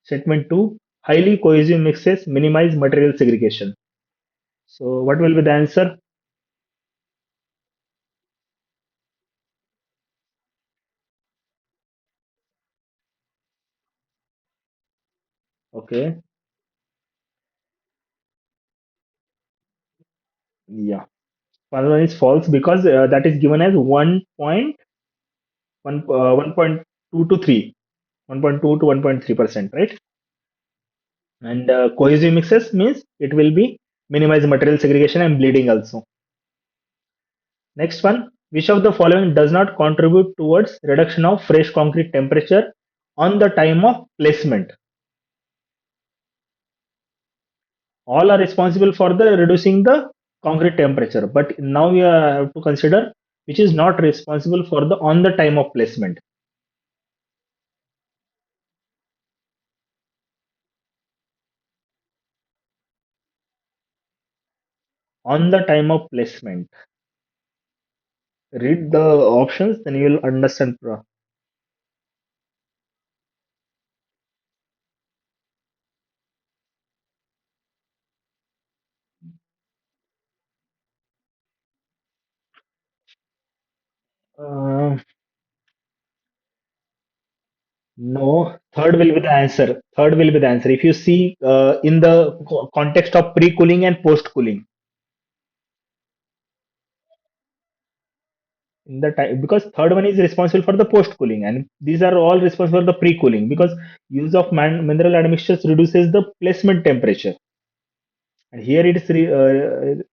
Statement 2, highly cohesive mixes minimize material segregation. So, what will be the answer? Okay, yeah. First one is false because that is given as 1.2 to 3, 1.2 to 1.3%, right? And cohesive mixes means it will be minimize material segregation and bleeding also. Next one, which of the following does not contribute towards reduction of fresh concrete temperature on the time of placement? All are responsible for the reducing the concrete temperature, but now we have to consider which is not responsible for the on the time of placement. On the time of placement. Read the options, then you will understand. Uh, No, third will be the answer. Third will be the answer. If you see in the context of pre-cooling and post-cooling, in the time because third one is responsible for the post-cooling, and these are all responsible for the pre-cooling because use of mineral admixtures reduces the placement temperature, and here it is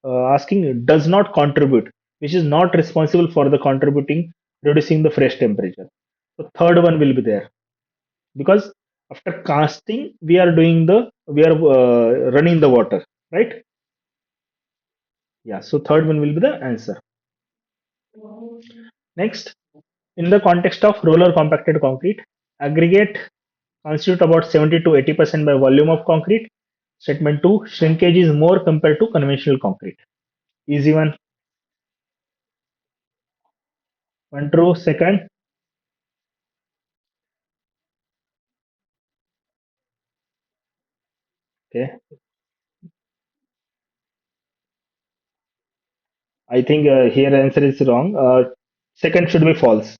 asking does not contribute, which is not responsible for the contributing reducing the fresh temperature. So third one will be there. Because after casting we are running the water, right? Yeah, so third one will be the answer. Next, in the context of roller compacted concrete, aggregate constitute about 70 to 80% by volume of concrete. Statement 2, shrinkage is more compared to conventional concrete. Easy one. One true. Second. Okay, I think here answer is wrong. Second should be false.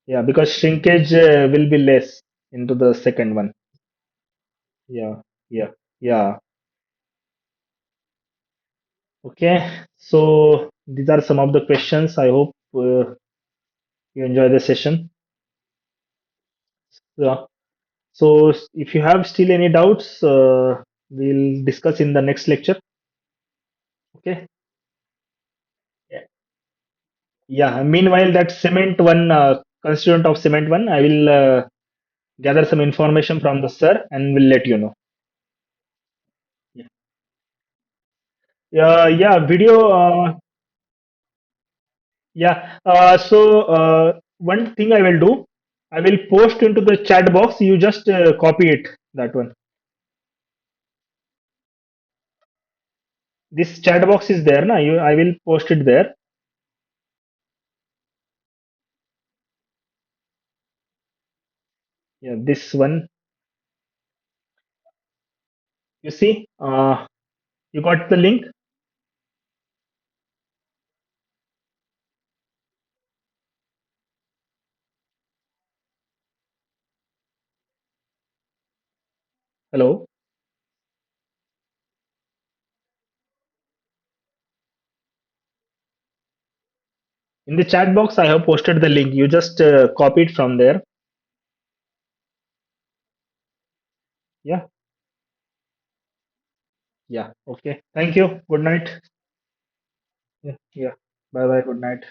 Yeah, because shrinkage will be less into the second one. Yeah, yeah, yeah. Okay, so these are some of the questions. I hope you enjoy the session. Yeah. So, if you have still any doubts, we'll discuss in the next lecture. Okay. Yeah. Yeah. Meanwhile, that cement one, constituent of cement one, I will gather some information from the sir and will let you know. Yeah. Yeah. Video. Yeah. One thing I will do, I will post into the chat box. You just copy it. That one. This chat box is there, na? I will post it there. Yeah, this one. You see, you got the link. Hello. In the chat box, I have posted the link. You just copy it from there. Yeah. Yeah. Okay. Thank you. Good night. Yeah. Yeah. Bye bye. Good night.